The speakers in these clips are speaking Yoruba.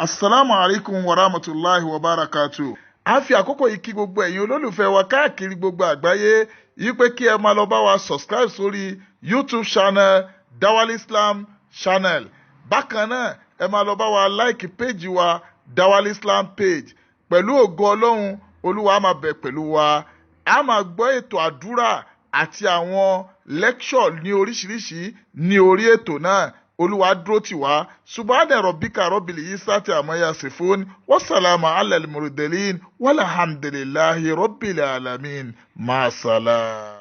Assalamu alaikum wa rahmatulahi wa barakatuh. A fi àkókò yìí kí gbogbo ẹ̀yin olólùfẹ́ wa káàkiri gbogbo àgbáyé yìí pé kí ẹ máa lọ bá wa subscribe sórí YouTube channel Dawal Islam channel. Bákan náà ẹ máa lọ bá wa like page wa Dawal Islam page. Pẹ̀lú ògo Ọlọ́run Olúwa á máa bẹ̀ pẹ̀lú wa. A máa gbọ́ ètò àdúrà àti àwọn lecture ní oríṣiríṣi ní orí ètò náà. Olúwa dúró tì wá. Subhana rabbika rabbil izzati amma yasifun. Wassalamu alal mursalin. Walhamdulillahi rabbil alamin. Ma salam.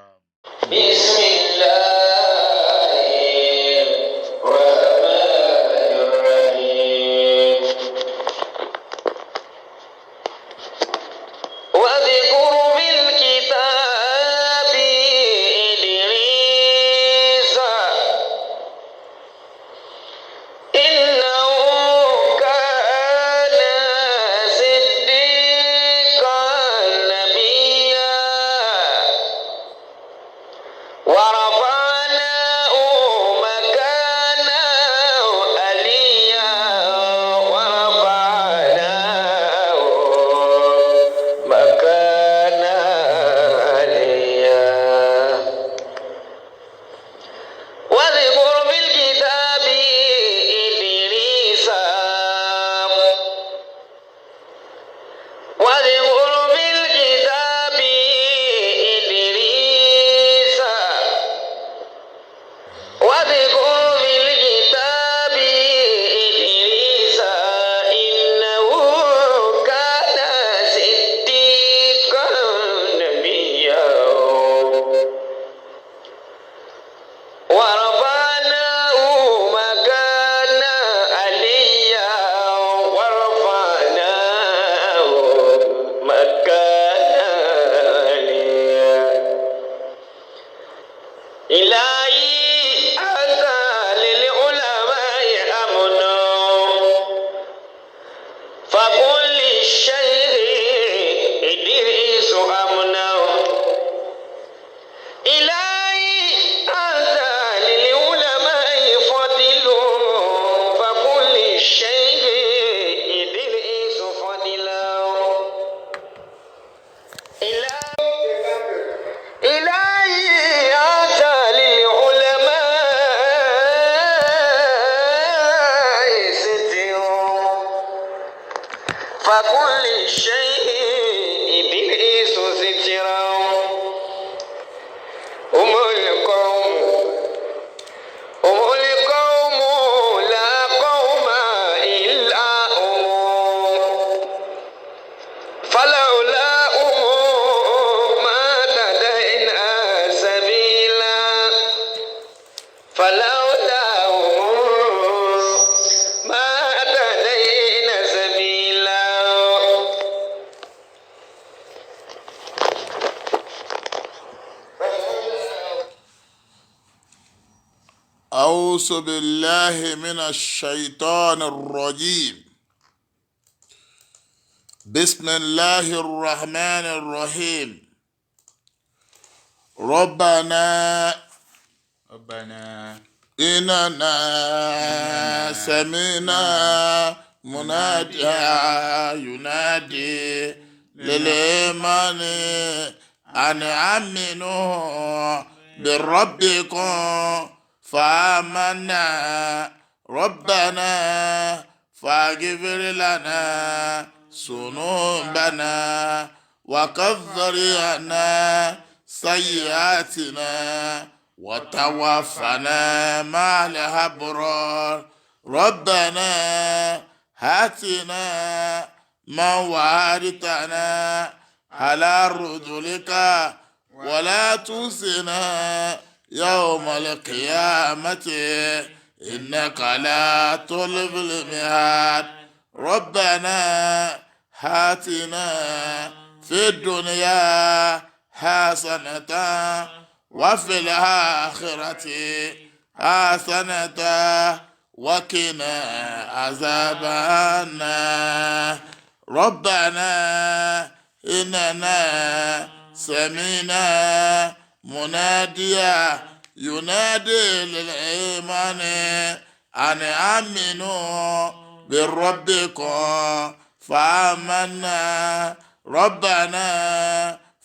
أعوذ بالله من الشيطان الرجيم. بسم الله الرحمن الرحيم. ربنا إننا سمعنا مناديا ينادي للإيمان أن آمنوا بربكم فآمنا ربنا فاغفر لنا ذنوبنا وكفر عنا سيئاتنا وتوفنا مع الأبرار ربنا هاتنا ما وعدتنا على رسلك ولا تخزنا يوم القيامة إنك لا تخلف الميعاد ربنا هاتنا في الدنيا حسنة وفي الآخرة حسنة وقنا عذاب النار ربنا إننا سمعنا مناديا ينادي للإيمان أن آمنوا بربكم فآمنا ربنا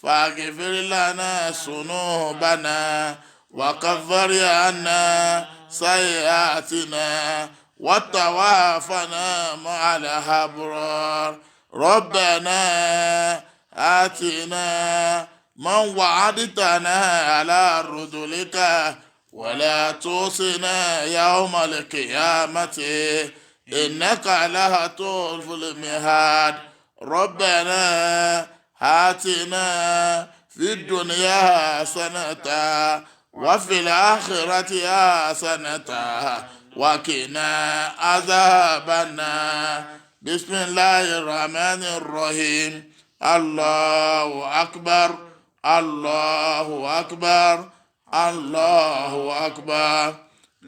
فاغفر لنا ذنوبنا وكفر عنا سيئاتنا وتوافنا مع الأبرار ربنا آتنا من وعدتنا على رسلك ولا توصنا يوم القيامة إنك لا تخلف الميعاد ربنا آتنا في الدنيا حسنة وفي الآخرة حسنة وقنا عذاب النار بسم الله الرحمن الرحيم الله أكبر الله أكبر الله أكبر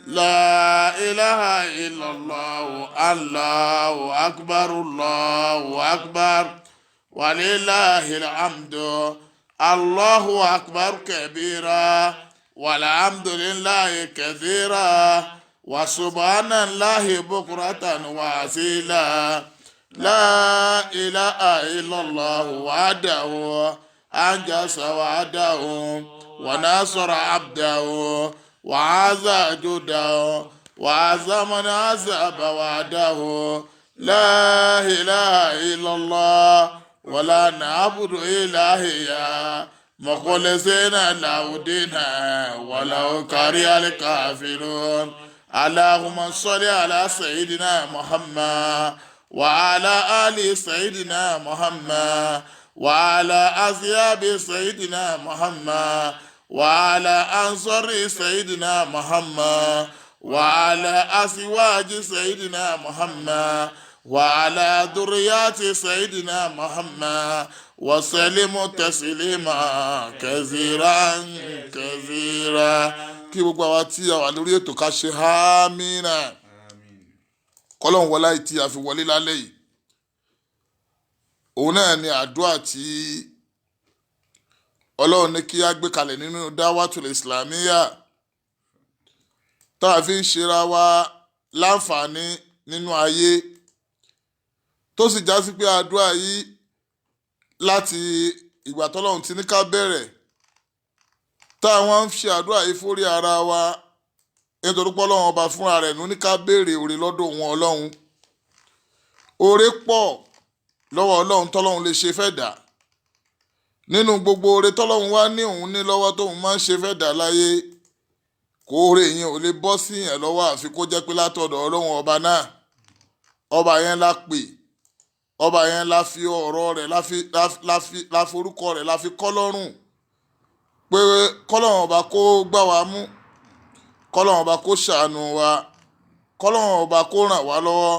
لا إله إلا الله الله أكبر الله أكبر ولله الحمد الله أكبر كبيرا والحمد لله كثيرا وسبحان الله بكرة وأصيلا لا إله إلا الله وحده أنجز وعده ونصر عبده وعز جده وعز من عذب وعده لا إله إلا الله ولا نعبد إلا هي مخلصين له دينا ولو كره الكافرون اللهم صل على سيدنا محمد وعلى آل سيدنا محمد وعلى أصحاب سيدنا محمد وعلى أنصار سيدنا محمد وعلى أزواج سيدنا محمد وعلى ذريات سيدنا محمد وسلم تسليما كثيرا كثيرا kí gbogbo àwa tí a wà lórí ètò ká ṣe àmínà kọ́lọ́hún wọlá tí a fi wọlé lálẹ́ yìí òun náà ni àdúrà tí ọlọ́run ní kí a gbé kalẹ̀ nínú dáwàtúl islamiyya tá a fi ń ṣera wa láǹfààní nínú ayé tó sì já sí pé àdúrà yìí láti ìgbà tọ́lọ́run ti ní ká bẹ̀rẹ̀ táwọn ń ṣe àdúrà yìí fórí ara wa nítorí pé ọlọ́run ọba fúnra rẹ̀ ní ká béèrè oore lọ́dọ̀ wọn ọlọ́run oore pọ̀ lọ́wọ́ ọlọ́run tọ́lọ́run lè ṣe fẹ́ dà nínú gbogbo oore tọ́lọ́run wá ní òun ní lọ́wọ́ tóun máa ń ṣe fẹ́ dà láyé kó oore yẹn ò lè bọ́ sí yẹn lọ́wọ́ àfi kó jẹ́ pé látọ̀dọ̀ ọlọ́run ọba náà ọba yẹn la pè ọba yẹn la fi ọ̀rọ̀ rẹ̀ la forúkọ rẹ̀ la fi kọ́ lọ́rùn pé kọ́lọ́run ọba kó gbà wá mú kọ́lọ́run ọba kó ṣàánú wa kọ́lọ́run ọba kó ràn wá lọ́wọ́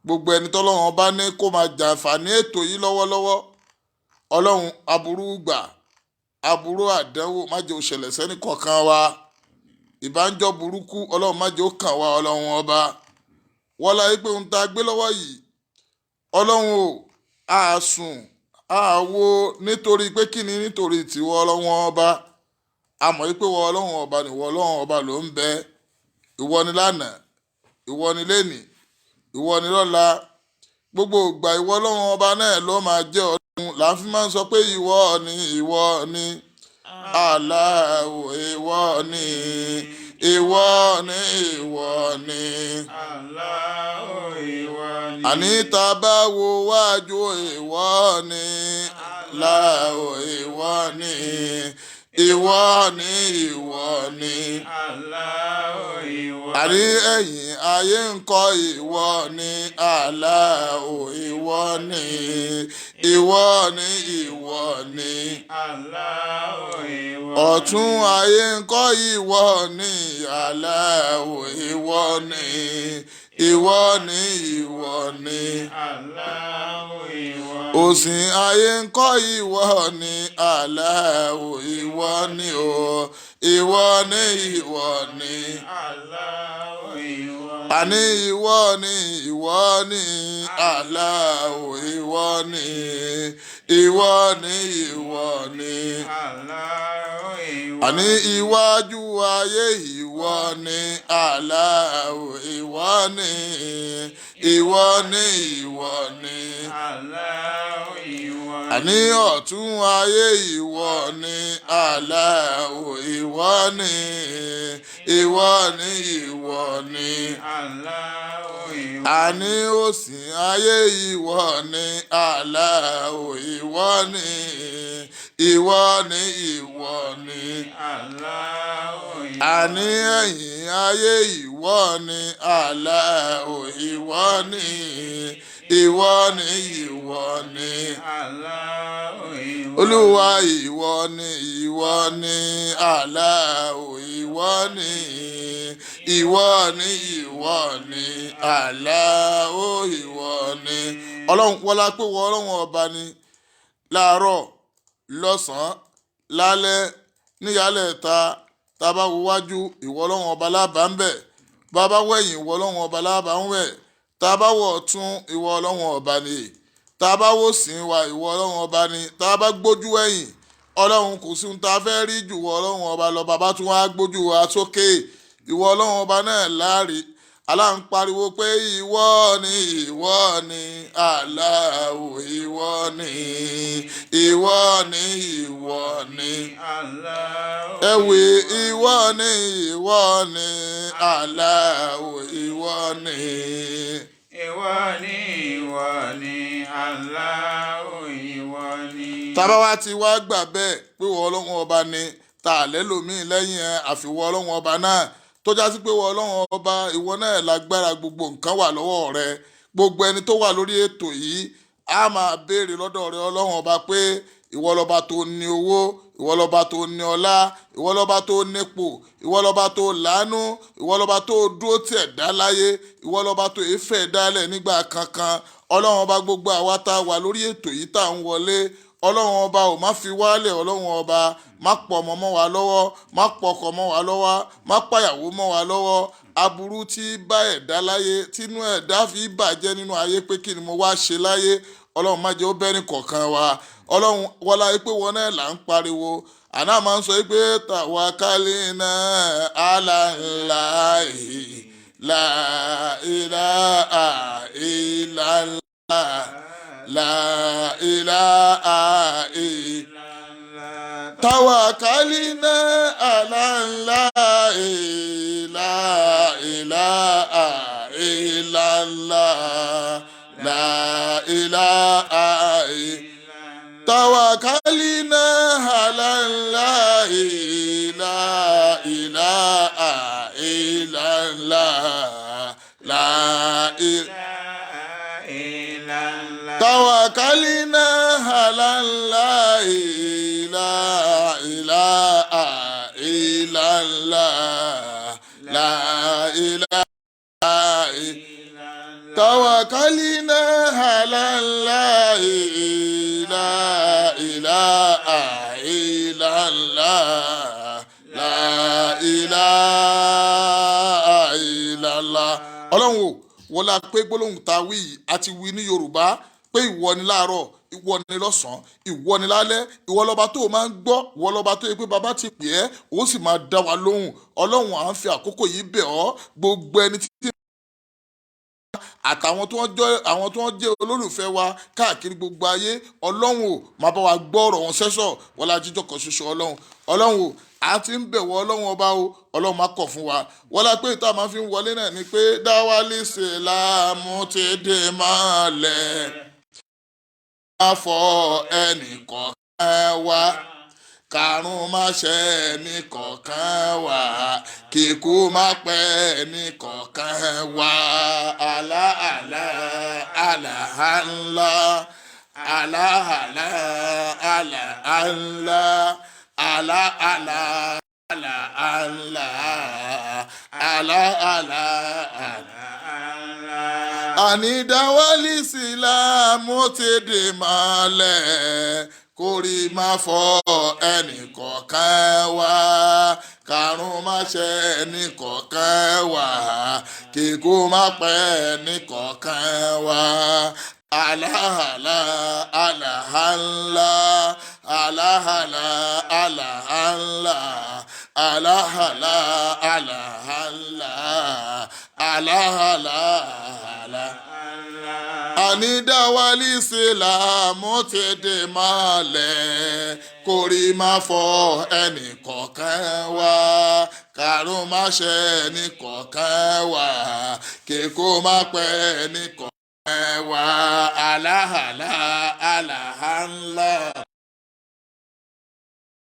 gbogbo ẹni tọ́lọ́run ọba ní kó máa jàǹfààní ètò yìí lọ́wọ́lọ́wọ́ ọlọ́run aburú gbà aburú àdánwò má jẹ́ ó ṣẹlẹ̀ sẹ́ni kọ̀ọ̀kan wa ìbánjọ́ burúkú ọlọ́run má jẹ́ ó kàn wá ọlọ́run ọba wọ́n láyé pé ohun tá a gbé lọ́wọ́ yìí ọlọ́run ò àsùn àwo nítorí pé kí ni nítorí tìwọ ọlọ́run ọba àmọ́ pé wọ́n ọlọ́run ọba nìwọ ọlọ́run ọba ló ń bẹ ìwọ ni lánàá ìwọ ni lénìí ìwọ ni lọ́la gbogbo ìgbà ìwọ ọlọ́run ọba náà ló máa jẹ́ ọlọ́run là ń fi máa ń sọ pé ìwọ ni Allahu ìwọ ni ìwọ ni Allahu ìwọ ni àní tá a bá wo wájú ìwọ ni Allahu ìwọ ni ìwọ ni Allahu ìwọ ni àní ẹ̀yìn ayé ń kọ́ ìwọ ni Allahu ìwọ ni Allahu ìwọ ọ̀tún ayé ń kọ́ ìwọ ni Allahu ìwọ ni Allahu ìwọ òsì ayé ń kọ́ ìwọ ni Allahu ìwọ ni o ìwọ ni Allahu ìwọ àní ìwọ ni Allahu ìwọ ni Allahu ìwọ àní iwájú ayé ìwọ ni Allahu ìwọ ni ìwọ ni ìwọ ni Allahu ìwọ ni. àní ọ̀tún ayé ìwọ ni Allahu ìwọ ni ìwọ ni ìwọ ni Allahu ìwọ ni. àní òsì ayé ìwọ ni Allahu ìwọ ni ìwọ ni ìwọ ni Allahu ìwọ ni. àní ẹ̀yìn ayé ìwọ ni Allahu ìwọ ni ìwọ ni ìwọ ni Allahu ìwọ ni. olúwa ìwọ ni ìwọ ni Allahu ìwọ ni ìwọ ni ìwọ ni Allahu ìwọ ni ọlọ́run wọlá pé wọ ọlọ́run ọba ni láàárọ̀ lọ́sàn-án lálẹ́ níyàlẹ́ta tá a bá wo wájú ìwọ ọlọ́run ọba lábàá ń bẹ̀ bá a bá wẹ̀yìn ìwọ ọlọ́run ọba lábàá ń wẹ̀ tá a bá wọ̀ ọ̀tún ìwọ ọlọ́run ọba ni tá a bá wò sí wa ìwọ ọlọ́run ọba ni tá a bá gbójú ẹ̀yìn ọlọ́run kò sí ohun tá a fẹ́ rí jù wọ ọlọ́run ọba lọ bàbá tún wá gbójú wa sókè ìwọ ọlọ́run ọba náà láàrí aláǹpariwo pé ìwọ ni ìwọ ni Allahu ìwọ ni ìwọ ni ìwọ ni Allahu ẹ̀wì ìwọ ni ìwọ ni Allahu ìwọ ni ìwọ ni ìwọ ni Allahu ìwọ ni. tábà wá ti wá gbà bẹ́ẹ̀ pé wọ́n ọlọ́run ọba ni ta lẹ́lòmíì lẹ́yìn ẹ̀ àfiwọ́ ọlọ́run ọba náà tó já sí pé wọ́n ọlọ́run ọba ìwọ náà lágbára gbogbo nǹkan wà lọ́wọ́ rẹ gbogbo ẹni tó wà lórí ètò yìí a máa béèrè lọ́dọ̀ rẹ ọlọ́run ọba pé ìwọ lọ́ba tó ní owó ìwọ lọ́ba tó ní ọlá ìwọ lọ́ba tó nípò ìwọ lọ́ba tó láàánú ìwọ lọ́ba tó dúró tì ẹ̀dá láyé ìwọ lọ́ba tó èéfẹ́ dálẹ̀ nígbà kankan ọlọ́run ọba gbogbo àwa tá a wà lórí ètò yìí tá à ń wọlé ọlọ́run ọba ò má fi wálẹ̀ ọlọ́run ọba má pọ̀ ọmọ mọ́ wa lọ́wọ́ má pọ̀ ọkọ mọ́ wa lọ́wọ́ má pàyàwó mọ́ wa lọ́wọ́ aburú tí bá ẹ̀dá láyé tínú ẹ̀dá fi bàjẹ́ nínú ayé pé kí ni mo wá ṣe láyé ọlọ́run má jẹ́ ó bẹ́ẹ̀ ní kọ̀ọ̀kan wa ọlọ́run wọlá pé wọn náà là ń pariwo àná máa ń sọ pé tawakkalna ala Allahi la ilaha illallah la ilaha illallah tawakkalna ala Allahi la ilaha illallah la ilaha illallah tawakkalna ala Allahi la ilaha illallah la ilaha tawakkalna ala Allahi la ilaha illallah la ilaha tawakkalna ala Allahi la ilaha illallah la ilaha illallah ọlọ́run o wọ́n la pé gbólóhùn tá a wí yìí a ti wí ní Yorùbá pé ìwọ ni láàárọ̀ ìwọ ni lọ́sàn-án ìwọ ni lálẹ́ ìwọ lọ́ba tó o máa ń gbọ́ ìwọ lọ́ba tó yẹ pé bàbá ti pè ẹ́ ó sì máa dá wa lóhùn ọlọ́run à ń fi àkókò yìí bẹ̀ ọ́ gbogbo ẹni tí àtàwọn tó wọ́n jẹ́ olólùfẹ́ wa káàkiri gbogbo ayé ọlọ́run ò máa bá wa gbọ́ ọ̀rọ̀ wọn sẹ́sọ̀ wọ́n la jíjọ́ kan ṣoṣo ọlọ́run ò a ti ń bẹ̀wọ̀ ọlọ́run ọba o ọlọ́run máa kọ̀ fún wa wọ́n la pé ìta máa fi ń wọlé náà ni pé dáwálé ṣe láàmú ti dé máa lẹ̀ máa fọ ẹnìkọ̀ọ̀kan wa karùn má ṣe ẹnìkọ̀ọ̀kan wa kíkú má pẹ́ ẹnìkọ̀ọ̀kan wa àlá àlá àlá ńlá àlá àlá àlá ńlá àlá àlá àlá ńlá àlá àlá àlá ńlá. àní dáwálì sílámù ti dè mọ́lẹ̀ kórì má fọ́ ẹnìkọ̀ọ̀kan wa karùn má ṣe ẹnìkọ̀ọ̀kan wa kíkú má pẹ́ ẹnìkọ̀ọ̀kan wa aláhàlá aláhàlá aláhàlá aláhàlá alahala alahala alahala ànídáwálì sílámù ti dè mọ́lẹ̀ kórì má fọ ẹnì kọ̀ọ̀kan wá kàrún má ṣe ẹnì kọ̀ọ̀kan wá kíkó má pẹ́ ẹnì kọ̀ọ̀kan wá alahala alahala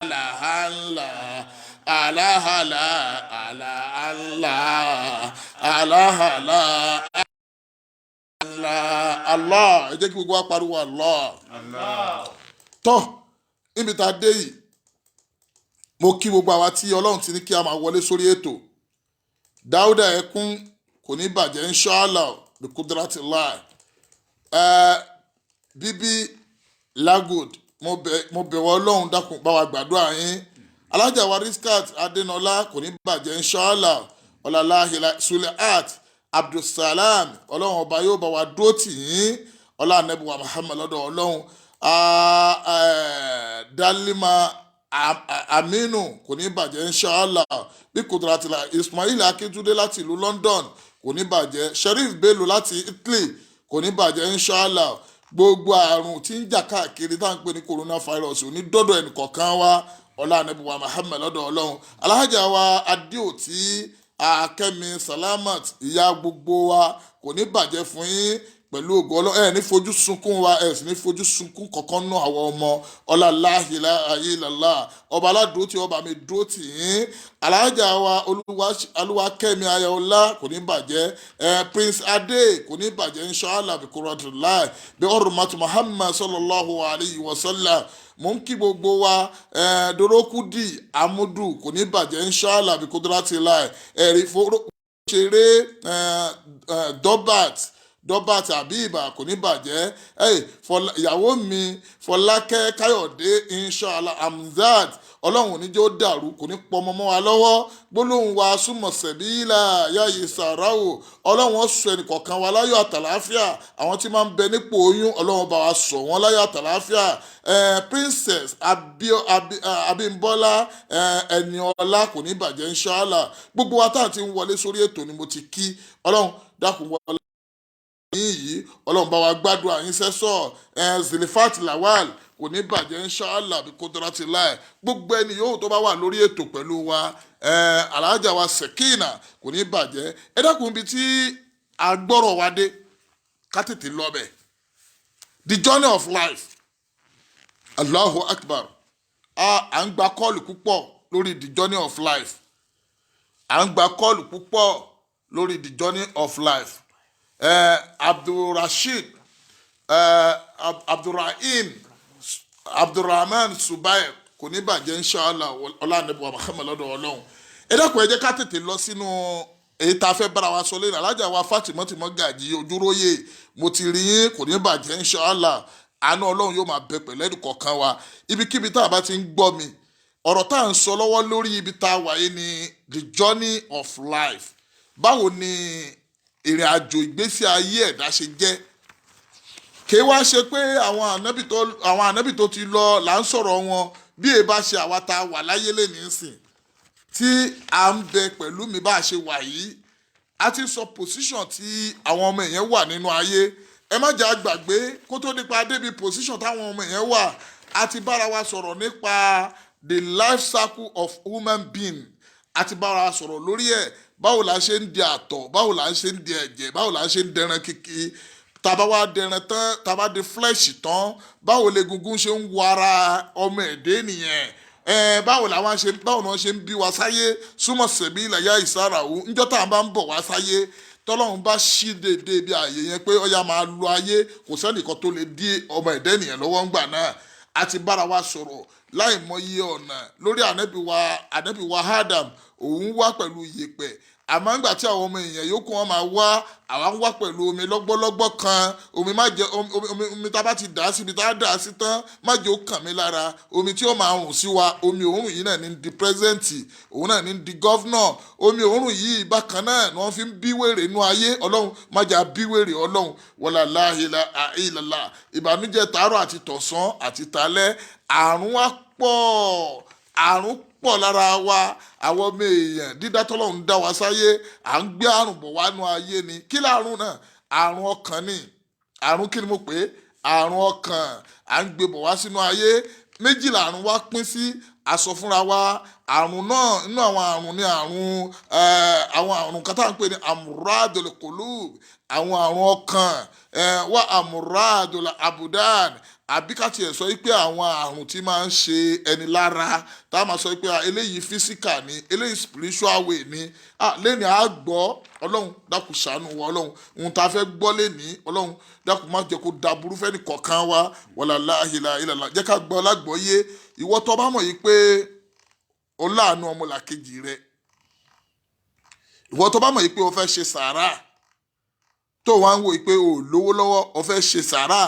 alahala alahala alahala alahala. Allah ẹ jẹ́ kí gbogbo wa pariwo Allah. Tọ́ níbi tá a dé yìí mo kí gbogbo àwa tí Ọlọ́run ti ní kí a máa wọlé sórí ètò. Dáúdà Ẹkún kò ní bàjẹ́ inshallah bí kudratillah. Bíbí Lagod mo bẹ̀wọ̀ Ọlọ́run dákun bá wa gbàdúrà yín. Alájà wa Riskat Adénọlá kò ní bàjẹ́ inshallah ọ̀làláhìlá Sulehat Abdulsalam Ọlọ́run ọba yóò bá wa dúró tì yín ọlá Ànábì wa Muhammad lọ́dọ̀ Ọlọ́run. Dalima Aminu kò ní bàjẹ́ inshallah bí kudratillah. Ismail Akíntúndé láti ìlú London kò ní bàjẹ́. Sheriff Bello láti Italy kò ní bàjẹ́ inshallah. Gbogbo àrùn tí ń jà káàkiri tá à ń pè ní coronavirus ò ní dọ́dọ̀ ẹnìkọ̀ọ̀kan wa ọlá Ànábì wa Muhammad lọ́dọ̀ Ọlọ́run. Alhaja wa Adéòtí Akẹ́mi Salamat ìyá gbogbo wa kò ní bàjẹ́ fún yín pẹ̀lú ògo Ọlọ́run. Ẹ ní fojú sunkún wa ẹ sì ní fojú sunkún kankan náà àwọn ọmọ ọlá láhìlá ayélálá ọba aládùúró tí ọba mi dúró tì yín. Alájà wa Olúwakẹ́mi Ayọ̀ọ́lá kò ní bàjẹ́. Prince Adé kò ní bàjẹ́ inshallah bí kudratillah bí hurmati Muhammad sallallahu alayhi wa sallam. Mo ń kí gbogbo wa Dorokudi Amudu kò ní bàjẹ́ inshallah bí kudratillah. Ẹ̀rí ṣeré Dọ́bàt Àbíbà kò ní bàjẹ́. Ìyàwó mi Fọlákẹ́ Káyọ̀dé inshallah Amzad Ọlọ́run ò ní jẹ́ ó dàrú kò ní pọmọ mọ́ wa lọ́wọ́. Gbólóhùn wa súnmọ̀ sẹ̀bílà yáyé sàráwò Ọlọ́run sọ ẹnìkọ̀ọ̀kan wa láyọ̀ àtàláfíà. Àwọn tí máa ń bẹ nípò oyún Ọlọ́run bá wa sọ wọ́n láyọ̀ àtàláfíà. Princess Abímbọ́lá Ẹniọlá kò ní bàjẹ́ inshallah. Gbogbo wa tá à ti ń wọlé sórí ètò ni mo ti kí Ọlọ́run dákun wọlé yìí Ọlọ́run bá wa gbádùn àyín sẹ́sọ̀. Zilifat Lawal kò ní bàjẹ́ inshallah bí kudratillah. Gbogbo ẹni yòówù tó bá wà lórí ètò pẹ̀lú wa Alhaja wa Sekina kò ní bàjẹ́. Ẹ dákun ibi tí a gbọ́rọ̀ wa dé ká tètè lọ bẹ̀. The journey of life Allahu Akbar. À ń gba kọ́ọ̀lù púpọ̀ lórí the journey of life. À ń gba kọ́ọ̀lù púpọ̀ lórí the journey of life. Abdulrasheed Abdulrahman Subair kò ní bàjẹ́ inshallah ọlá Ànábì wa Muhammad lọ́dọ̀ Ọlọ́run. Ẹ dákun ẹ jẹ́ ká tètè lọ sínú èyí tá a fẹ́ bára wa sọ lẹ́yìn. Alájà wa Fátímọ́tìmọ́ Gàjí Ojúróyè mo ti rí yín kò ní bàjẹ́ inshallah. Àánú Ọlọ́run yóò máa bẹ pẹ̀lú ẹnìkọ̀ọ̀kan wa ibikíbi tá a bá ti ń gbọ́ mi. Ọ̀rọ̀ tá à ń sọ lọ́wọ́ lórí ibi tá a wà yìí ni the journey of life. Báwo ni ìrìn àjò ìgbésí ayé ẹ̀dá ṣe jẹ́? Kì í wá ṣe pé àwọn ànábì tó ti lọ là ń sọ̀rọ̀ wọn bí èé bá ṣe àwa tá a wà láyé lẹ́ni sìn tí à ń bẹ pẹ̀lú mi bá a ṣe wà yìí. A ti sọ position tí àwọn ọmọ èèyàn wà nínú ayé. Ẹ má jẹ́ àgbàgbé kó tó nípa débi position táwọn ọmọ èèyàn wà. A ti bára wa sọ̀rọ̀ nípa the life cycle of human being. A ti bára wa sọ̀rọ̀ lórí ẹ̀. Báwo la ṣe ń di àtọ̀, báwo la ṣe ń di ẹ̀jẹ̀, báwo la ṣe ń dẹran kìkì. Tàbá wa dẹran tán, tàbá di flesh tán, báwo legungun ṣe ń wọ ara ọmọ ẹ̀dẹ́ nìyẹn. Báwo náà ṣe ń bí wa sáyé súnmọ́ sẹ̀bí ilẹ̀ yá ìsáraù níjọ́ tá à ń bá ń bọ̀ wá sáyé tọ́lọ́run bá ṣí dédé bí ààyè yẹn pé ọya máa lo ayé kò sẹ́nìkan tó lè dí ọmọ ẹ̀dẹ́ nìyẹn lọ́wọ́ ńgbà náà. A ti bára wa sọ̀rọ̀ láì mọye ọ̀nà lórí ànábì wa Adam òun wá pẹ̀lú yèpẹ̀ àmọ́ ńgbà tí àwọn ọmọ èèyàn yòókù wọn máa wá àwa ń wá pẹ̀lú omi lọ́gbọ́lọ́gbọ́ kan omi má jẹ omi tá a bá ti dà á síbi tá a dà á sí tán má jẹ́ ó kàn mí lára omi tí ó máa rùn sí wa omi òórùn yìí náà ní di pírẹsidẹ́ǹtì òun náà ní di gọ́fúnà omi òórùn yìí bákan náà ni wọ́n fi ń bí wèrè inú ayé ọlọ́run má jẹ́ bí wèrè ọlọ́run wala la ilaha illallah ìbànújẹ́ tàárọ̀ àti tọ̀sán àti talẹ́ àrùn pọ̀ lára wa àwọn ọmọ èèyàn dídá tọ́lọ́run dá wa sáyé à ń gbé àrùn bọ̀ wánú ayé ni kí láàrùn náà àrùn ọkàn ni àrùn kí ni mo pè é àrùn ọkàn à ń gbé bọ̀ wá sínú ayé méjì làrùn wa pín sí aṣọ fúnra wa àrùn náà inú àwọn àrùn ni àwọn àrùn kan tá à ń pè ní amuradul qulub àwọn àrùn ọkàn wá amuradul abudan àbí ká tiẹ̀ sọ pé àwọn àrùn tí máa ń ṣe ẹni lára tá a máa sọ pé eléyìí physical ni eléyìí spiritual way ni lẹ́ni a gbọ́ ọlọ́run dákun ṣàánú wa ọlọ́run ohun tá a fẹ́ gbọ́ lẹ́ni ọlọ́run dákun má jẹ́ kó da burú fẹ́ni kọ̀ọ̀kan wa wala la ilaha illallah jẹ́ ká gbọ́ lágbọ́yé ìwọ tó bá mọ̀ yìí pé o láàánú ọmọlàkejì rẹ ìwọ tó bá mọ̀ yìí pé o fẹ́ ṣe sàárà tó wá ń wò yìí pé o lówó lọ́wọ́ o fẹ́ ṣe sàárà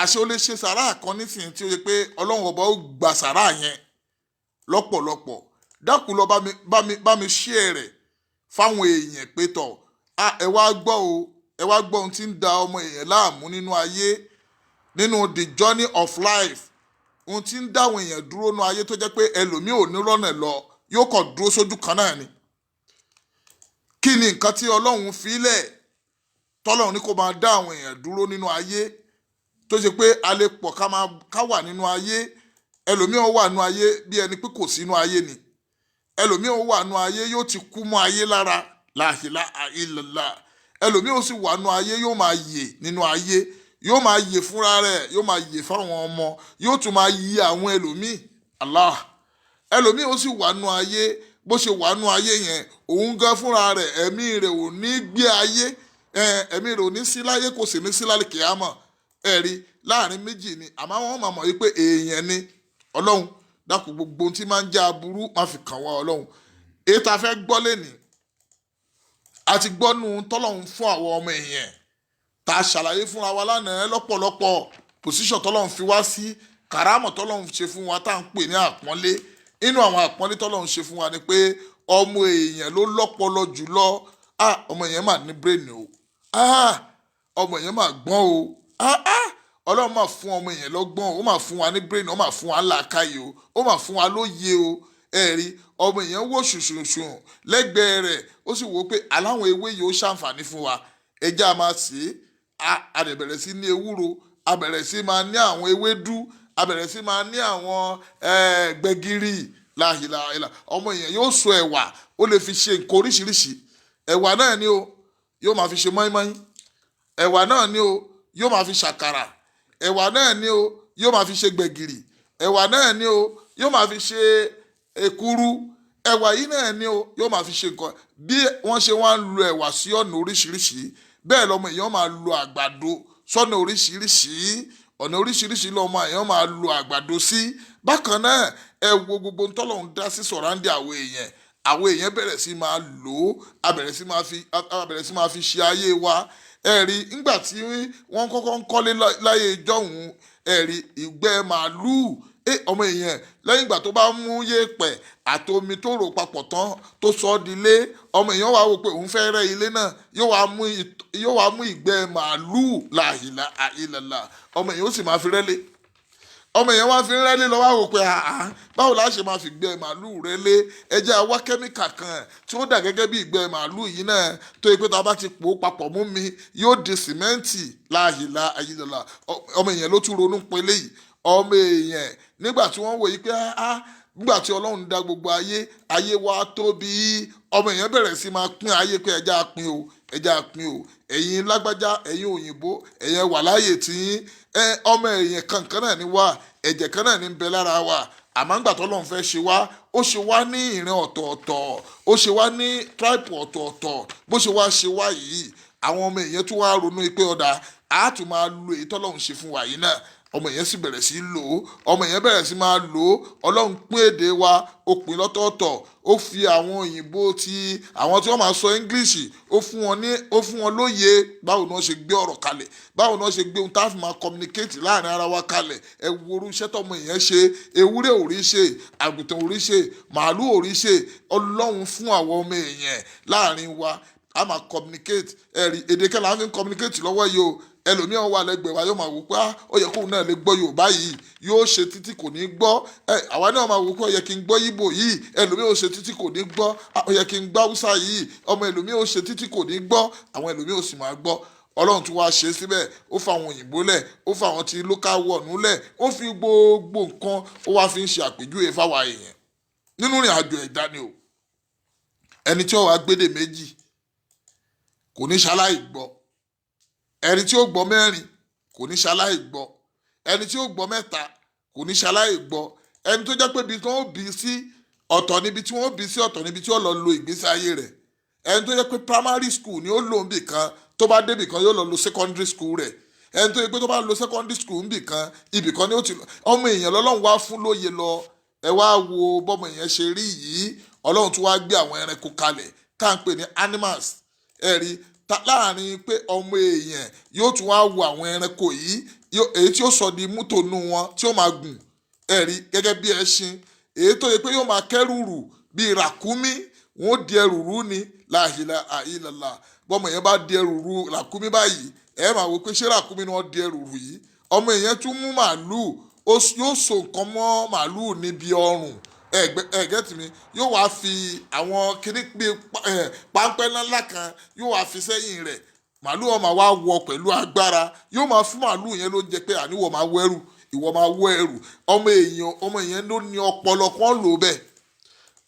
àṣẹ o lè ṣe sàárà kan nísìnyí tí ó yẹ pé ọlọ́run ọba ó gba sàárà yẹn lọ́pọ̀lọpọ̀ dákun lọ bá mi share rẹ̀ fáwọn èèyàn pé tọ̀ ẹ wá gbọ́ ohun tí ń da ọmọ èèyàn láàmú nínú ayé nínú the journey of life ohun tí ń dáwọn èèyàn dúró nínú ayé tó jẹ́ pé ẹlòmíì ò ní rọ́nà lọ yóò kàn dúró sójú kan náà ni kí ni nǹkan tí ọlọ́run fi lẹ̀ tọ́lọ́run ní kó máa dá àwọn èèyàn dúró nínú ayé tó ṣe pé a lè pọ̀ ká wà nínú ayé ẹlòmíì ó wà nínú ayé bí ẹni pé kò sínú ayé ni ẹlòmíì ó wà nínú ayé yóò ti kú mọ́ ayé lára la ilaha illallah ẹlòmíì ó sì wà nínú ayé yóò máa yè nínú ayé yóò máa yè fúnra rẹ̀ yóò máa yè fáwọn ọmọ yóò tún máa yí àwọn ẹlòmíì Allah ẹlòmíì ó sì wà nínú ayé bó ṣe wà nínú ayé yẹn òun gan fúnra rẹ̀ ẹ̀mí rẹ̀ ò ní gbé ayé ẹ̀mí rẹ̀ ò ní sí láyé kò sì ní sí lálẹ́ kíámọ̀ ẹ̀rí láàrin méjì ni àmọ́ wọn máa mọ̀ wípé èèyàn ni ọlọ́run dákun gbogbo ohun tí máa ń jẹ́ aburú má fi kàn wá ọlọ́run èyí tá a fẹ́ gbọ́ lénìí àti gbọ́nu tọ́lọ́run fún àwọn ọmọ èèyàn tá a ṣàlàyé fúnra wa lánàá lọ́pọ̀lọpọ̀ pòsíṣọ̀ tọ́lọ́run fi wá sí kàrámọ̀ tọ́lọ́run ṣe fún wa tá à ń pè ní àpọ́nlé inú àwọn àpọ́nlé tọ́lọ́run ṣe fún wa ni pé ọmọ èèyàn ló lọ́pọlọ jùlọ ọmọ èèyàn mà ní brain o ọmọ èèyàn mà gbọ́n o ọlọ́run máa fún ọmọ èèyàn lọ́gbọ́n ó máa fún wa ní brain ó máa fún wa làákàyè o ó máa fún wa lóye o ẹ̀rí ọmọ èèyàn wò ṣùṣùṣùn lẹ́gbẹ̀ẹ́ rẹ̀ ó sì wò ó pé aláwọn ewé yìí ó ṣàǹfààní fún wa ẹja máa sè é a dẹ̀ bẹ̀rẹ̀ sí ní ewúro a bẹ̀rẹ̀ sí máa ní àwọn ewédú a bẹ̀rẹ̀ sí máa ní àwọn gbẹ̀gìrì láhìláhìlá ọmọ èèyàn yóò so ẹ̀wà ó lè fi ṣe nǹkan oríṣiríṣi ẹ̀wà náà ni o yóò máa fi ṣe mọ́ínmọ́ín ẹ̀wà náà ni o yóò máa fi ṣàkàrà ẹ̀wà náà ni o yóò máa fi ṣe gbẹ̀gìrì ẹ̀wà náà ni o yóò máa fi ṣe èkuru ẹ̀wà yìí náà ni o yóò máa fi ṣe nǹkan bí wọ́n ṣe wá ń lo ẹ̀wà sí ọ̀nà oríṣiríṣi bẹ́ẹ̀ lọ́mọ èèyàn máa lo àgbàdo sọ́nà oríṣiríṣi ọ̀nà oríṣiríṣi lọ́mọ èèyàn máa lo àgbàdo sí bákan náà ẹ wo gbogbo ntọ́lọ́hún dá sí sọ̀ráǹdì àwọn èèyàn bẹ̀rẹ̀ sí máa lò ó a bẹ̀rẹ̀ sí máa fi ṣe ayé wa ẹ̀rí ńgbà tí wọ́n kọ́kọ́ ń kọ́lé láyé ìjọ́hun ẹ̀rí ìgbẹ́ màálùú ọmọ èèyàn lẹ́yìn ìgbà tó bá mú yẹ̀pẹ̀ àtomi tó rò papọ̀ tán tó sọ ọ́ di ilé ọmọ èèyàn wá wò pé òun fẹ́ rẹ́ ilé náà yóò wá mú ìgbẹ́ màálùú la ilaha illallah ọmọ èèyàn ó sì máa fi rẹ́lé ọmọ èèyàn wá fi rẹ́lé lọ́wọ́ wò pé báwo la ṣe máa fi ìgbẹ́ màálùú rẹ́lé ẹjẹ́ àwa kẹ́míkà kan tí ó dà gẹ́gẹ́ bí ìgbẹ́ màálùú yìí náà tó yẹ pé tá a bá ti pò ó papọ̀ mú mi yóò di sìmẹ́ǹtì la ilaha illallah ọmọ èèyàn ló tún ronú pé léyìí ọmọ èèyàn nígbà tí wọ́n wò yí pé nígbà tí ọlọ́run dá gbogbo ayé wa tóbi ọmọ èèyàn bẹ̀rẹ̀ sí máa pín ayé pé ẹja pín o ẹ̀yin lágbájá ẹ̀yin òyìnbó ẹ̀yin wà láàyè tí ọmọ èèyàn kankan náà ni wá ẹ̀jẹ̀ kan náà ní ń bẹ lára wa àmọ́ nígbà tó ọlọ́run fẹ́ ṣe wá ó ṣe wá ní ìran ọ̀tọ̀ọ̀tọ̀ ó ṣe wá ní tribe ọ̀tọ̀ọ̀tọ̀ bó ṣe wá ṣe wá yìí àwọn ọmọ èèyàn tún wá ronú pé ọ̀dà á tún máa lo èyí tọ́lọ́run ṣe fún wa yìí náà ọmọ èèyàn sì bẹ̀rẹ̀ sí lò ó ọmọ èèyàn bẹ̀rẹ̀ sí máa lò ó ọlọ́run pín èdè wa ó pín lọ́tọ̀ọ̀tọ̀ ó fi àwọn òyìnbó àwọn tí wọ́n máa sọ English ó fún wọn lóye báwo ni wọ́n ṣe gbé ọ̀rọ̀ kalẹ̀ báwo ni wọ́n ṣe gbé ohun tá a fi máa communicate láàrin ara wa kalẹ̀ ẹ wo orú iṣẹ́ tọmọ èèyàn ṣe ewúrẹ́ ò rí ṣe àgùntàn ò rí ṣe màálù ò rí ṣe ọlọ́run fún àwọn ọmọ èèyàn láàrin wa a máa communicate ẹ̀rí èdè kẹ́lá á fi ń communicate lọ́wọ́ yìí o ẹlòmíràn wà lẹ́gbẹ̀ẹ́ wa yóò máa wò pé ó yẹ kóun náà lè gbọ́ Yorùbá yìí yóò ṣe títí kò ní gbọ́ àwa náà máa wò pé ó yẹ kí n gbọ́ Ìgbò yìí ẹlòmíràn ó ṣe títí kò ní gbọ́ ó yẹ kí n gbọ́ Haúsá yìí ọmọ ẹlòmíràn ó ṣe títí kò ní gbọ́ àwọn ẹlòmíràn ó sì máa gbọ́ Ọlọ́run tún wá ṣe síbẹ̀ ó fa àwọn òyìnbó lẹ̀ ó fa àwọn ti local wọ̀nù lẹ̀ ó fi gbogbo nǹkan ó wá fi ń ṣe àpèjúwe fáwa èèyàn nínú ìrìn àjò ẹ̀dá ni o ẹni tí ó wá gbédè méjì kò ní ṣaláì gbọ́ ẹni tí ó gbọ́ mẹ́rin kò ní ṣaláì gbọ́ ẹni tí ó gbọ́ mẹ́ta kò ní ṣaláì gbọ́ ẹni tó jẹ́ pé ibi tí wọ́n bí sí ọ̀tọ̀ níbi tí wọ́n bí sí ọ̀tọ̀ níbi tí ó lọ lo ìgbésí ayé rẹ̀ ẹni tó jẹ́ pé primary school ni ó lò ń bì kan tó bá débì kan yóò lọ lo secondary school rẹ̀ ẹni tó jẹ́ pé tó bá lo secondary school ń bì kan ibì kan ni ó ti lọ ọmọ èèyàn lọ́lọ́run wá fún lóye lọ ẹ wá wo bọ́mọ èèyàn ṣe rí yìí Ọlọ́run tún wá gbé àwọn ẹranko kalẹ̀ tá à ń pè ní animals ẹ̀rí láàrin pé ọmọ èèyàn yóò tún wá wo àwọn ẹranko yìí èyí tí ó sọ di mútò nù wọn tí ó máa gùn ẹ̀rí gẹ́gẹ́ bí ẹṣin èyí tó yẹ pé yóò máa kẹ́rù rù bíi ràkúmí wọn ó di ẹrù rú ni la ilaha illallah bọ́mọ èèyàn bá di ẹrù rú ràkúmí báyìí ẹ máa wò pé ṣé ràkúmí ni wọ́n di ẹrù rù yìí ọmọ èèyàn tún mú màálùú yóò so nǹkan mọ́ màálùú níbi ọrùn ẹ̀gẹ́ tì mí yóò wá fi àwọn kíní pé páńpẹ́ ńlá kan yóò wá fi sẹ́yìn rẹ̀ màálù wọn máa wá wọ pẹ̀lú agbára yóò máa fún màálù yẹn ló ń jẹ pé àníwọ̀ máa wọ ẹrù ìwọ máa wọ ẹrù ọmọ èèyàn ló ní ọpọlọ kan lò bẹ́ẹ̀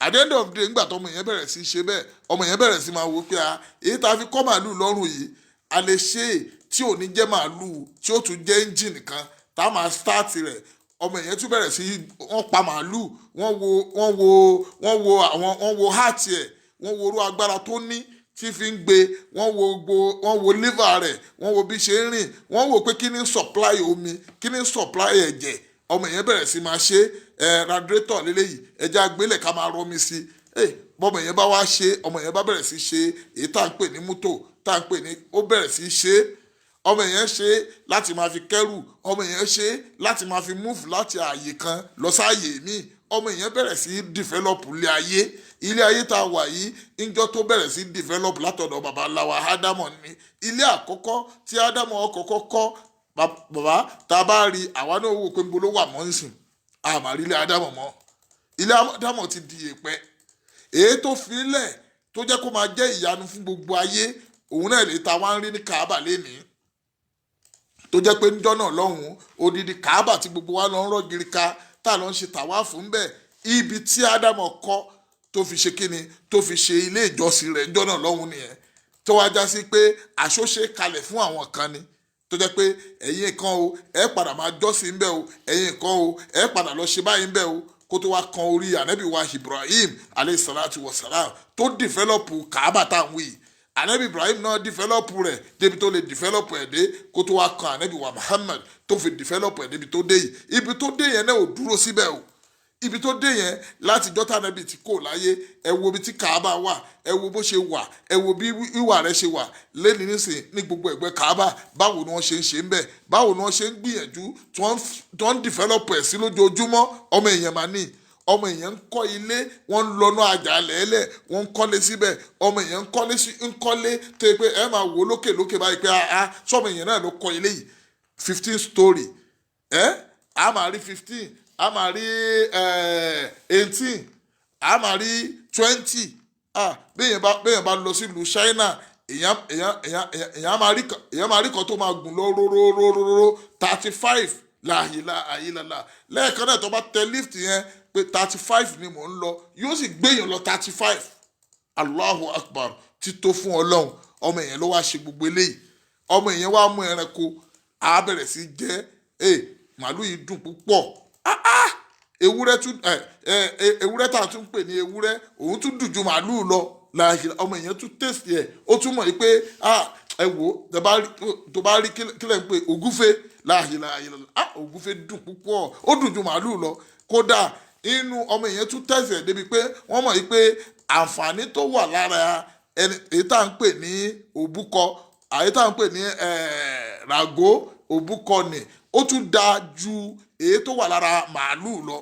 at the end of the day ńgbà tó ọmọ èèyàn bẹ̀rẹ̀ sí ṣe bẹ́ẹ̀ ọmọ èèyàn bẹ̀rẹ̀ sí máa wò pé èyí tá a fi kọ́ màálù lọ́rùn yìí a lè ṣe tí ò ní jẹ́ màálù tí ó tún jẹ́ engine kan tá a máa start rẹ̀ ọmọ èèyàn tún bẹ̀rẹ̀ sí wọ́n pa màálù wọ́n wo heart ẹ̀ wọ́n wo orú agbára tó ní tí fi ń gbé wọ́n wo liver rẹ̀ wọ́n wo bí ṣe ń rìn wọ́n wo pé kí ni supply omi kí ni supply ẹ̀jẹ̀ ọmọ èèyàn bẹ̀rẹ̀ sí máa ṣe radiator lélẹ́yìí ẹja gbélé ká máa rọmi sí bọ́mọ èèyàn bá wá ṣe ọmọ èèyàn bá bẹ̀rẹ̀ sí ṣe èyí tá à ń pè ní mọ́tò tá à ń pè ní ó bẹ̀rẹ̀ sí ṣe ọmọ èèyàn ṣe láti máa fi kẹ́rù ọmọ èèyàn ṣe láti máa fi move láti ààyè kan lọ sáàyè míì ọmọ èèyàn bẹ̀rẹ̀ sí develop ilé ayé tá a wà yìí níjọ́ tó bẹ̀rẹ̀ sí develop látọ̀dọ̀ baba ńlá wa ádámọ̀ ni ilé àkọ́kọ́ tí ádámọ̀ kọ́kọ́ kọ́ bàbá tá a bá rí àwa náà wò pé ń bolo wà mọ́ nsìn àmà rí ilé ádámọ̀ mọ́ ilé ádámọ̀ ti di èèpẹ̀ èyí tó filẹ̀ tó jẹ́ kó máa jẹ́ ìyanu fún gbogbo ayé òun náà lè ta wá ń rí ní Kaaba lénìí tó jẹ́ pé níjọ́ náà lọ́hùn-ún odidi Kaaba tí gbogbo wa lọ ń rọ́ gírí ká tá a lọ ń ṣe tàwáàfù ń bẹ̀ ibi tí ádámọ̀ kọ́ tó fi ṣe kíni tó fi ṣe ilé ìjọsìn rẹ̀ níjọ́ náà lọ́hùn nìyẹn tó wá já sí pé àṣọṣe kalẹ̀ fún àwọn kan ni tó jẹ́ pé ẹ̀yin kan o ẹ padà máa jọ́sìn ń bẹ̀ o ẹ̀yin kan o ẹ padà lọ ṣe báyìí ń bẹ̀ o kó tó wá kan orí ànábì wa Ibrahim alayhi salatu wa salam tó dìfẹ́lọ́pù Kaaba táwọn yìí ànábì Ibrahim náà dìfẹ́lọ́pù rẹ̀ débi tó lè dìfẹ́lọ́pù ẹ̀ dé kó tó wá kan ànábì wa Muhammad tó fi dìfẹ́lọ́pù ẹ̀ débi tó dé yìí ibi tó dé yẹn náà ò dúró síbẹ̀ o ibi tó dé yẹn láti jọ́tà ànábì tí kò láyé ẹ wo ibi tí Kaaba wà ẹ wo bó ṣe wà ẹ wo bí ìwà rẹ̀ ṣe wà lẹ́ni nísìn ní gbogbo ẹ̀gbẹ́ Kaaba báwo ni wọ́n ṣe ń ṣe ń bẹ̀ báwo ni wọ́n ṣe ń gbìyànjú tí wọ́n ń dìfẹ́lọ́pù ẹ̀ sí lójoojúmọ́ ọmọ èèyàn máa ní ọmọ èèyàn ń kọ́ ilé wọ́n ń lọ́nà àjà lẹ́lẹ̀ wọ́n ń kọ́lé síbẹ̀ ọmọ èèyàn ń kọ́lé tó yẹ pé ẹ máa wò lókè báyìí pé sọmọ èèyàn náà ló kọ́ ilé yìí 15 story a máa rí 15 a máa rí 18 a máa rí 20 béèyàn bá lọ sí ìlú China èèyàn máa rí kan tó máa gùn lọ róróróróró 35 láàyèlá àyèlálà lẹ́ẹ̀kan náà tó bá tẹ lift yẹn pé 35 ni mò ń lọ yóò sì gbéyàn lọ 35 Allahu Akbar tító fún Ọlọ́run ọmọ èèyàn ló wá ṣe gbogbo eléyìí ọmọ èèyàn wá mú ẹranko á bẹ̀rẹ̀ sí jẹ́ màálù yìí dùn púpọ̀ ewúrẹ́ tá a tún pè ní ewúrẹ́ òun tún dùn ju màálù lọ láàyè ọmọ èèyàn tún tẹ̀sí ẹ̀ ó tún mọ̀ yìí pé ẹ wò tó bá rí kílẹ̀ ń pè ògúfe láàyè ògúfe dùn púpọ̀ ó dùn ju màálù lọ kódà inú ọmọ èèyàn tún tẹ̀sí ẹ̀ débi pé wọ́n mọ̀ yìí pé àǹfààní tó wà lára èyí tá à ń pè ní òbúkọ èyí tá à ń pè ní ràgó òbúkọ ni ó tún dáa ju èyí tó wà lára màálù lọ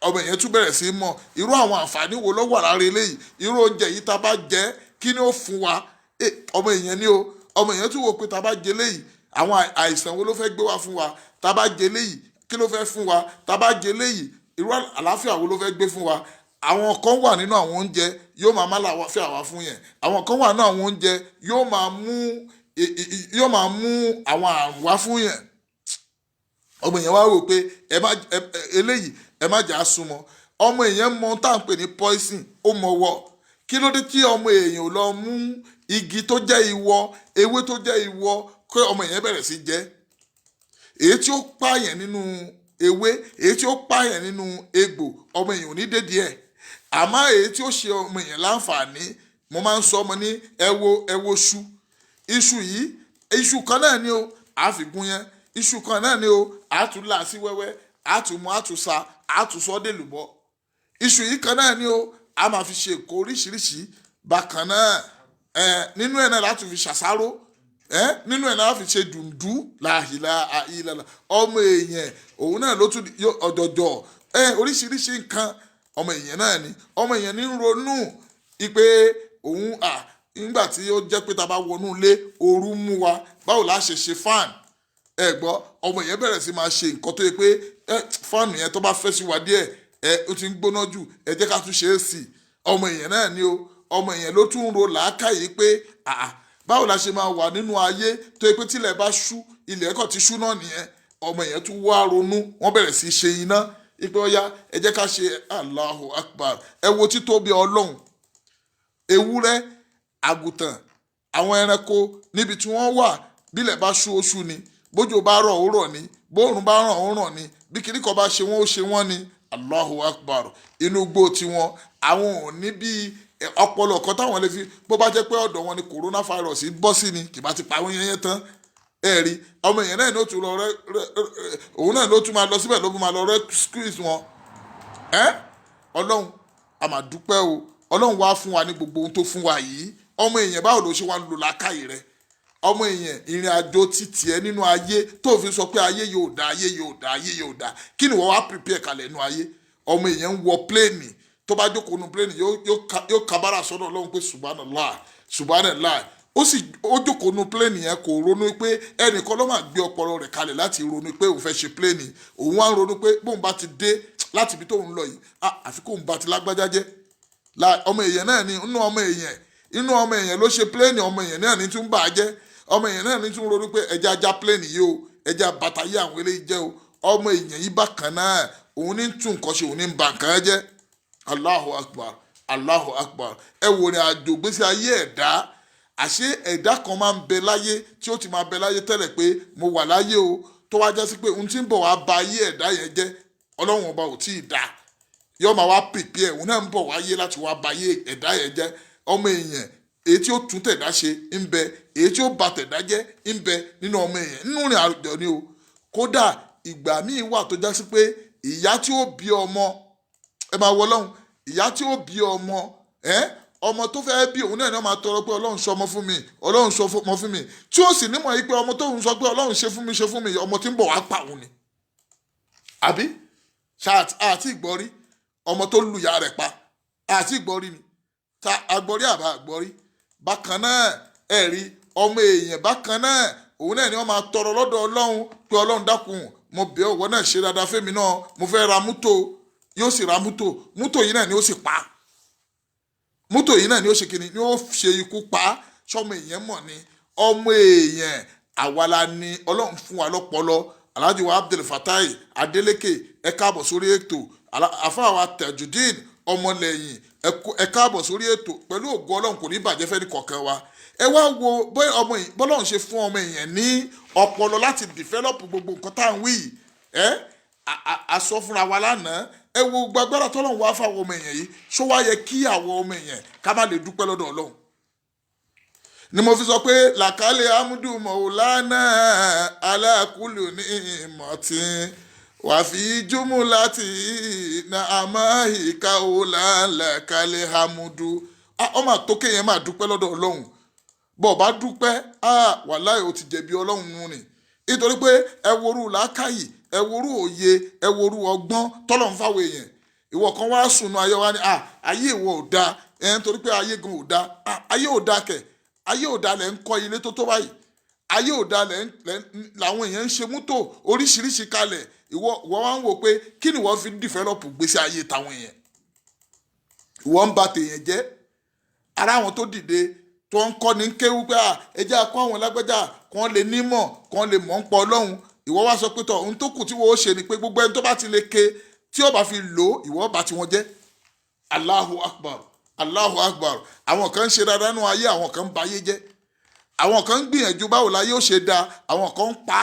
ọmọ èèyàn tún bẹ̀rẹ̀ sí mọ̀ irú àwọn àǹfààní wo ló wà lára eléyìí irú oúnjẹ yìí tá a bá jẹ kí ni ó fún wa ọmọ èèyàn ni o ọmọ èèyàn tún wò pé tá a bá jẹ léyìí àwọn àìsàn wo ló fẹ́ gbé wá fún wa tá a bá jẹ léyìí kí ló fẹ́ fún wa tá a bá jẹ léyìí irú àlàáfíà wo ló fẹ́ gbé fún wa àwọn kan wà nínú àwọn oúnjẹ yóò máa má làáfíà wá fún yẹn àwọn kan wà nínú àwọn oúnjẹ yóò máa mú àwọn àrùn wá fún yẹn ọmọ èèyàn wá rò pé eléyìí ẹ má jà á súnmọ́ ọmọ èèyàn mọ tá à ń pè ní poison ó mọwọ́ kí ló dé tí ọmọ èèyàn ò lọ mú igi tó jẹ́ ìwọ ewé tó jẹ́ ìwọ kí ọmọ èèyàn bẹ̀rẹ̀ sí jẹ èyí tí ó pààyàn nínú ewé èyí tí ó pààyàn nínú egbò ọmọ èèyàn ò ní dédé ẹ̀ àmọ́ èyí tí ó ṣe ọmọ èèyàn láǹfààní mo máa ń sọ ọmọ ní ẹ wo iṣu yìí iṣu kan náà ni o àfikún yẹn iṣu kan náà ni o àtúnlà sí wẹ́wẹ́ àtúmọ̀ àtúnṣà àtúnṣọ́dẹ̀lùbọ́ iṣu yìí kan náà ni o a máa fi ṣe èkó oríṣiríṣi bákan náà nínú ẹ̀ náà láti fi ṣàṣàrò nínú ẹ̀ náà láti fi ṣe dùndú láàhìlá àìlàlà ọmọ èèyàn òun náà ló tún ọ̀dọ̀dọ̀ oríṣiríṣi nǹkan ọmọ èèyàn náà ni ọmọ èèyàn ní ronú ipe òun nígbà tí ó jẹ́ pé tá a bá wọnú ilé ooru mú wa báwo la ṣe ṣe fan gbọ́ ọmọ èèyàn bẹ̀rẹ̀ sí máa ṣe nǹkan tó yẹ pé fáànù yẹn tó bá fẹ́ sí wa díẹ̀ ó ti ń gbóná jù ẹ jẹ́ ká tún ṣe é sí ọmọ èèyàn náà ni o ọmọ èèyàn ló tún ń ro làákàyè pé báwo la ṣe máa wà nínú ayé tó yẹ pé tílẹ̀ bá ṣú ilẹ̀ ẹ̀kọ́ ti ṣú náà nìyẹn ọmọ èèyàn tún wá ronú wọ́n bẹ̀rẹ̀ sí ṣe iná ipe ọya ẹ jẹ́ ká ṣe Allahu Akbar ẹ wo títóbi Ọlọ́run ewúrẹ́ àgùntàn àwọn ẹranko níbi tí wọ́n wà bílẹ̀ bá ṣú oṣù ni bójú bá rọ̀ ó rọ̀ ni bóòrùn bá ràn ó ràn ni bí kìnnì kan bá ṣe wọ́n ó ṣe wọ́n ni Allahu Akbar inú gbó tiwọn àwọn ò ní bí ọpọlọ kan táwọn lè fi bó bá jẹ́ pé ọ̀dọ̀ wọn ni coronavirus bọ́ sí ni kì bá ti pa àwọn yẹn tán rí ọmọ èèyàn náà ní ó tún lọ òun náà ló tún máa lọ síbẹ̀ ló máa lọ rescue wọn Ọlọ́run a máa dúpẹ́ o Ọlọ́run wá fún wa ní gbogbo ohun tó fún wa yìí ọmọ èèyàn báwo ló ṣe wá ń lò lákàyè rẹ ọmọ èèyàn ìrìn àjò títì ẹ nínú ayé tó fi sọ pé ayé yóò dá ayé yóò dá ayé yóò dá kí ni wọ́n wá prepare kalẹ̀ nínú ayé ọmọ èèyàn ń wọ pléènì tó bá jókòó nu pléènì yóò kábàrà sọ́dọ̀ Ọlọ́run pé subhanallah subhanallah ó jókòó nu pléènì yẹn kò ronú pé ẹnìkan ló máa gbé ọpọlọ rẹ̀ kalẹ̀ láti ronú pé òun fẹ́ ṣe pléènì òun wá ń ronú pé bóun bá ti dé láti ibi tóun lọ yìí àfi kóun bá ti lágbájá jẹ́ ọmọ èèyàn náà ni inú ọmọ èèyàn ló ṣe pléènì ọmọ èèyàn náà ní tún bà á jẹ́ ọmọ èèyàn náà ní tún ronú pé ẹja ajá pléènì yìí o ẹja bàtà yìí àwọn eléyìí jẹ́ o ọmọ èèyàn yìí bákan náà òun ní tún nǹkan ṣe òun ní bà nǹkan jẹ́ Allahu Akbar Allahu Akbar ẹ wò ní àjò gbèsè ayé ẹ̀dá àṣé ẹ̀dá kan máa ń bẹ láyé tí ó ti máa bẹ láyé tẹ́lẹ̀ pé mo wà láyé o tó wá jásí pé ohun tí ń bọ̀ wá ba ayé ẹ̀dá yẹn jẹ́ Ọlọ́run ọba ò tí ì dá yóò máa wá pèpè ẹ̀ òun náà ń bọ̀ wáyé láti wá ba ayé ẹ̀dá yẹn jẹ́ ọmọ èèyàn èyí tí ó tún tẹ̀dá ṣe ń bẹ èyí tí ó ba tẹ̀dá jẹ́ ń bẹ nínú ọmọ èèyàn nínú ìrìn àjò ni o kódà ìgbà míì wà tó jásí pé ìyá tí ó bí ọmọ ẹ máa wọ Ọlọ́run ìyá tí ó bí ọmọ ọmọ tó fẹ́ bí òun náà ni wọ́n máa tọrọ pé Ọlọ́run ṣọmọ fún mi Ọlọ́run ṣọmọ fún mi tí ó sì nímọ̀ yìí pé ọmọ tóun sọ pé Ọlọ́run ṣe fún mi ọmọ tí ń bọ̀ wá pa òun ni àbí àti ìgbọ́rí ọmọ tó lu ìyá rẹ̀ pa àti ìgbọ́rí ni ta agbọ́rí àbá àgbọ́rí bákan náà ẹ̀rí ọmọ èèyàn bákan náà òun náà ni wọ́n máa tọrọ lọ́dọ̀ Ọlọ́run pé Ọlọ́run dákun mo bẹ̀ ọ́ wọ́n náà ṣe dáadáa fẹ́mi náà mo fẹ́ ra mútò yóò sì ra mútò yìí náà ni ó sì pa mútò yìí náà ni ó ṣe kíni ni ó ṣe ikú pa sọmọ èèyàn mọ̀ ni ọmọ èèyàn àwàlà ni Ọlọ́run fún wa lọ́pọlọ Alhaji wa Abdul Fatai Adeleke ẹ káàbọ̀ sórí ètò àfáàwà Tajudeen ọmọlẹ́yìn ẹ káàbọ̀ sórí ètò pẹ̀lú ògo Ọlọ́run kò ní bàjẹ́ fẹ́ni kọ̀ọ̀kan wa ẹ wá wo bọ́lọ́run ṣe fún ọmọ èèyàn ní ọpọlọ láti develop gbogbo nǹkan tá à ń wí yìí àsọ fúnra wa lánàá ẹ wo gbàgbára tọ́lọ́run wá fáwọn ọmọ èèyàn yìí ṣó wá yẹ kí àwọn ọmọ èèyàn ká má lè dúpẹ́ lọ́dọ̀ Ọlọ́run ni mo fi sọ pé làkàlẹ̀ amúdù mọ̀ọ́lánà aláàkúlù ní ìmọ̀tí wàfi jùmù láti na àmáhìká òòlà làkàlẹ̀ amúdù ọmọ àtókè yẹn máa dúpẹ́ lọ́dọ̀ Ọlọ́run bọ́ ọ bá dúpẹ́ wàláhì ó ti jẹ̀bi Ọlọ́run nù ni nítorí pé ẹ worú làákàyè ẹ worú òye ẹ worú ọgbọ́n tọ́lọ̀ ń fáwọn èèyàn ìwọ kan wá sùnú ayé wa ni ayé ìwọ ò dáa nítorí pé ayé gan ò dáa ayé ò dáa kẹ̀ ayé òdalẹ̀ ń kọ́ ilé tó tó báyìí ayé òdalẹ̀ làwọn èèyàn ń ṣe mọ́tò oríṣiríṣi kalẹ̀ ìwọ wá ń wò pé kí ni wọ́n fi dìfẹ́lọ́pù gbèsè ayé táwọn èèyàn ìwọ ń ba tèèyàn jẹ́ ara àwọn tó dìde tó ń kọ́ ní kéwú pé ẹjẹ́ akọ́ àwọn lágbájá kan lè nímọ̀ kan lè mọ̀ ń pọ̀ ọlọ́run ìwọ wá sọ pé tọ̀ ohun tó kù tí wọ́n ó ṣe ni pé gbogbo ẹni tó bá ti lè ké tí ó bá fi lò ìwọ bá ti wọn jẹ́ Allahu Akbar Allahu Akbar àwọn kan ń ṣe dáadáa nínú ayé àwọn kan ń ba ayé jẹ́ àwọn kan ń gbìyànjú báwo láyé ó ṣe dáa àwọn kan ń pa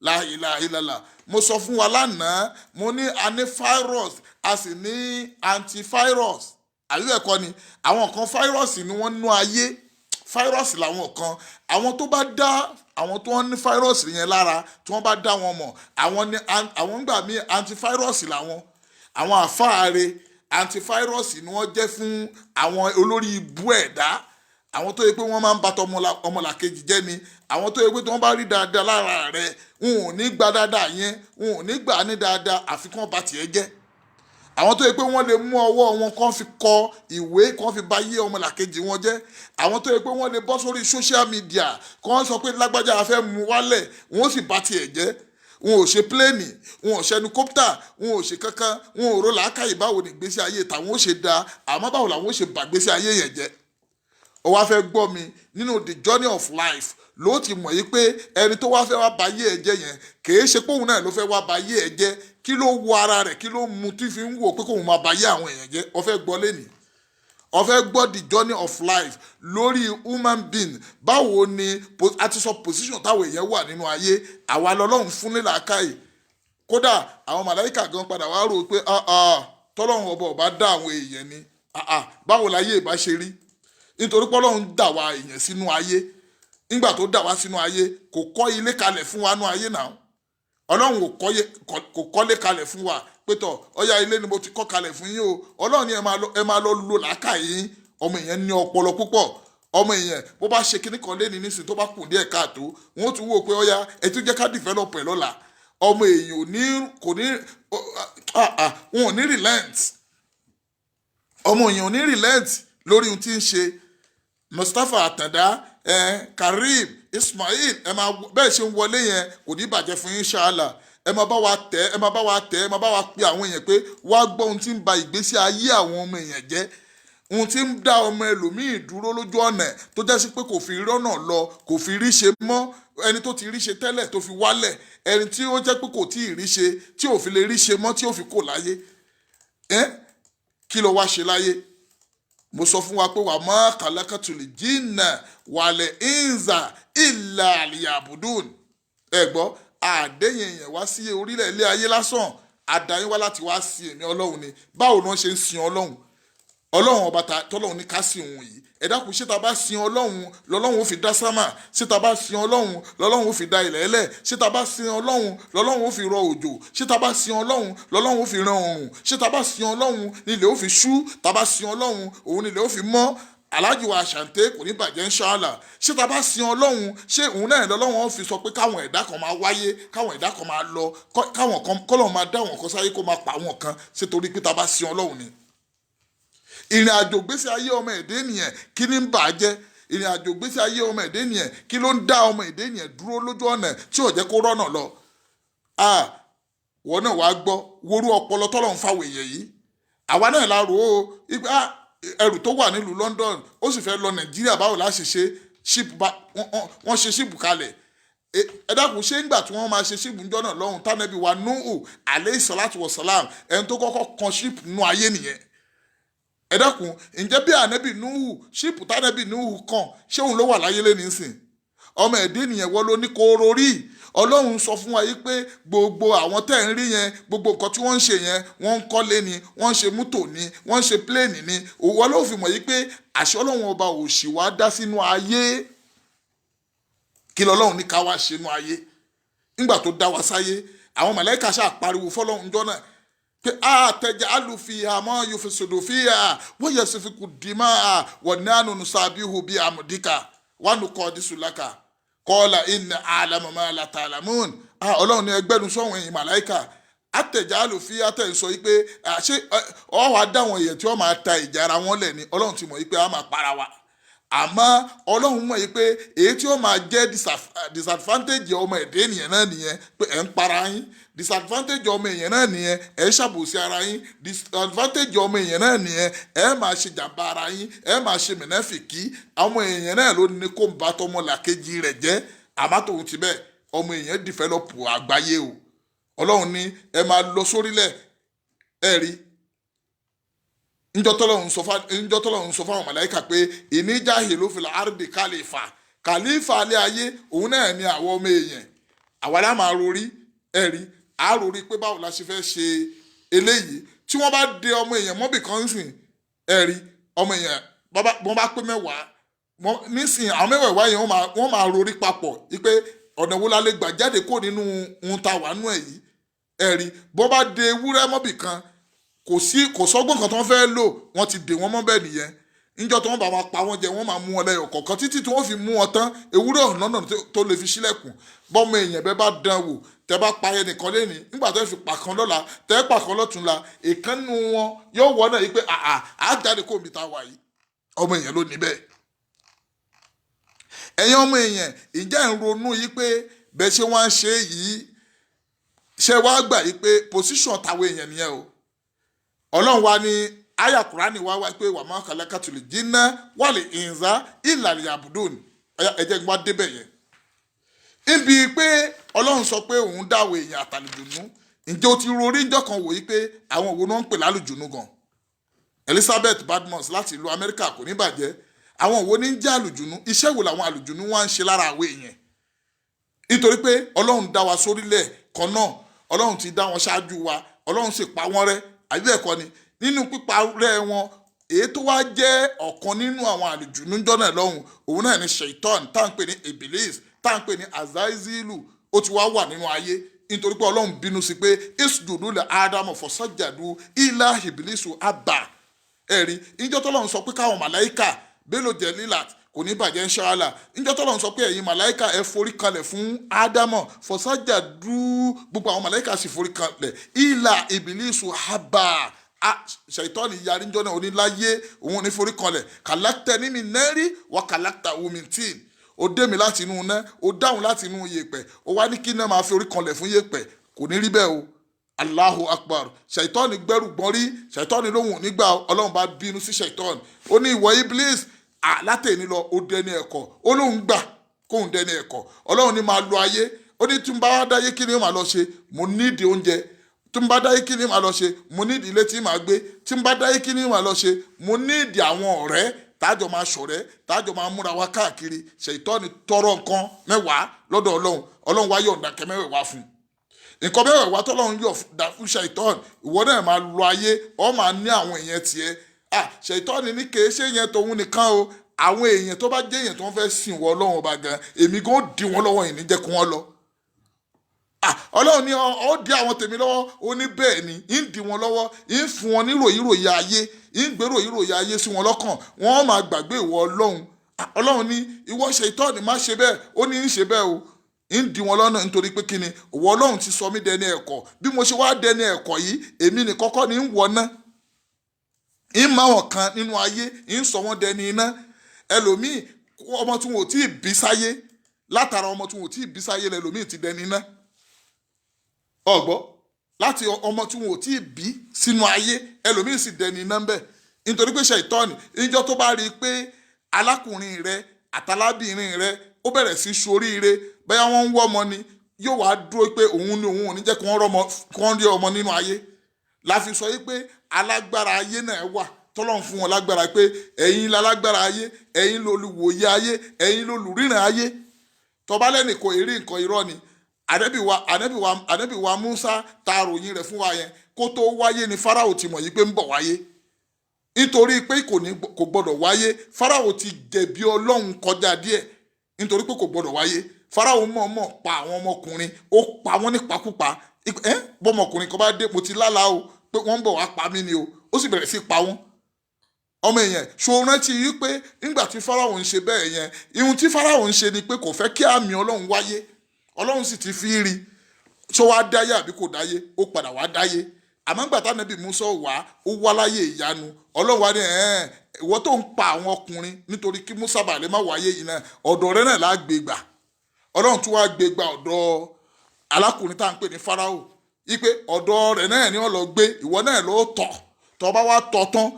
la ilaha illallah mo sọ fún wa lánàá mo ní a ní virus a sì ní antivirus àbí ẹ̀kọ́ ni àwọn kan fáírọ́ọ̀sì ni wọ́n nú ayé fáírọ́ọ̀sì làwọn kan àwọn tó bá dá àwọn tó ń ní fáírọ́ọ̀sì yẹn lára tí wọ́n bá dá wọn mọ̀ àwọn gbà mí antifáírọ́ọ̀sì làwọn àwọn àfáàre antifáírọ́ọ̀sì ni wọ́n jẹ́ fún àwọn olórí ibú ẹ̀dá àwọn tó yẹ pé wọ́n máa ń bàtọ̀ ọmọlàkejì jẹ́ ni àwọn tó yẹ pé tí wọ́n bá rí dáadáa lára rẹ̀ wọn ò ní gba dáadáa yẹn wọn ò ní gbà ní dáadáa àfikún bá tiẹ̀ jẹ́ àwọn tó yẹ pé wọ́n lè mú ọwọ́ wọn kàn fi kọ ìwé kàn fi bà yé ọmọlàkejì wọn jẹ́ àwọn tó yẹ pé wọ́n lè bọ́ sórí social media kàn sọ pé lágbájá a fẹ́ mú wálẹ̀ wọn ó sì bà tiẹ̀ jẹ́ wọn ò ṣe pléènì wọn ò ṣe ẹnukópítà wọn ò ṣe kankan wọn ò rò làákàyè báwo ni ìgbésí ayé tàwọn ó ṣe da àmọ́ báwo làwọn ó ṣe bà ìgbésí ayé yẹn jẹ́ ó wá fẹ́ gbọ́ mi nínú the journey of life ló ti mọ̀ yí pé ẹni tó wá fẹ́ wá bà ayé ẹ jẹ́ yẹn kìí ṣe pé òun náà ló fẹ́ wá bà ayé ẹ jẹ́ kí ló wo ara rẹ̀ kí ló mu tí fi ń wò pé kóun máa bà ayé àwọn èèyàn jẹ́ ó fẹ́ gbọ́ lẹ́nìí ó fẹ́ gbọ́ the journey of life lórí human being báwo ni a ti sọ position táwọn èèyàn wà nínú ayé àwa lọ́lọ́run fún ní làákàyè kódà àwọn màláìkà gan padà wá rò pé tọ́lọ́run ọba dá àwọn èèyàn ni báwo láyé ìbá ṣe rí nítorí pé Ọlọ́run dá wa èèyàn sínú ayé nígbà tó dá wa sínú ayé kò kọ́ ilé kalẹ̀ fún wa nú ayé náà Ọlọ́run kò kọ́lé kalẹ̀ fún wa pé tọ̀ ọ̀yà ilé ni mo ti kọ́ kalẹ̀ fún yín o Ọlọ́run ni ẹ máa lọ lo làákàyè yín ọmọ èèyàn ní ọpọlọ púpọ̀ ọmọ èèyàn bó bá ṣe kíní kan lé ní nísìn tó bá kù díẹ̀ káàtó wọn ó tún wò pé ọ̀yà ẹ tún jẹ́ ká develop ẹ̀ lọ́la ọmọ èèyàn wọn ò ní relent ọmọ èèyàn ò ní relent lórí ohun tí ń ṣe Mustapha Àtàndá Karim Ismail ẹ máa bẹ́ẹ̀ ṣe ń wọlé yẹn kò ní bàjẹ́ fún yín ṣáàlà ẹ máa bá wa tẹ̀ ẹ máa bá wa tẹ̀ ẹ máa bá wa pe àwọn èèyàn pé wá gbọ́ ohun tí ń ba ìgbésí ayé àwọn ọmọ èèyàn jẹ́ ohun tí ń dá ọmọ ẹlòmíì dúró lójú ọ̀nà tó jẹ́ sí pé kò fi rọ́nà lọ kò fi rí ṣe mọ́ ẹni tó ti rí ṣe tẹ́lẹ̀ tó fi wálẹ̀ ẹni tí ó jẹ́ pé kò tí ì rí ṣe tí ò fi lè rí ṣe mọ́ tí ò fi kò láyé kí ló wá ṣe láyé mo sọ fún wa pé wà má khalaqatul jinna wal insa illa liya'budun ẹ gbọ́ àdéyìn èèyàn wá sí orílẹ̀ ilé ayé lásán àdáyín wá láti wá sí èmi Ọlọ́run ni báwo ni wọ́n ṣe ń sin Ọlọ́run ọba tọ́lọ́run ní ká sí òun yìí ẹ dákun ṣé ta bá sin Ọlọ́run lọ́lọ́run ó fi dá sámà ṣé ta bá sin Ọlọ́run lọ́lọ́run ó fi dá ilẹ̀ ẹlẹ̀ ṣé ta bá sin Ọlọ́run lọ́lọ́run ó fi rọ òjò ṣé ta bá sin Ọlọ́run lọ́lọ́run ó fi ran oòrùn ṣé ta bá sin Ọlọ́run nílẹ̀ ó fi ṣú ta bá sin Ọlọ́run òun nílẹ̀ ó fi mọ́ Alhaji wa Asante kò ní bàjẹ́ inshallah ṣé ta bá sin Ọlọ́run ṣé òun náà lọ́lọ́run ó fi sọ pé káwọn ẹ̀dá kan máa wáyé káwọn ẹ̀dá kan máa lọ káwọn kan kọ́lọ́run máa dá wọn kan sáyé kó máa pa wọn kan ṣé torí pé ta bá sin Ọlọ́run ni ìrìn àjò gbésí ayé ọmọ ẹ̀dá ènìyàn kí ni ń bàjẹ́ ìrìn àjò gbésí ayé ọmọ ẹ̀dá ènìyàn kí ló ń dá ọmọ ẹ̀dá ènìyàn dúró lójú ọ̀nà tí ò jẹ́ kó rọ́nà lọ. Wọ́n náà wàá gbọ́ worú ọpọlọ tọ́lọ̀ ń fáwọn èèyàn yìí àwa náà la rò ó ẹrù tó wà nílùú London ó sì fẹ́ lọ Nàìjíríà báwo la ṣe ṣe ṣíìpù wọ́n ṣe ṣíìpù kalẹ̀ ẹ dákun ṣé ńgbà tí wọ́n máa ṣe ṣíìpù ńjọ́ náà lọ́hùn tánẹ́bí wa Nuhu alayhi salatu wa salam ẹni tó kọ́kọ́ kan ṣíìpù nú ayé nìyẹn ẹ dákun ǹjẹ́ bí ànẹ́bì Nuhu ṣíìpù tánẹ́bì Nuhu kàn ṣé òun ló wà láyé lé nísìn ọmọ ẹ̀dẹ́ nìyẹn wọ́n ló ní kóró rí Ọlọ́run sọ fún wa yìí pé gbogbo àwọn tẹ́ ń rí yẹn gbogbo nǹkan tí wọ́n ń ṣe yẹn wọ́n ń kọ́lé ni wọ́n ń ṣe mútò ni wọ́n ń ṣe pléènì ni òwò Ọlọ́run fi mọ̀ yìí pé àṣẹ Ọlọ́run ọba ò sì wá dá sínú ayé kí lọ́lọ́run ní ká wá ṣe nínú ayé nígbà tó dá wa sáyé àwọn màláíkà ṣáà pariwo fọ́lọ́run jọ náà pé taj'alu fiha ma yufsidu fiha wa yasfiku dima'a wa nahnu nusabbihu bihamdika wa nuqaddisu laka qala inni a'lamu ma la ta'lamun. Ọlọ́run ní ẹgbẹ́nu sọ́wọ́n ẹ̀yìn màláìkà taj'alu fiha tẹ̀ ń sọ yìí pé ṣé ọ wàá dáwọn èèyàn tí wọ́n máa ta ìjà ara wọn lẹ̀ ni Ọlọ́run ti mọ̀ yìí pé a máa para wa àmọ́ ọlọ́run mọ̀ yìí pé èyí tí ó máa jẹ́ disadvantage ọmọ ẹ̀dẹ́ ènìyàn náà nìyẹn pé ẹ̀ ń para yín, disadvantage ọmọ èèyàn náà nìyẹn ẹ̀ ń ṣàbòsí ara yín, disadvantage ọmọ èèyàn náà nìyẹn ẹ̀ máa ṣe jàmbá ara yín, ẹ̀ máa ṣe mẹ̀nẹ́fìkì. ọmọ èèyàn náà ló ní kó ń bá tọmọ làkejì rẹ̀ jẹ́, àmọ́ tòun ti bẹ́ẹ̀ ọmọ èèyàn develop àgbáyé o. ọlọ́run ní ẹ máa lọ sórílẹ̀ ẹ̀ rí njọ́ tọ́lọ́run sọ fáwọn màláíkà pé ìníjà hìlú fìlà àrùdì kàlífà alẹ́ ayé òun náà ni àwọn ọmọ èèyàn. àwa la máa rorí ẹ̀rí àròrí pé báwo la ṣe fẹ́ ṣe eléyìí. tí wọ́n bá de ọmọ èèyàn mọ́bì kan sìn ẹ̀rí ọmọ èèyàn wọ́n bá pé mẹ́wàá nísìnyí àwọn mẹ́wàá yẹn wọ́n máa rorí papọ̀ wípé ọ̀nà wo la lè gbà jáde kó nínú ohun tá a wà nú ẹ̀ yìí ẹ̀rí bọ́ bá de ewúrẹ́ mọ́bì kan kò sọ́gbọ́n kan tó ń fẹ́ lò wọ́n ti dè wọ́n mọ́ bẹ́ẹ̀ nìyẹn. níjọ́ tí wọ́n bá máa pa wọ́n jẹ wọ́n máa mú wọn lẹ́yọ̀ kọ̀ọ̀kan títí tí wọ́n fi mú wọn tán ewúrẹ́ ọ̀nà tó lè fi sílẹ̀kùn. bọ́mọ èèyàn bẹ́ẹ̀ bá dán wò tẹ́ bá pa ẹnìkan lẹ́ni nígbà tó fi pa kan lọ́la tẹ́ pa kan lọ́túnla ìkànnì wọn yóò wọ́n náà yìí pé àá jáde kó omi ta wà yìí ọmọ èèyàn ló ní bẹ́ẹ̀. ẹ̀yin ọmọ èèyàn ìjà ń ronú yìí pé bẹ́ẹ̀ ṣe wá ń ṣe yìí ṣe wá gbà yìí pé position táwọn èèyàn nìyẹn o. ọlọ́run wa ní àyà kùránì wá wá pé wà máa kàlẹ́ kàtúlì jìnnà wà lè ìnzá ìlàlẹ̀ àbùdùn ẹ̀jẹ̀ gbọ́n débẹ̀ yẹn. ibi pé ọlọ́run sọ pé òun dáwọ̀ èèyàn àtàlùjùnú ǹjẹ́ o ti rorí ńjọ́ kan wòye pé àwọn òwò náà ń pè lálùjùnú gan. Elizabeth Badmus láti ìlú Amẹ́ríkà kò ní bàjẹ́ àwọn òwò ní ń jẹ́ àlùjùnú iṣẹ́ wo làwọn àlùjùnú wá ń ṣe lára àwọn èèyàn. nítorí pé ọlọ́run dá wa sórílẹ̀ kan náà ọlọ́run ti dá wọn ṣáájú wa ọlọ́run sì pa wọ́n rẹ́ àbí ẹ̀kọ́ ni nínú pípa rẹ́ wọn èyí tó wá jẹ́ ọ̀kan nínú àwọn àlùjùnú jọ́nà lọ́hùn òun náà ni shaitan tá à ń pè ní ibilis tá à ń pè ní azaizilu ó ti wá wà nínú ayé nítorí pé ọlọ́run bínú sí pé isjudu li ádámù fasajadu illa ibilisu abba ẹ̀rí níjọ́ tọ́lọ́run sọ pé káwọn màláíkà Bello Jelilat kò ní bàjẹ́ inshallah níjọ́ tọ́lọ́run sọ pé ẹ̀yin màláíkà ẹ forí kalẹ̀ fún ádámù fasajadu gbogbo àwọn màláíkà sì forí kalẹ̀ illa ibilisu abba ṣàìtọ́ni yarí ń jọ́nà oníláyé òun ní forí kanlẹ̀ kàlákítẹ́ níbi nẹ́rí wọ́n kàlákítà omi tí ó dé mi láti inú iná ó dáhùn láti inú yèèpẹ̀ ó wá ní kí iná máa fi orí kanlẹ̀ fún yèèpẹ̀ kò ní rí bẹ́ẹ̀ o. Allahu Akbar ṣàìtọ́ni gbẹ́rù gbọ́n rí ṣàìtọ́ni lóhùn nígbà ọlọ́run bá bínú sí ṣàìtọ́ni ó ní ìwọ Iblis látẹ̀ni lọ ó dẹni ẹ̀kọ́ ó lóhùn gbà kóhùn dẹni ẹ̀kọ́ ọlọ́run ní máa lo ayé ó ní tí n bá dáyé kí ni ó máa lọ ṣe mo nídìí oúnjẹ tí n bá dáyé kí ni màá lọ ṣe mo ní ìdílé tí màá gbé tí n bá dáyé kí ni màá lọ ṣe mo ní ìdí àwọn ọ̀rẹ́ tájọ máa ṣọ̀rẹ́ tájọ máa múra wá káàkiri ṣèyítọ́ni tọrọ nǹkan mẹ́wàá lọ́dọ̀ ọlọ́run wá yọ̀ǹda kẹ́ mẹ́wàá fún nǹkan mẹ́wàá tọ́lọ́run yọ̀ǹda fún ṣèyítọ́ni ìwọ náà máa lọ ayé ọ máa ní àwọn èèyàn tiẹ̀ ṣèyítọ́ni ní kèé ṣe yẹn tòun nìkan o àwọn èèyàn tó bá jẹ́ èèyàn tó ń fẹ́ sìn wọ ọlọ́run ọba gan èmi gan ó dì wọ́n lọ́wọ́ yìí ní jẹ́ kí wọ́n lọ ọlọ́run ní ó dí àwọn tèmi lọ́wọ́ ó ní bẹ́ẹ̀ ni ń dí wọn lọ́wọ́ ń fún wọn ní ròyìnròyìn ayé ń gbé ròyìnròyìn ayé sí wọn lọ́kàn wọ́n máa gbàgbé ìwọ ọlọ́run ní ìwọ Ṣàítánì má ṣe bẹ́ẹ̀ ó ní ń ṣe bẹ́ẹ̀ o ń dí wọn lọ́nà nítorí pé kíni ìwọ ọlọ́run ti sọ mí dẹni ẹ̀kọ́ bí mo ṣe wá dẹni ẹ̀kọ́ yìí èmi ní kọ́kọ́ ní ń wọná ń máa wọn kan nínú ayé ń sọ wọn dẹni iná ẹlòmíì ọmọ tí wọn ò tí ì bí sáyé látara ọmọ tí wọn ò tí ì bí sáyé lẹlòmíì ti dẹni iná ọgbọ́ láti ọmọ tí wọn ò tí ì bí sínú ayé ẹlòmíín sì dẹni iná ń bẹ̀ nítorí pé Ṣàítánì níjọ́ tó bá rí i pé alákùnrin rẹ àtàlábìnrin rẹ ó bẹ̀rẹ̀ sí ṣoríire bóyá wọ́n ń wọ́ ọmọ ni yóò wá dúró pé òun ò ní jẹ́ kí wọ́n rí ọmọ nínú ayé la fi sọ yìí pé alágbára ayé náà wà tọ́lọ́run fún wọn lágbára pé ẹ̀yin lálágbára ayé ẹ̀yin lolùwòye ayé ẹ̀yin lolùríran ayé tọ́ba lẹ́nì kò rí nǹkan irọ́ ni ànábì wa Musa ta ròyìn rẹ̀ fún wa yẹn kó tó wáyé ni Fáráò ti mọ̀ yìí pé ń bọ̀ wáyé nítorí pé kò gbọdọ̀ wáyé Fáráò ti jẹ̀bi Ọlọ́run kọjá díẹ̀ nítorí pé kò gbọdọ̀ wáyé Fáráò mọ̀ọ́mọ̀ pa àwọn ọmọkùnrin ó pa wọ́n nípakúpa bọ́mọkùnrin kan bá dé mo ti lálàá o pé wọ́n ń bọ̀ wá pa mí ni o ó sì bẹ̀rẹ̀ sí pa wọ́n ọmọ èèyàn ṣó rántí yìí pé nígbà tí Fáráò ń ṣe bẹ́ẹ̀ yẹn ihun tí Fáráò ń ṣe ni pé kò fẹ́ kí àmì Ọlọ́run wáyé Ọlọ́run sì ti fi rí ṣó wá dáyé àbí kò dáyé ó padà wá dáyé àmọ́ nígbà tá Ànábì Mùsá wá ó wá láyé ìyanu Ọlọ́run wá ní ìwọ tó ń pa àwọn ọkùnrin nítorí kí Mùsá bá lè má wáyé yìí náà ọ̀dọ̀ rẹ náà lágbè gbà Ọlọ́run tún wá gbé gbà ọ̀dọ̀ alákùnrin tá à ń pè ní Fáráò ipe ọ̀dọ̀ rẹ̀ náà ni ó lọ gbé ìwọ náà ló tọ̀ tó bá wá tọ̀ tán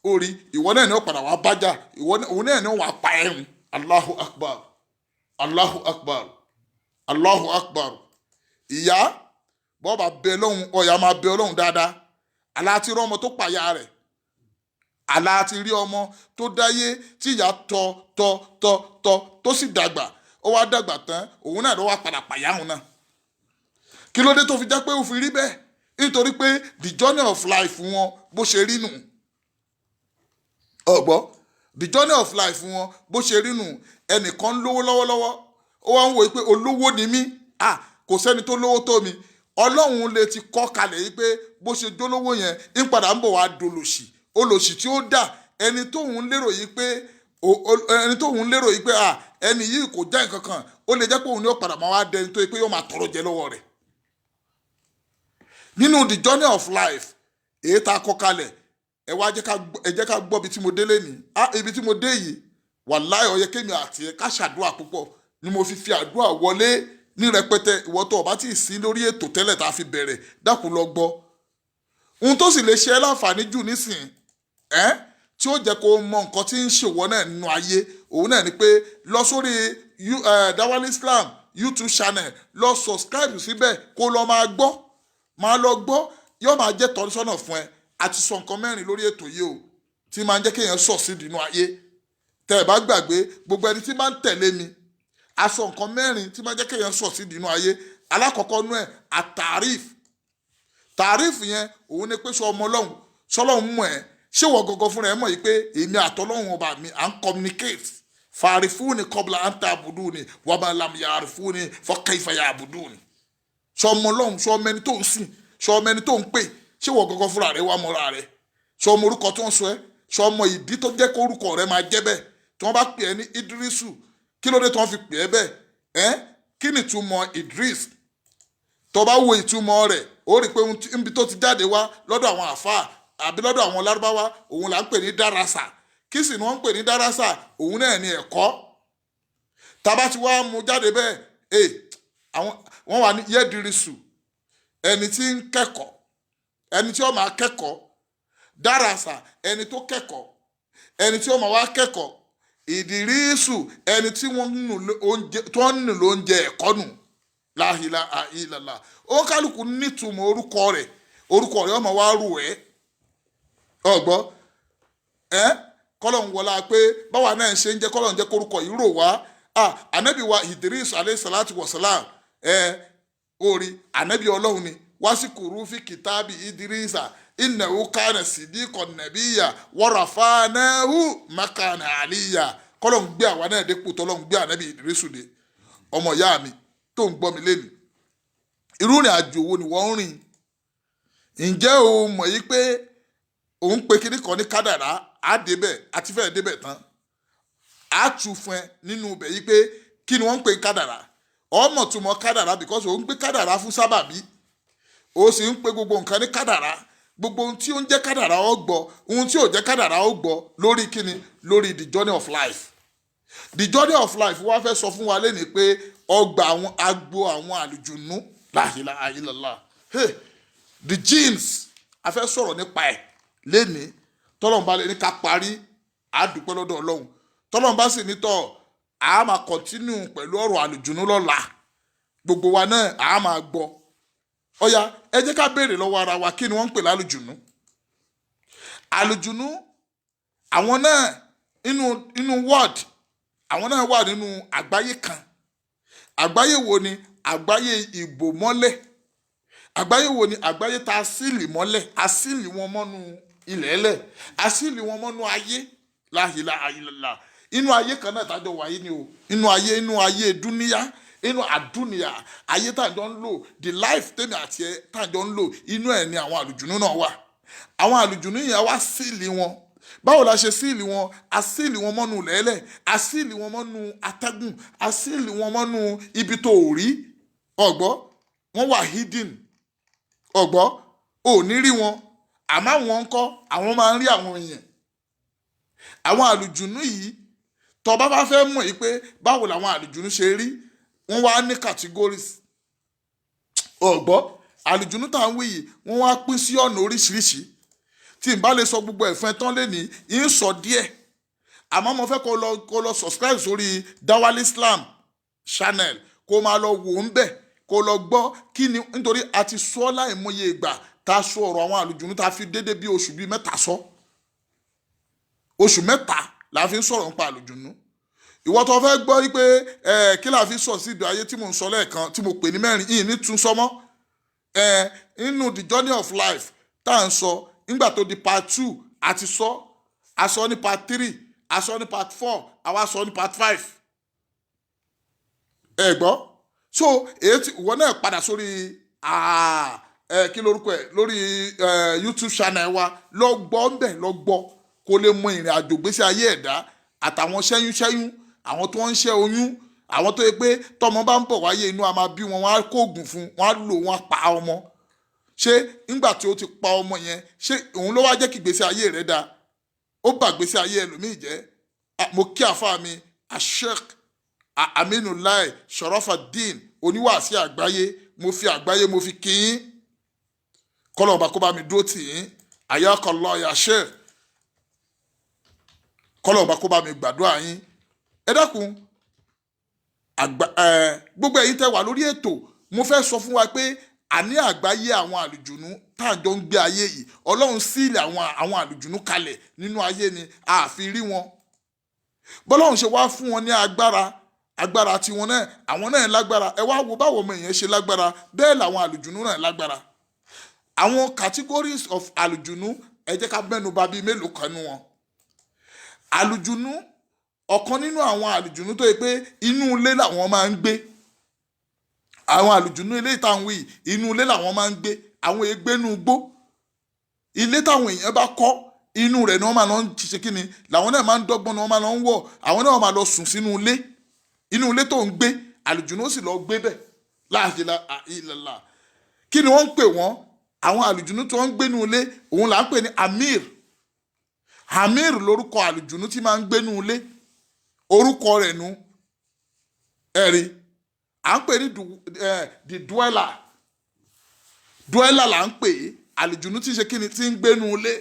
orí ìwọ náà ni ó padà wá bájà òun náà ni ó wà pa ẹ̀rùn Allahu Akbar Allahu Akbar Allahu Akbar ìyá bọ́ọ̀bà bẹ lọ́hùn ọ̀yà máa bẹ Ọlọ́hun dáadáa aláàtí rí ọmọ tó pàyà rẹ̀ aláàtí rí ọmọ tó dáyé tí ìyá tọ́ tó sì dàgbà ó wá dàgbà tán òun náà ló wá padà pàyà òun náà kí ló dé tó fi jẹ́ pé ó fi rí bẹ́ẹ̀ nítorí pé the journey of life wọn bó ṣe rí nù ọ̀gbọ́ the journey of life wọn bó ṣe rí nù ẹnìkan ń lówó lọ́wọ́lọ́wọ́ ó wá ń wòye pé olówó ni mí kò sẹ́ni tó lówó tó mi Ọlọ́run lè ti kọ́ kalẹ̀ yìí pé bó ṣe jólówó yẹn ń padà ń bọ̀ wá dolòṣì olòṣì tí ó dà ẹni tóun lérò yìí pé ẹni yìí kò já nǹkan kan ó lè jẹ́ pé òun ni ó padà máa wá dẹni tó yẹ pé yóò máa tọrọ jẹ lọ́wọ́ rẹ̀ nínú the journey of life èyí tá a kọ́ kalẹ̀ ẹ jẹ́ ká gbọ́ ibi tí mo dé lẹ́nìí ibi tí mo dé yìí wàláhì ó yẹ kémi àti ẹ ká ṣàdúrà púpọ̀ ni mo fi àdúrà wọlé ní rẹpẹtẹ ìwọ tó bá ti sí lórí ètò tẹ́lẹ̀ tá a fi bẹ̀rẹ̀ dákun lọ gbọ́ ohun tó sì lè ṣe ẹ́ láǹfààní jù nísìn tí ó jẹ́ kó mọ nǹkan tí ń ṣèwọ náà nínú ayé òun náà ni pé lọ sórí Dawali Islam YouTube channel lọ subscribe síbẹ̀ kó lọ máa lọ gbọ́ yóò máa jẹ́ tọ́sọ́nà fún ẹ àti sọ nǹkan mẹ́rin lórí ètò yìí o tí máa ń jẹ́ kéèyàn sọ̀ sí nínú ayé tẹ́ ẹ bá gbàgbé gbogbo ẹni tí máa ń tẹ̀lé mi a sọ nǹkan mẹ́rin tí máa ń jẹ́ kéèyàn sọ̀ sí nínú ayé alákọ̀ọ́kọ́ nú ẹ̀ àtàríf yẹn òun ni pé sọ ọmọ Ọlọ́run sọlọ́run mọ̀ ẹ́ ṣé wọ́n gọ́gọ́ fúnra ẹ̀ mọ̀ yìí pé èmi àtọ́lọ́run ọba mi à ń communicate fàrífúni kọ́bla àǹtà àbùdúni wàbà làmìyàrífúni fọ́kẹ́fà yà àbùdúni sọ ọmọ Ọlọ́run sọ ọmọ ẹni tó ń sìn sọ ọmọ ẹni tó ń pè ṣé wọ́n gọ́gọ́ fúnra rẹ̀ wà mọ́ra rẹ̀ sọ ọmọ orúkọ tó ń sọ ẹ́ sọ ọmọ ìdí tó jẹ́ kó orúkọ rẹ̀ máa jẹ́ bẹ́ẹ̀ tí wọ́n bá pè ẹ́ ní Idrisu kí ló dé tí wọ́n fi pè ẹ́ bẹ́ẹ̀ kí ni ìtumọ̀ Idris tó bá wo ìtumọ̀ rẹ̀ ó rí i pé níbi tó ti jáde wá lọ́dọ̀ àwọn àfáà àbí lọ́dọ̀ àwọn lárúbáwá òun là ń pè ní dárasà kí sì ni wọ́n ń pè ní dárasà òun náà ní ẹ̀kọ́ tábà tí wàá mú jáde bẹ́ẹ̀ wọ́n wà ní yẹ́dìrísù ẹni tí ń kẹ́kọ̀ọ́ ẹni tí ó máa kẹ́kọ̀ọ́ dárasà ẹni tó kẹ́kọ̀ọ́ ẹni tí ó máa wá kẹ́kọ̀ọ́ ìdírísù ẹni tí wọ́n ń nù lóúnjẹ ẹ̀kọ́ nù la ilaha illallah ó kálukú nítumọ̀ orúkọ rẹ̀ ó máa wá rù ẹ́ ọgbọ́ kọ́lọ̀n wọlá pé báwa náà ṣe ń jẹ́ kọ́lọ̀n jẹ́ kórúkọ yìí rò wá ànábì wa Idris alayhi salatu wasalam orí ànábì Ọlọ́run ni wasikuru fi kitabi Idrisa innahu kana sidiqan nabiyya wa rafa'nahu makana aliyya kọ́lọ̀n gbé àwa náà dépò tọ́lọ́n gbé ànábì Idrisu dé ọmọ ìyá mi tó ń gbọ́ mi lẹ́nu irú ìrìn àjò wo ni wọ́n ń rìn ǹjẹ́ o mọ̀ yí pé òun pe kíní kan ní kádàrá á débẹ̀ àti fẹ́ẹ̀ débẹ̀ tán á tù fún ẹ nínú ibẹ̀ yí pé kí ni wọ́n ń pè kádàrá ọmọ túmọ̀ kádàrá because òun gbé kádàrá fún sábàbí ó sì ń pe gbogbo nǹkan ní kádàrá gbogbo ohun tí ó ń jẹ́ kádàrá ó gbọ́ ohun tí ò jẹ́ kádàrá ó gbọ́ lórí kíni lórí the journey of life the journey of life wọ́n fẹ́ sọ fún wa lẹ́nìí pé ọgbà àwọn agbo àwọn àlùjùnú la ilaha illallah the genes a fẹ́ sọ̀rọ̀ nípa ẹ̀ lẹ́nìí tọ́lọ́run bá lè ní ká parí àdúpẹ́ lọ́dọ̀ Ọlọ́run tọ́lọ́run bá sì ní tọ́ a máa continue pẹ̀lú ọ̀rọ̀ àlùjùnú lọ́la gbogbo wa náà a máa gbọ́ ọ̀ya ẹ jẹ́ ká béèrè lọ́wọ́ ara wa kí ni wọ́n ń pè lálùjùnú àlùjùnú àwọn náà inú world àwọn náà wà nínú àgbáyé kan àgbáyé wo ni àgbáyé ìbò mọ́lẹ̀ àgbáyé wo ni àgbáyé tá a sílì mọ́lẹ̀ a sílì wọn mọ́nú ilẹ̀ ẹlẹ̀ a sílì wọn mọ́nú ayé la ilaha illallah inú ayé kan náà tájọ wáyé ni o inú ayé dúníyá inú àdúnìyà ayé tájọ ń lò the life tèmi àti ẹ tájọ ń lò inú ẹ̀ ni àwọn àlùjùnú náà wà àwọn àlùjùnú yẹn wá sílì wọn báwo la ṣe sílì wọn a sílì wọn mọ́nú lẹ́lẹ̀ a sílì wọn mọ́nú atẹ́gùn a sílì wọn mọ́nú ibi tó rí ọ̀gbọ́ wọ́n wà hidden ọ̀gbọ́ ò ní rí wọn àmọ́ àwọn ńkọ́ àwọn máa ń rí àwọn èèyàn. Àwọn àlùjùnú yìí tó bá fẹ́ mọ̀ yìí pé báwo làwọn àlùjùnú ṣe rí wọ́n wá ní categories. Ọ̀gbọ́ àlùjùnú tá à ń wí yìí wọ́n wá pín sí ọ̀nà oríṣiríṣi tí n bá lè sọ gbogbo ẹ̀fọn tán lẹ́ni ń sọ díẹ̀ àmọ́ mo fẹ́ kó lọ subscribe sórí Dawal Islam channel kó máa lọ wò ń bẹ̀ kó lọ gbọ́ kí ni nítorí a ti sọ láìmọye ìgbà tá a sọ ọ̀rọ̀ àwọn àlùjùnú tá a fi dédé bí oṣù bíi mẹ́ta sọ oṣù mẹ́ta la fi ń sọ̀rọ̀ nípa àlùjùnú. Ìwọ tó fẹ́ gbọ́ wípé kí la fi sọ sí ìdò ayé tí mo ń sọ lẹ́ẹ̀kan tí mo pè ní mẹ́rin yìí ní tún sọmọ́ nínú the journey of life tá à ń sọ nígbà tó di part 2 àti sọ a sọ ní part 3 a sọ ní part 4 àwa sọ ní part 5. Ẹ gbọ́ so èyí tí ìwọ náà padà sórí kí lórúkọ ẹ lórí YouTube channel wa lọ gbọ́ ń bẹ̀ lọ gbọ́ kó lè mọ ìrìn àjò gbésí ayé ẹ̀dá àtàwọn ṣẹ́yún àwọn tó ń ṣẹ́ oyún àwọn tó yẹ pé tọmọ bá ń bọ̀ wáyé inú a máa bí wọn á kó oògùn fún wọn á lò wọn á pa ọmọ. Ṣé nígbà tí ó ti pa ọmọ yẹn ṣé òun ló wá jẹ́ kí gbésí ayé rẹ̀ dáa ó bà gbésí ayé ẹlòmíì jẹ́. Mo kí àfáà mi Sheikh Aminullah Sharafuddin oníwàásí àgbáyé mo fi àgbáyé mo fi kí yín kọ́lọ̀ ọba kó bá mi dúró tì yín ayakallah ya Sheikh kọ́lọ̀ ọba kó bá mi gbàdúrà yín. Ẹ dákun gbogbo ẹ̀yin tẹ́ wà lórí ètò mo fẹ́ sọ fún wa pé àní àgbáyé àwọn àlùjùnú tá à jọ ń gbé ayé yìí Ọlọ́run sílẹ̀ àwọn àlùjùnú kalẹ̀ nínú ayé ni àfi rí wọn. Bọ́lọ́run ṣe wá fún wọn ní agbára tiwọn náà àwọn náà lágbára. Ẹ wá wo báwo ọmọ èèyàn ṣe lágbára bẹ́ẹ̀ làwọn àlùjùnú náà lágbára. Àwọn categories of àlùjùnú ẹ jẹ́ ká mẹ́nu bà bíi mélòó kan nínú wọn. Àlùjùnú ọ̀kan nínú àwọn àlùjùnú tó yẹ pé inú ilé làwọn máa ń gbé. Àwọn àlùjùnú ilé ìtàn wí inú ilé làwọn máa ń gbé àwọn ègbénú igbó ilé táwọn èèyàn bá kọ́ inú rẹ̀ ni wọ́n máa lọ ń ṣe kí ni làwọn náà máa ń dọ́gbọ́n ni wọ́n máa lọ ń wọ̀ àwọn náà máa lọ sùn sínú ilé inú ilé tó ń gbé àlùjùnú ó sì lọ gbé bẹ̀ láàyè ìlàlà. Kí ni wọ́n ń pè wọ́n àwọn àlùjùnú tí wọ́n ń gbé nínú ilé òun là ń pè ní Amir lórúkọ àlùjùnú tí máa ń gbé nínú ilé orúkọ rẹ̀ nu ẹ̀rí à ń pè ní the dweller là ń pè é àlùjùnú tí ń ṣe kí ni tí ń gbé nínú ilé.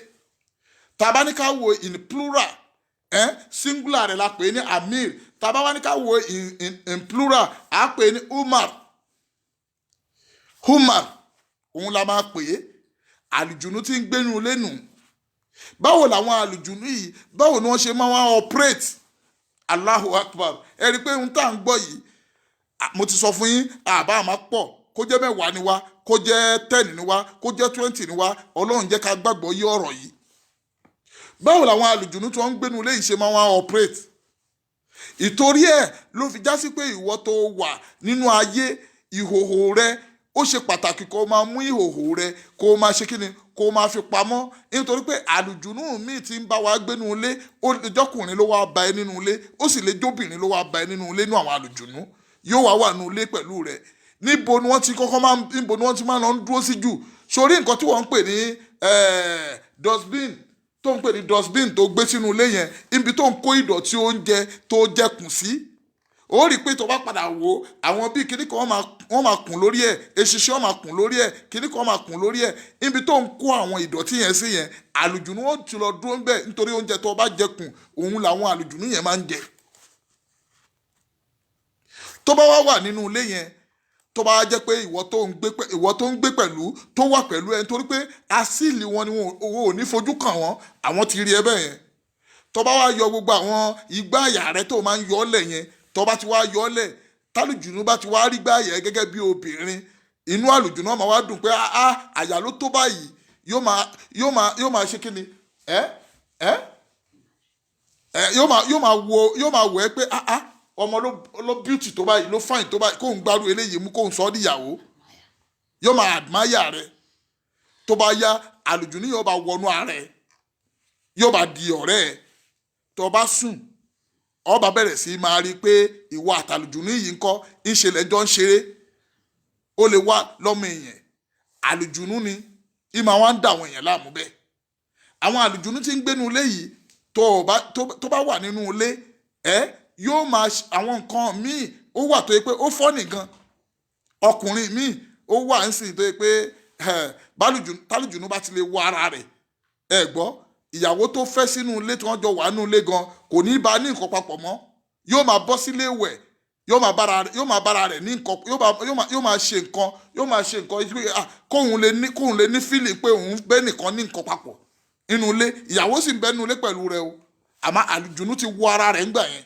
Tàbá ní ká wo in plural singular rẹ̀ la pè ní Amir tàbá wá ní ká wo in plural à pè ní Umar òun la máa pè é àlùjùnú tí ń gbé nínú ilé nù. Báwo làwọn àlùjùnú yìí báwo ni wọ́n ṣe máa wá operate Allahu Akbar. Ẹ rí i pé ohun tá à ń gbọ́ yìí mo ti sọ fún yín àbá àmà pọ̀ kó jẹ́ 10 ni wá kó jẹ́ 10 ni wá kó jẹ́ 20 ni wá Ọlọ́run jẹ́ ká gbàgbọ́ yí ọ̀rọ̀ yìí. Báwo làwọn àlùjùnú tí wọ́n ń gbénu ilé yìí ṣe máa wá operate. Ìtorí ẹ̀ ló fi já sí pé ìwọ tó wà nínú ayé ìhòhò rẹ ó ṣe pàtàkì kó máa mú ìhòhò rẹ kó máa ṣe kíni kó máa fi pamọ́ nítorí pé àlùjùnú míì tí ń bá wa gbénu ilé ó lè jọkùnrin ló wá bá ẹ nínú ilé ó sì lè jóbìnrin ló wá bá ẹ nínú ilé nínú àwọn àlùjùnú yóò wá nínú ilé pẹ̀lú rẹ. Níbo ni wọ́n ti máa lọ ń dúró sí jù sórí nǹkan tí wọ́n ń pè ní dustbin tó ń pè ní dustbin tó gbé sínú ilé yẹn ibi tó ń kó ìdọ̀tí oúnjẹ tó jẹkùn sí. Ó rí i pé tó bá padà wò àwọn bíi kíní kan wọ́n máa kùn lórí ẹ̀ eṣinṣin wọ́n máa kùn lórí ẹ̀ kíní kan máa kùn lórí ẹ̀ ibi tó ń kó àwọn ìdọ̀tí yẹn sí yẹn àlùjùnú ó ti lọ dúró ń bẹ̀ nítorí oúnjẹ tó bá jẹkùn òun làwọn àlùjùnú yẹn máa ń jẹ. Tó bá wà nínú ilé yẹn tó bá jẹ́ pé ìwọ tó ń gbé pẹ̀lú tó wà pẹ̀lú ẹ nítorí pé asíìlì wọn ni wọn ò ní fojú kàn wọ́n àwọn ti rí ẹ bẹ́ẹ̀ yẹn. Tó bá wá yọ gbogbo àwọn igbá àyà rẹ tó máa ń yọ ọ́ lẹ̀ yẹn tó bá ti wá yọ ọ́ lẹ̀ tálùjùnú bá ti wá rí gbá àyà gẹ́gẹ́ bí obìnrin inú àlùjùnú máa wá dùn pé àyà ló tó báyìí yóò máa ṣe kí ni yóò máa wò ẹ́ pé ọmọ ló beauty tó báyìí ló fine tó báyìí kóun gbárù eléyìí mú kóun sọ ọ́ níyàwó yóò máa admire rẹ. Tó bá yá àlùjùnú yóò bá wọnú ara ẹ yóò bá di ọ̀rẹ́ ẹ tó bá sùn ó bá bẹ̀rẹ̀ sí máa rí i pé ìwọ àtàlùjùnú yìí ń kọ́ ìṣẹ̀lẹ̀ jọ ń ṣeré ó lè wá lọ́mọ èèyàn àlùjùnú ni ìmọ̀ àwọn ń dà àwọn èèyàn láàmú bẹ́ẹ̀ àwọn àlùjùnú tí ń gbénu ilé yìí tó bá wà nínú ilé yóò máa àwọn nǹkan míì ó wà tó yẹ pé ó fọ́ nìkan ọkùnrin míì ó wà ń sìn tó yẹ pé tálùjùnú bá ti lè wọ ara rẹ̀ gbọ́ ìyàwó tó fẹ́ sínú ilé tí wọ́n jọ wà nínú ilé gan kò ní bá ní nǹkan papọ̀ mọ́ yóò máa bọ́ sílé ìwẹ̀ yóò máa bára rẹ̀ ní nǹkan yóò máa ṣe nǹkan kóun lè ní fílì pé òun bẹ́ nìkan ní nǹkan papọ̀ nínú ilé ìyàwó sì ń bẹ́ nínú ilé pẹ̀lú rẹ̀ o àmọ́ àlùjùnú ti wọ ara rẹ̀ ńgbà yẹn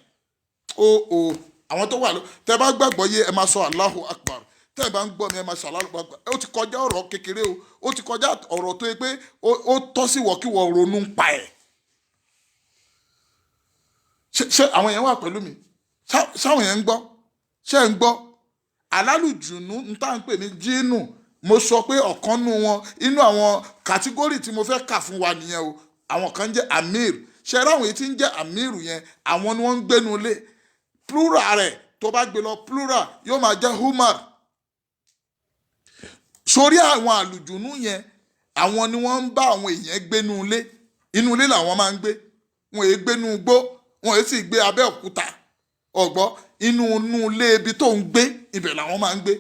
àwọn tó wà tẹ́ bá gbàgbọ́ yé ẹ máa sọ Allahu Akbar tẹ́ ẹ bá ń gbọ́ mi ẹ máa sọ Allahu Akbar ó ti kọjá ọ̀rọ̀ kékeré o ó ti kọjá ọ̀rọ̀ tó yẹ pé ó tọ́ sí wọ́ kí wọ́n ronú ń pa ẹ̀ ṣé àwọn yẹn wà pẹ̀lú mi ṣáwọn yẹn ń gbọ́ ṣé ń gbọ́ alálùjùnú ń tá ń pè ní jínù mo sọ pé ọ̀kan nú wọn inú àwọn kàtígórì tí mo fẹ́ kà fún wa nìyẹn o àwọn kan jẹ́ amir ṣe ráwọn èyí tí ń jẹ́ amir yẹn àwọn ni wọ́n ń gbénu ilé plural rẹ̀ tó bá gbé lọ plural yóò máa jẹ́ humar sórí àwọn àlùjùnú yẹn àwọn ni wọ́n ń bá àwọn èèyàn gbénu ilé inú ilé làwọn máa ń gbé wọn èé gbénu igbó wọn èé sì gbé abẹ́ òkúta ọ̀gbọ́ inú ilé ibi tó ń gbé ibẹ̀ làwọn máa ń gbé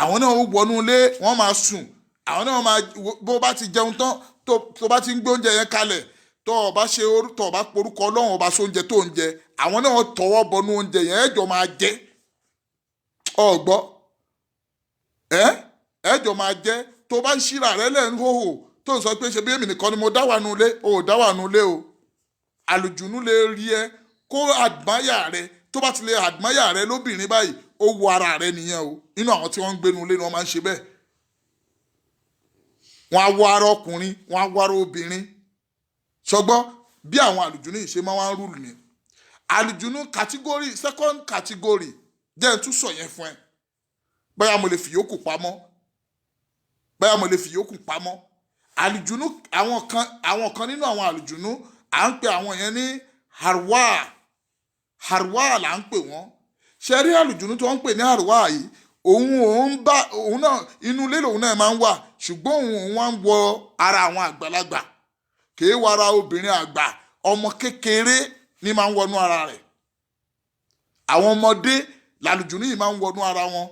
àwọn náà wọnú ilé wọ́n máa sùn àwọn náà máa bó bá ti jẹun tán tó bá ti ń gbé oúnjẹ yẹn kalẹ̀ tó o bá porúkọ Ọlọ́run ọba sóúnjẹ tó ń jẹ àwọn náà tọwọ́ bọnú oúnjẹ yẹn ẹjọ́ máa jẹ ọ̀gbọ́ ẹjọ́ máa jẹ tó bá ń ṣíra rẹ lẹ́nu hòhò tó ń sọ pé ṣe bí èmi nìkan ni mo dá wà nulẹ̀ o ò dá wà nulẹ̀ o àlùjùnú lè rí ẹ kó àdmáyà rẹ tó bá ti lè àdmáyà rẹ lóbìnrin báyìí ó wo ara rẹ nìyẹn o inú àwọn tí wọ́n ń gbénu ilé ni wọ́n máa ń ṣe bẹ́ẹ̀ wọ́n á wọ ara ọkùnrin wọ́n á wọ ara obìnrin ṣọgbọ́n bí àwọn àlùjùnú yìí ṣe máa ń rúlù ni àlùjùnú category second category jẹ́ ẹ̀ tún sọ yẹn fún ẹ báyà mo lè fi yòókù pamọ́ àlùjùnú àwọn kan nínú àwọn àlùjùnú à ń pè àwọn yẹn ní harwa là ń pè wọ́n ṣe rí àlùjùnú tó ń pè ní harwa yìí òun náà inú ilé lòun náà máa ń wà ṣùgbọ́n òun wá ń wọ ara àwọn àgbàlagbà kìí wọ ara obìnrin àgbà ọmọ kékeré ní máa ń wọnú ara rẹ̀ àwọn ọmọdé làlùjùnú yìí máa ń wọnú ara wọn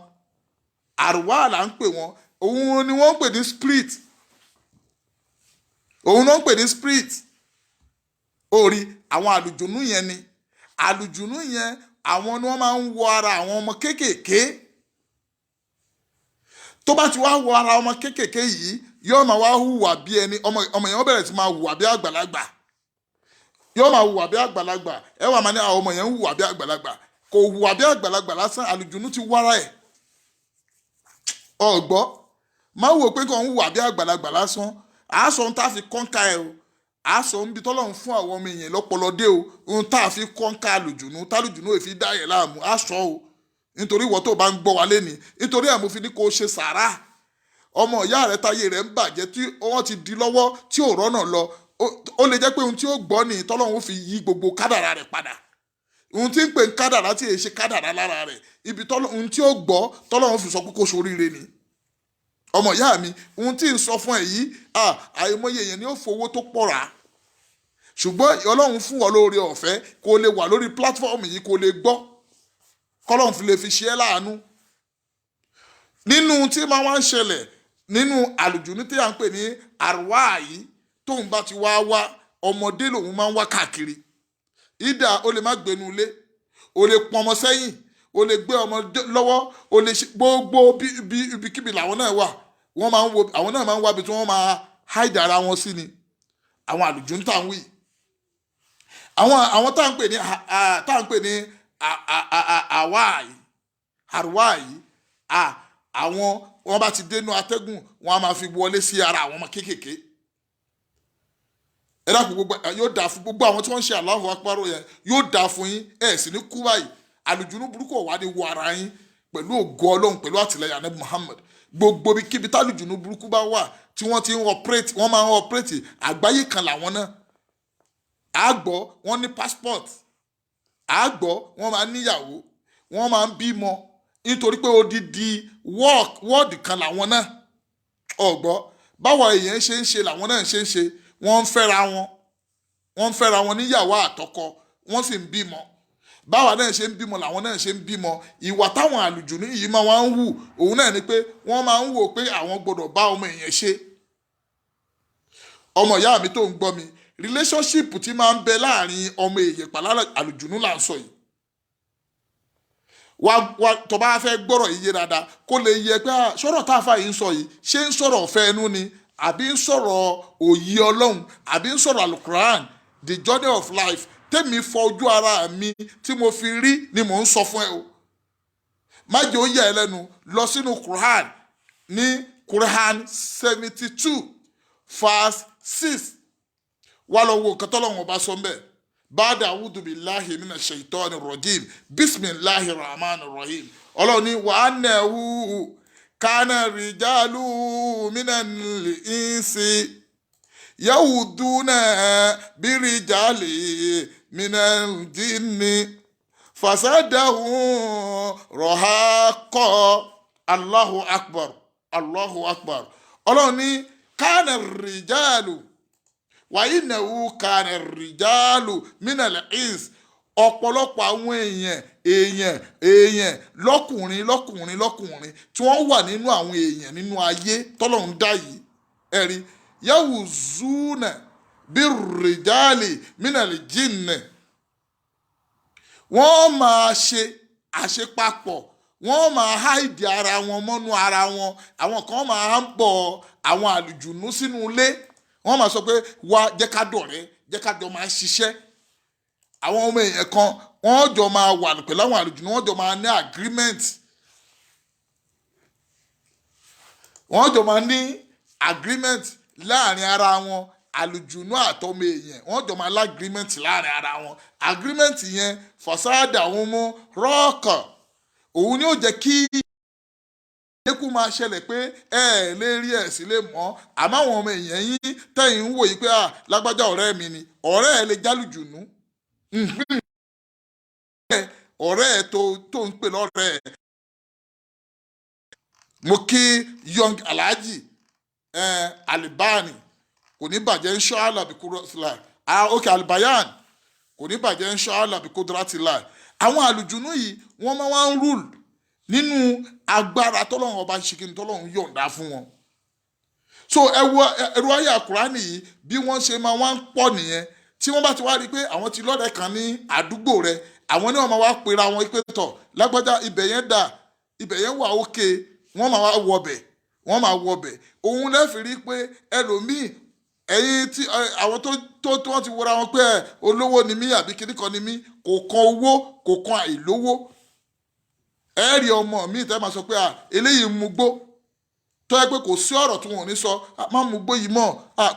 àrùwá là ń pè wọ́n òun ni wọ́n ń pè ní spirit òun náà ń pè ní spirit orí àwọn àlùjùnú yẹn ni àlùjùnú yẹn àwọn ni wọ́n máa ń wọ ara àwọn ọmọ kéékèèké tó bá ti wá wọ ara ọmọ kéékèèké yìí yóò máa wá hùwà bí ẹni ọmọ yẹn wọ́n bẹ̀rẹ̀ sí máa hùwà bí àgbàlagbà yóò máa hùwà bí àgbàlagbà ẹ wà máa ní àwọn ọmọ yẹn ń hùwà bí àgbàlagbà kò hùwà bí àgbàlagbà lásán àlùjùnú ti wára ẹ̀ ọ̀gbọ́ máa wò pé kò ń hùwà bí àgbàlagbà lásán àásọ ohun tá a fi kọ́ńkà ẹ o àásọ ohun bí tọ́lọ́run fún àwọn ọmọ èèyàn lọ́pọlọdé o ohun tá a fi kọ́ńkà àlùjùnú tálùjùnú èfi dá yẹn láàmú àásọ o nítorí ìwọ tó bá ń gbọ́ wa lẹ́ni nítorí ẹ̀ mo fi ní kó o ṣe sàárà ọmọ ìyá rẹ táyé rẹ ń bàjẹ́ tí wọ́n ti di lọ́wọ́ tí ò rọ́nà lọ ó lè jẹ́ pé ohun tí ó gbọ́ ni tọ́lọ́run fi yí gbogbo kádàrà rẹ̀ padà ohun tí ń pè ń kádàrà tí èyí ṣe kádàrà lára rẹ̀ ibi ohun tí ó gbọ́ tọ́lọ́run fi sọ pé kó soríire ni ọmọ ìyá mi ohun tí ń sọ fún ẹ yìí àìmọye èèyàn ni ó fowó tó pọ̀ rà ṣùgbọ́n ọlọ́run fún ọ lóore ọ̀fẹ́ kó lè wà lórí pílátífọ́ọ̀mù yìí kó lè gbọ́ kọ́lọ́run fi lè fi ṣe é láàánú nínú tí máa wá ń ṣẹlẹ̀ nínú àlùjùnú tí à ń pè ní àrùwá yìí tóun bá ti wá ọmọdé lòun máa ń wá káàkiri ìdá o lè má gbénu ilé o lè pọnmọ sẹ́yìn o lè gbé ọmọ lọ́wọ́ o lè ṣe gbogbo ibikíbi làwọn náà wà àwọn náà máa ń wá ibi tí wọ́n máa háìdì ara wọn sí ni àwọn àlùjùnú tá à ń wí àwọn tá à ń pè ní àrùwá yìí àwọn wọn bá ti dénú atẹ́gùn wọn a máa fi wọlé sí ara àwọn ọmọ kéékèèké ẹ dákun gbogbo yóò dáa fún gbogbo àwọn tí wọ́n ń ṣe Allahu Akbar yẹn yóò dáa fún yín ẹ sì ní kú báyìí àlùjùnú burúkú ọ̀wá ni wọ ara yín pẹ̀lú ògo Ọlọ́run pẹ̀lú àtìlẹyìn Ànábì Muhammad gbogbo kíbi tálùjùnú burúkú bá wà tí wọ́n ti ń operate wọ́n máa ń operate àgbáyé kan làwọn náà àgbọ̀ wọ́n ní passport àgbọ̀ wọ́n máa ń níyàwó wọ́n máa ń bímọ nítorí pé odidi wọ́ọ̀dì kan làwọn náà ọ̀gbọ́ báwo èèyàn ṣe ń ṣe làwọn náà ṣe ń ṣe, wọ́n ń fẹ́ra wọn níyàwó àtọkọ, wọ́n sì ń bímọ. Báwa náà ṣe ń bímọ làwọn náà ṣe ń bímọ. Ìwà táwọn àlùjùnú yìí máa wá ń hù òun náà ni pé wọ́n máa ń wò pé àwọn gbọ́dọ̀ bá ọmọ èèyàn ṣe. Ọmọ ìyá mi tó ń gbọ́ mi, relationship tí máa ń bẹ láàrin ọmọ èèyàn pẹ̀lú àlùjùnú là ń sọ yìí. Tó bá fẹ́ gbọ́rọ̀ yìí yé dáadáa kó lè yẹ pé sọ̀rọ̀ tá a fà yìí ń sọ yìí ṣé ń sọ̀rọ̀ ọ̀fẹ́ ẹnu ni àbí ń sọ̀rọ̀ òye Ọlọ́run àbí ń sọ̀rọ̀ alukuran, the journey of life tèmi fojú ara mi tí mo fi rí ni mò ń sọ fún ẹ o. Má jẹ́ ó yà ẹ́ lẹ́nu, lọ sínú Quran ní Quran 72 verse 6 wà lọ wo nǹkan tọ́lọ́run ọba sọ mbẹ́. Ba'da a'udhu billahi minash shaitani rajim bismillahir rahmanir rahim. Ọlọ́run ní wa annahu kana rijalu minal insi yahuduna birijali minal jinni fasadahum rahaqa. Allahu akbar, Allahu akbar. Ọlọ́run ní kana rijalu wa innahu kana rijalu minal ins. Ọ̀pọ̀lọpọ̀ àwọn èèyàn lọ́kùnrin tí wọ́n wà nínú àwọn èèyàn nínú ayé tọ́lọ́run dá yìí, ẹ̀rí yahuzuna birrijali minal jinni. Wọ́n máa ṣe àṣepapọ̀, wọ́n máa háìdì ara wọn mọ́nú ara wọn. Àwọn kan máa ń bọ̀ àwọn àlùjùnú sínú ilé, wọ́n máa sọ pé wá jẹ́ ká dọ̀rẹ́, jẹ́ ká jọ máa ṣiṣẹ́. Àwọn ọmọ èèyàn kan wọ́n jọ máa wà pẹ̀lú àwọn àlùjùnú, wọ́n jọ máa ní agreement, wọ́n jọ máa ní agreement láàrin ara wọn. Àlùjùnú àtọmọ èèyàn wọ́n jọ máa lágrímẹ̀nt láàrin ara wọn. Agreement yẹn fàsáàdà wọn mú rọ́ọ̀kàn, òun ni ó jẹ́ kí ẹkú máa ṣẹlẹ̀ pé ẹ lè rí ẹ̀ sí lè mọ́. Àmọ́ àwọn ọmọ èèyàn yín tẹ̀yìn ń wò yí pé lágbájá ọ̀rẹ́ mi ni, ọ̀rẹ́ ẹ lè jálùjùnú. Ọ̀rẹ́ ẹ tó ń pè lọ́rẹ́ ẹ. Mo kí young Alhaji Alibani kò ní bàjẹ́ inshallah bí kúrọ́tìlá. Ok Albayan kò ní bàjẹ́ inshallah bí kúrọ́tìlá. Àwọn àlùjùnú yìí wọ́n máa wá ń rule nínú agbára tọ́lọ́run ọba ṣìkìní tọ́lọ́run yọ̀ǹda fún wọn. So ẹrú ayé àkùránì yìí bí wọ́n ṣe máa wá ń pọ̀ nìyẹn. Tí wọ́n bá ti wá rí i pé àwọn ti lọ́rẹ̀ kan ní àdúgbò rẹ̀, àwọn ní wọ́n máa wá pera wọn pé tọ̀ lágbájá ibẹ̀ yẹn dà, ibẹ̀ yẹn wà ókè, wọ́n máa wá wọbẹ̀. Òun lẹ́fì rí pé ẹlòmíì ẹ̀yin tí àwọn tó wọ́n ti wọra wọn pé olówó ni mí àbí kíní kan ni mí, kò kan owó kò kan àìlówó. Ẹ rí ọmọ mi tẹ́ máa sọ pé eléyìí ń mugbó, tó yẹ pé kò sí ọ̀rọ̀ tí wọn ò ní sọ, má mugbó yìí mọ́,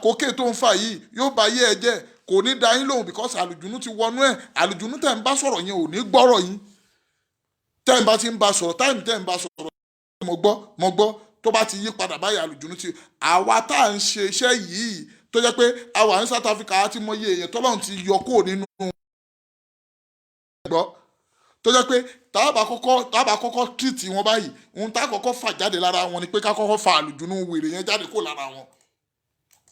kókè tó ń fà yìí yóò bá yé ẹ jẹ́, kò ní dá yín lóhùn because àlùjùnú ti wọnú ẹ̀. Àlùjùnú tẹ́ ń bá sọ̀rọ̀ yẹn ò ní gbọ́rọ̀ yín. Tẹ́ ń bá ti ń bá sọ̀rọ̀, táìmù tẹ́ ń bá sọ̀rọ̀ mo gbọ́ tó bá ti yí padà báyìí àlùjùnú ti. Àwa tá à ń ṣe iṣẹ́ yìí tó jẹ́ pé àwa ní South Africa àti mọye èèyàn tọ́lọ́run ti yọ kúrò nínú ẹ̀gbọ́, tó jẹ́ pé tábà kọ́kọ́ treat wọn báyìí, ohun tá kọ́kọ́ fà jáde lára wọn ni pé ká kọ́kọ́ fa àlùjùnú wèrè yẹn jáde kó lára wọn.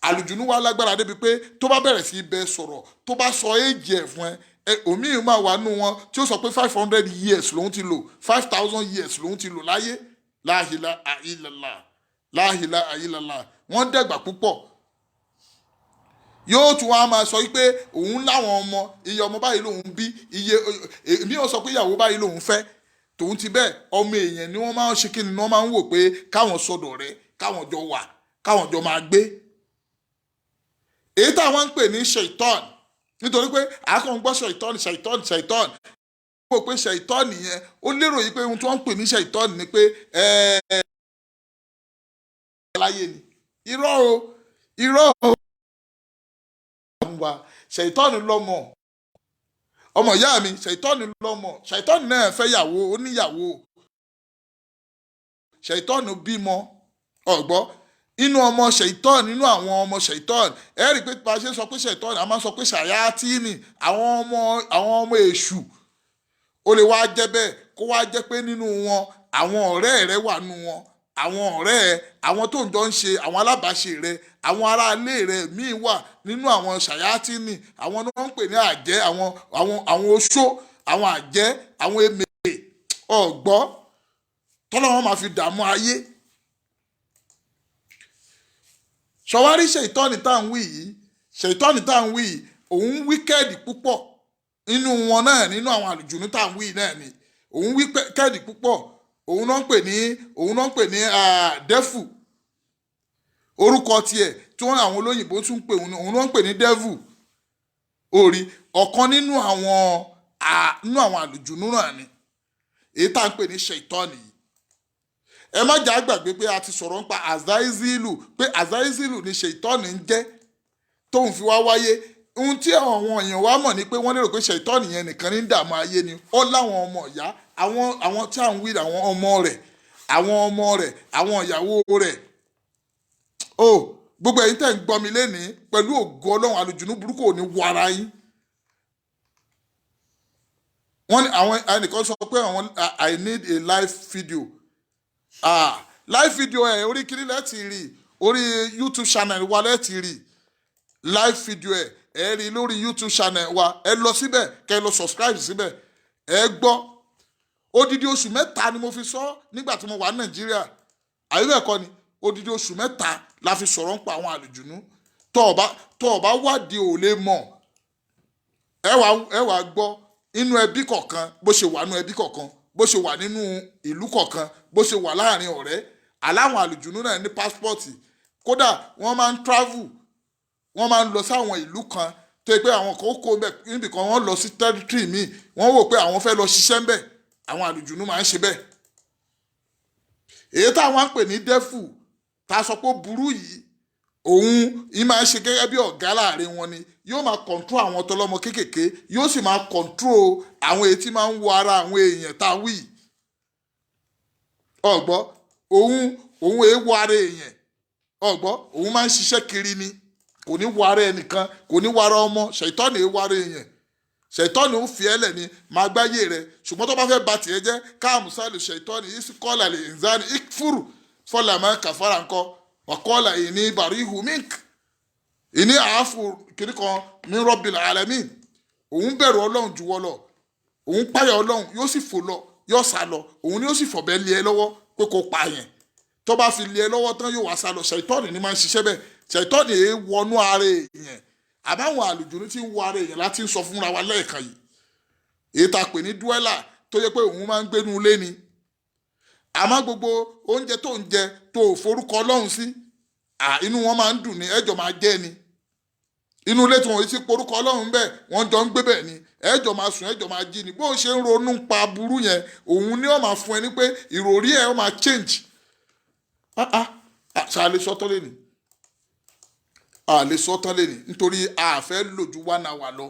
Àlùjùnú wa lágbára débi pé tó bá bẹ̀rẹ̀ sí bẹ sọ̀rọ̀, tó bá sọ éèjì ẹ̀ fún ẹ, òmíì máa wà nù wọn tí ó sọ pé 500 years lòun ti lò, 5000 years lòun ti lò láyé. La ilaha illallah, la ilaha illallah. Wọ́n dẹ̀gbà púpọ̀. Yóò tún wá máa sọ pé òun láwọn ọmọ, iye ọmọ báyìí lòun bí, iye èmi ò sọ pé ìyàwó báyìí lòun fẹ́. Tòun ti bẹ́ẹ̀ ọmọ èèyàn ni wọ́n máa ń ṣe kí ni wọ́n máa ń wò pé káwọn sọ̀dọ̀ rẹ̀, káwọn jọ wà, káwọn jọ máa gbé. Èyí táwọn ń pè ní ṣaitan, nítorí pé àákàn gbọ́ ṣaitan wò pé ṣaitan yẹn ó lérò yìí pé ohun tí wọ́n ń pè ní ṣaitan ni pé láyé ni. Irọ́ o wa ṣàìtọ́nù lọ́mọ, ọmọ ìyá mi ṣàìtọ́nù lọ́mọ, ṣàìtọ́nù náà fẹ́ yàwó, oníyàwó, ṣàìtọ́nù bímọ. Ọ̀gbọ́ inú ọmọ ṣàìtọ́nù, nínú àwọn ọmọ ṣàìtọ́nù, ẹ rí i pé bá a ṣe sọ pé ṣàìtọ́nù, a máa sọ pé ṣàyátìnì, àwọn ọmọ èṣù. Ó lè wá jẹ́ bẹ́ẹ̀ kó wá jẹ́ pé nínú wọn àwọn ọ̀rẹ́ rẹ̀ wà nínú wọn, àwọn ọ̀rẹ́ ẹ àwọn tó ń jọ ń ṣe àwọn alábàáṣe rẹ àwọn aráalé rẹ míì wà nínú àwọn ṣàyátìnì àwọn ni wọ́n ń pè ní àjẹ́ àwọn oṣó àwọn àjẹ́ àwọn emèrè ọ̀gbọ́ tọ́lọ́wọ́n máa fi dààmú ayé. ṣọwárí ṣètọ́nì tá à ń wí yìí ṣètọ́nì tá à ń wí yìí òun wíkẹ́ẹ̀dì púpọ̀ nínú wọn náà nínú àwọn àlùjùnú tá à ń wí náà ni òun wíkẹ́ẹ̀dì púpọ̀ òun náà ń pè ní dẹ́fù orúkọ tiẹ̀ tí wọ́n àwọn olóyìnbó tún pè òun náà ń pè ní dẹ́fù orí ọ̀kan nínú àwọn àlùjùnú náà ni èyí tá à ń pè ní ṣètọ́nì yìí. ẹ má jà gbàgbé pé a ti sọ̀rọ̀ nípa azaizilu pé azaizilu ni ṣètọ́nì ń jẹ́ tóun fi wá wáyé ohun tí àwọn èèyàn wá mọ̀ ni pé wọ́n lérò pé ṣètọ́nì yẹn nìkan ní dààmú ayé ni ó láwọn ọmọ ìyá àwọn tí à ń wí àwọn ọmọ rẹ̀ àwọn ìyàwó rẹ̀ o gbogbo ẹ̀yin tẹ́ ń gbọ́ mi lénìí pẹ̀lú ògo Ọlọ́run àlùjùnú burúkú ò ní wara yín. wọ́n ní àwọn ẹnìkan sọ pé àwọn I need a live video live video ẹ̀ orí kiri lẹ́ẹ̀tì rí orí YouTube channel wa lẹ́ẹ̀tì rí live video ẹ̀ rí lórí YouTube channel wa ẹ lọ síbẹ̀ kẹ́ ẹ lọ subscribe síbẹ̀ ẹ gbọ́ odidi oṣù mẹ́ta ni mo fi sọ nígbà tí mo wà ní Nàìjíríà àyẹ̀wò ẹ̀kọ́ ni odidi oṣù mẹ́ta la fi sọ̀rọ̀ ń pa àwọn àlùjùnú tó o bá wádìí ò lè mọ̀ ẹ wàá gbọ́ inú ẹbí kọ̀ọ̀kan bó ṣe wà nínú ẹbí kọ̀ọ̀kan bó ṣe wà nínú ìlú kọ̀ọ̀kan bó ṣe wà láàrin ọ̀rẹ́ aláwọn àlùjùnú náà ní pásítọ̀tì kódà wọ́n máa ń travel wọ́n máa ń lọ sáwọn ìlú kan tó yẹ pé àwọn kan ó kó níbì kan wọ́n lọ sí territory míì wọ́n wò pé àwọn fẹ́ lọ ṣiṣẹ́ ńbẹ̀ àwọn àlùjùnú máa ń ṣe bẹ́ẹ̀. èyí táwọn ń pè ní dẹ́fù tá a sọ pé burú yìí òun yìí máa ń ṣe gẹ́gẹ́ bí ọ̀gá láàrin wọn ni yóò máa control àwọn tọlọ́mọ kéékèèké yóò sì máa control àwọn èyí tí máa ń wọ ara àwọn èèyàn tá a wí. ọ̀gbọ́ òun èé wọ ara èèyàn ọ̀gbọ́ òun máa ń ṣiṣẹ́ kiri ni kò ní wọ ara ẹnìkan kò ní wọ ara ọmọ ṣètọ́nì èé wọ ara èèyàn ṣètọ́nì ń fi ẹlẹ̀ ni máa gbáyé rẹ ṣùgbọ́n tó bá fẹ́ ba tiẹ̀ jẹ́ káàmùsálù ṣètọ́nì yìí sì kọ́là lè ń záni ikfuru fọlàmọ́ kàfàrà ńkọ́ wàkọ́là ìní bàríhù mink ìní àáfù kiri kan ní rọ́bìlà alẹ́mí òun bẹ̀rù ọlọ́run juwọ́ lọ òun páyà ọlọ́run yóò sì fò lọ yóò sá lọ òun ni yóò sì fọ̀bẹ lé ẹ lọ́wọ́ pé kò pa yẹn tó bá fi lé ẹ lọ́wọ́ tán yóò wá sá lọ ṣètọ́nì ni máa ń ṣiṣẹ́ bẹ́ẹ̀ ṣètọ́nì èé wọnú ara èèyàn àbáwọn àlùjùnú tí ń wọ ara èèyàn láti ń sọ fúnra wa lẹ́ẹ̀kan yìí èyí tá a pè ní dúẹ́là tó yẹ pé òun máa ń gbénu ilé ni àmọ́ gbogbo oúnjẹ tó ń jẹ tó ò forúkọ ọlọ́run sí inú wọn máa ń dùn ní ẹjọ́ máa jẹ́ ni inú ilé tí wọ́n ti porúkọ ọlọ́run bẹ́ẹ̀ wọ́n jọ ń gbé bẹ́ẹ̀ ni ẹjọ́ máa sùn ẹjọ́ máa jí ni bó ṣe ń ronú pa burú yẹn òun ni wọ́n máa fún ẹ ní pé ìròrí ẹ̀ wọ́n máa change ṣáà sọ́tọ́ lé ni a lè sọ tán lẹ́ni nítorí a fẹ́ lò ju 1 hour lọ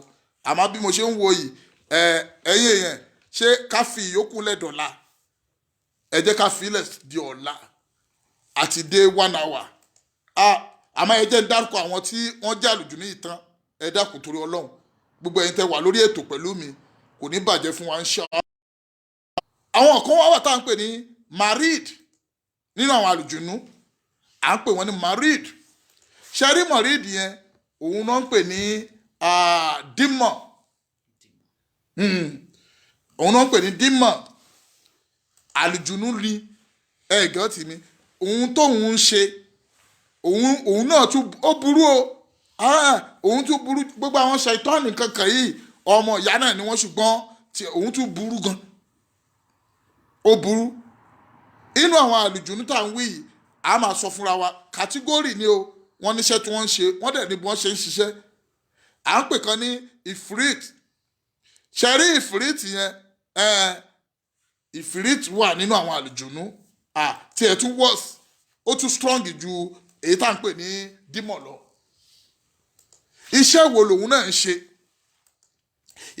àmọ́ bí mo ṣe ń wo yìí ẹ̀yin èèyàn ṣé ká fi ìyókù lẹ́dọ̀ọ́la ẹ jẹ́ ká fi ilẹ̀ di ọ̀la àti dé 1 hour àmọ́ ẹ jẹ́ ń dárúkọ àwọn tí wọ́n jẹ́ àlùjùnú yìí tán ẹ dákun torí ọlọ́run gbogbo ẹ̀yin tẹ́ wà lórí ètò pẹ̀lú mi kò ní bàjẹ́ fún wa ń ṣe àwọn kan wà tá à ń pè ní marid nínú àwọn àlùjùnú à ń pè wọ́n ní marid ṣẹ́rí mọ̀rídìí yẹn òun náà ń pè ní dímọ̀ òun náà ń pè ní dímọ̀ àlùjùnú ni ẹ̀gán tì mí òun tóun ń ṣe òun náà tún ó burú o òun tún burú gbogbo àwọn ṣàìtọ́ọ̀nì kankan yìí ọmọ ìyá náà ni wọ́n ṣùgbọ́n òun tún burú gan ó burú inú àwọn àlùjùnú tá à ń wí yìí a máa sọ fúnra wa kàtígórì ni o wọ́n níṣẹ́ tí wọ́n ń ṣe wọ́n dẹ̀ ní bí wọ́n ṣe ń ṣiṣẹ́ à ń pè kan ní ifrit ṣẹ̀rí ifrit yẹn ifrit wà nínú àwọn àlùjùnú tí ẹ̀ tún worse ó tún strong ju èyí tá à ń pè ní dímọ̀ lọ iṣẹ́ wo lòun náà ń ṣe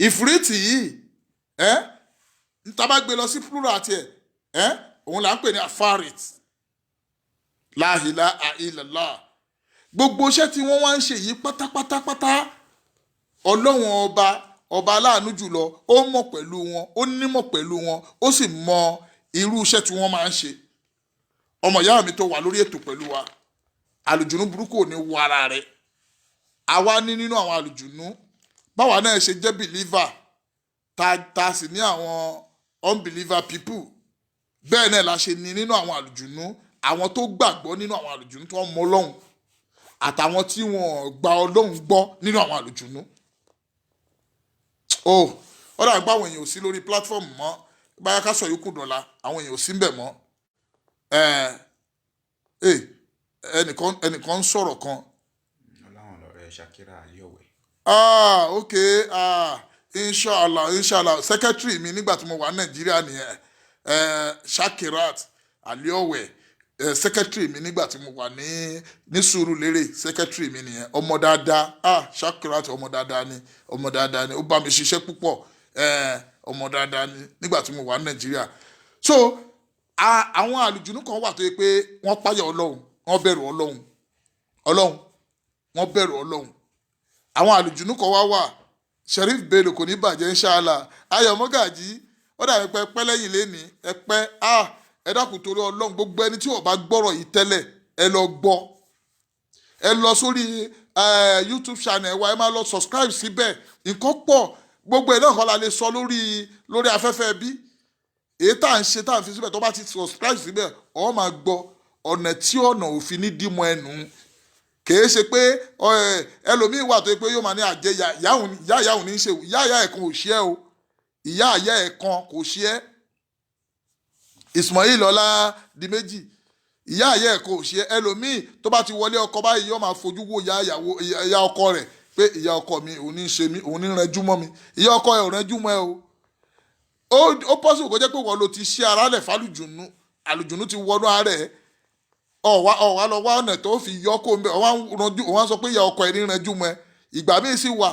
ifrit yìí tá bá gbé lọ sí plural tiẹ̀ òun là ń pè ní afarit la ilaha illallah gbogbo iṣẹ́ tí wọ́n wá ń ṣe yìí pátápátápátá ọlọ́run ọba aláàánú jùlọ ó mọ̀ pẹ̀lú wọn ó nímọ̀ pẹ̀lú wọn ó sì mọ irú iṣẹ́ tí wọ́n máa ń ṣe ọmọ ìyá mi tó wà lórí ètò pẹ̀lú wa àlùjùnú burúkú ò ní wọ ara rẹ̀. Àwa ní nínú àwọn àlùjùnú báwa náà ṣe jẹ́ believer ta sì ní àwọn unbeliever people bẹ́ẹ̀ náà la ṣe ní nínú àwọn àlùjùnú àwọn tó gbàgbọ́ nínú àwọn àlùjùnú tó mọ Ọlọ́run àtàwọn tí wọ́n gba Ọlọ́run gbọ́ nínú àwọn àlùjùnú. Ó dàbí pé àwọn èèyàn ò sí lórí platform mọ́ báyà ká sọ yòókù dọ̀la àwọn èèyàn ò sí ń bẹ̀ mọ́. ẹnìkan ń sọ̀rọ̀ kan. Ọláwọn lọ̀rẹ́ Shakira Aliowe. Okay, inshallah secretary mi nígbà tí mo wà ní Nàìjíríà nìyẹn, Shakirat Aliowe, secretary mi nígbà tí mo wà ní Surulere, secretary mi nìyẹn, ọmọ dáadáa. Shakirat ọmọ dáadáa ni ó bá mi ṣiṣẹ́ púpọ̀, ọmọ dáadáa ni nígbà tí mo wà ní Nàìjíríà. So àwọn àlùjùnú kan wà tó yẹ pé wọ́n páyà Ọlọ́run, wọ́n bẹ̀rù Ọlọ́run, wọ́n bẹ̀rù Ọlọ́run. Àwọn àlùjùnú kan wà Sheriff Bello kò ní bàjẹ́ inshallah. Ayọ̀ Mọ́gàjí ó dàbí pé pẹ́ lẹ́yìn lẹ́ni ẹ dákun torí Ọlọ́run gbogbo ẹni tí ó bá gbọ́rọ̀ yìí tẹ́lẹ̀ ẹ lọ gbọ́, ẹ lọ sórí YouTube channel wa, ẹ máa lọ subscribe síbẹ̀. Nǹkan pọ̀ gbogbo ẹ̀ náà kọ́ la lè sọ lórí afẹ́fẹ́ bí èyí tá à ń ṣe tá à ń fi síbẹ̀ tó bá ti subscribe síbẹ̀ ọ máa gbọ́ ọ̀nà tí ọ̀nà òfin ní dímọ̀ ẹnu. Kìí ṣe pé ẹlòmíì wà tó yẹ pé yóò máa ní àjẹ ìyá òun ní í ṣe ìyá ẹ̀ kan ò ṣe é o, ìyá ẹ̀ kan kò ṣe é. Ismail Ọládìméjì ìyá ẹ̀ kan ò ṣe é. Ẹlòmíì tó bá ti wọlé ọkọ báyìí yóò máa fojú wo ìyá ọkọ rẹ̀ pé ìyá ọkọ mi òun ní í ṣe mí, òun ní rẹjú mọ́ mi. Ìyá ọkọ ẹ̀ ò rẹjú mọ́ ẹ o. Ó possible kó jẹ́ pé wọ́n ló ti ṣe ara rẹ̀ fálùjùnú, àlùjùnú ti wọnú ara ẹ̀. Ọ̀wá lọ wá ọ̀nà tó fi yọ kó ń bẹ̀ ọ̀wá sọ pé ìyá ọkọ ẹ̀ ní rẹjú mọ́ ẹ. Ìgbà míì sì wà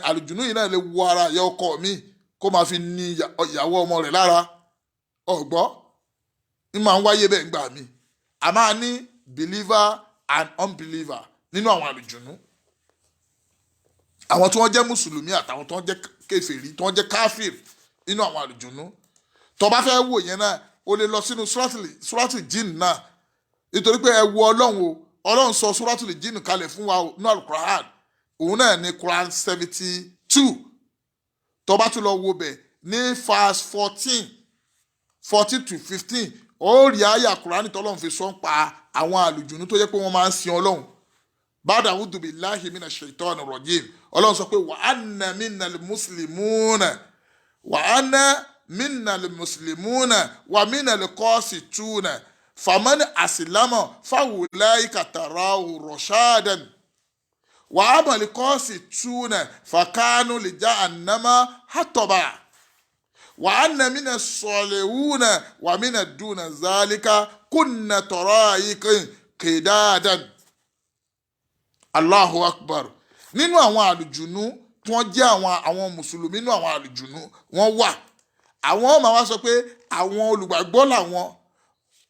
àlùjùnú yìí náà lè wọ ara ìyá ọkọ mi kó máa fi ní ìyàwó ọmọ rẹ̀ lára. Ọ̀gbọ́ ní máa ń wáyé bẹ́ẹ̀ gbà mí. A máa ní believer and unbeliever nínú àwọn àlùjùnú. Àwọn tí wọ́n jẹ́ mùsùlùmí àtàwọn tí wọ́n jẹ́ kèfèrí tí wọ́n jẹ́ káfíìr nínú àwọn àlùjùnú. Tó bá fẹ́ wò yẹn náà o lè lọ sínú Suratul Jinn náà nítorí pé ẹ wo Ọlọ́run sọ Suratul Jinn kalẹ̀ fún wa ní Al-Qur'an, òun náà ní Quran 72. Tó bá tún lọ wo bẹ̀ ní verse 14 to 15 ó rí àyà Quran tọ́lọ́run fi sọ ń pa àwọn àlùjùnú tó jẹ́ pé wọ́n máa ń sin Ọlọ́run. Ba'da a'udhu billahi minash shaitanir rajim. Ọlọ́run sọ pé wa anna minnal muslimuna wa minal qasituna faman aslama fa'ulaika tarahu rashadan wa amal qasituna fakanu li jahannama hataba wa anna minas salihuna wa minad duna zalika kunna tara'iqan qidadan. Allahu akbar. Nínú àwọn àlùjùnú tí wọ́n jẹ́ àwọn mùsùlùmí nínú àwọn àlùjùnú wọ́n wà. Àwọn máa wá sọ pé àwọn olùgbàgbọ́ làwọn.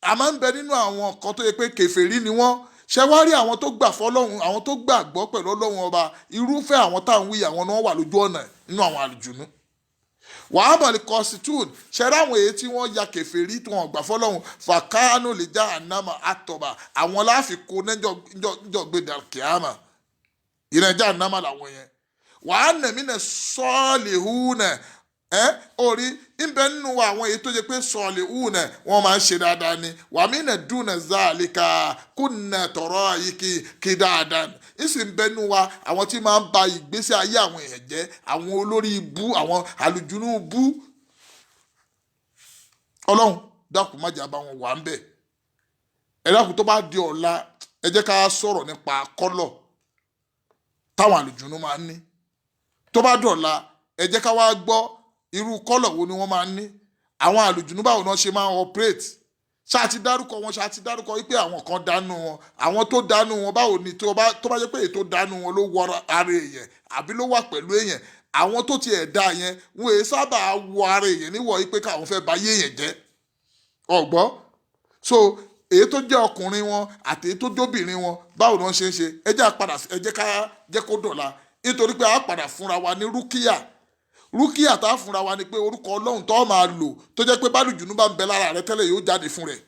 A máa ń bẹ nínú àwọn kan tó yẹ pé kèfèrí ni wọ́n. Ṣé wá rí àwọn tó gbà fọ́lọ́run, àwọn tó gbàgbọ́ pẹ̀lú Ọlọ́run ọba, irúfẹ́ àwọn táwọn wí àwọn náà wà lójú ọ̀nà nínú àwọn àlùjùnú. Wàá bọ̀ lè constitute ṣe ráwọn èyí tí wọ́n ya kèfèrí tí wọ́n gbà fọ́lọ́run fàkánù lè já ànámà àtọ̀bà àwọn láàfin kó níjọ́ gbèdà kìámà ìrẹ̀jà ànámà làwọn yẹn. Wàá nẹ̀mí nẹ̀ sọ́ọ̀lì hùnẹ̀ orí ìbẹ̀ nínú àwọn èyí tó jẹ́ pé sọ̀lì hùnẹ̀ wọ́n máa ń ṣe dáadáa ni wàá mí nẹ̀ dùnẹ̀ záàlìkà kùnẹ̀ tọ̀rọ̀ yìí kí dáadáa ni. Ìsìn bẹ nínú wa àwọn tí máa ń ba ìgbésí ayé àwọn èèyàn jẹ́, àwọn olórí ibú, àwọn àlùjùnú bú. Ọlọ́run dákun má jà bá wọn wà ń bẹ̀. Ẹ dákun tó bá di ọ̀la ẹ jẹ́ ká sọ̀rọ̀ nípa kọ́lọ̀ táwọn àlùjùnú máa ń ní. Tó bá dọ̀la ẹ jẹ́ ká wá gbọ́ irú kọ́lọ̀ wo ni wọ́n máa ń ní. Àwọn àlùjùnú báwo náà ṣe máa ń operate. Ṣáà ti dárúkọ wípé àwọn kan dánú wọn, àwọn tó dánú wọn báwo ni tó bá jẹ́ pé èyí tó dánú wọn ló wọ ara èèyàn àbí ló wà pẹ̀lú èèyàn, àwọn tó tiẹ̀ dá yẹn wọn èyí sábà wọ ara èèyàn níwọ̀ wípé káwọn fẹ́ bá yé èèyàn jẹ́. Ọ̀gbọ́ so èyí tó jẹ́ ọkùnrin wọn àti èyí tó jóbìnrin wọn báwo ni wọ́n ṣe ń ṣe ẹ jẹ́ ká jẹ́ kó dọ̀la nítorí pé a padà fúnra wa ní rúkìá tá a fúnra wa ni pé orúkọ Ọlọ́run tó máa lò tó jẹ́ pé bálùjùnú bá ń bẹ lára rẹ tẹ́lẹ̀ yóò jáde fún rẹ̀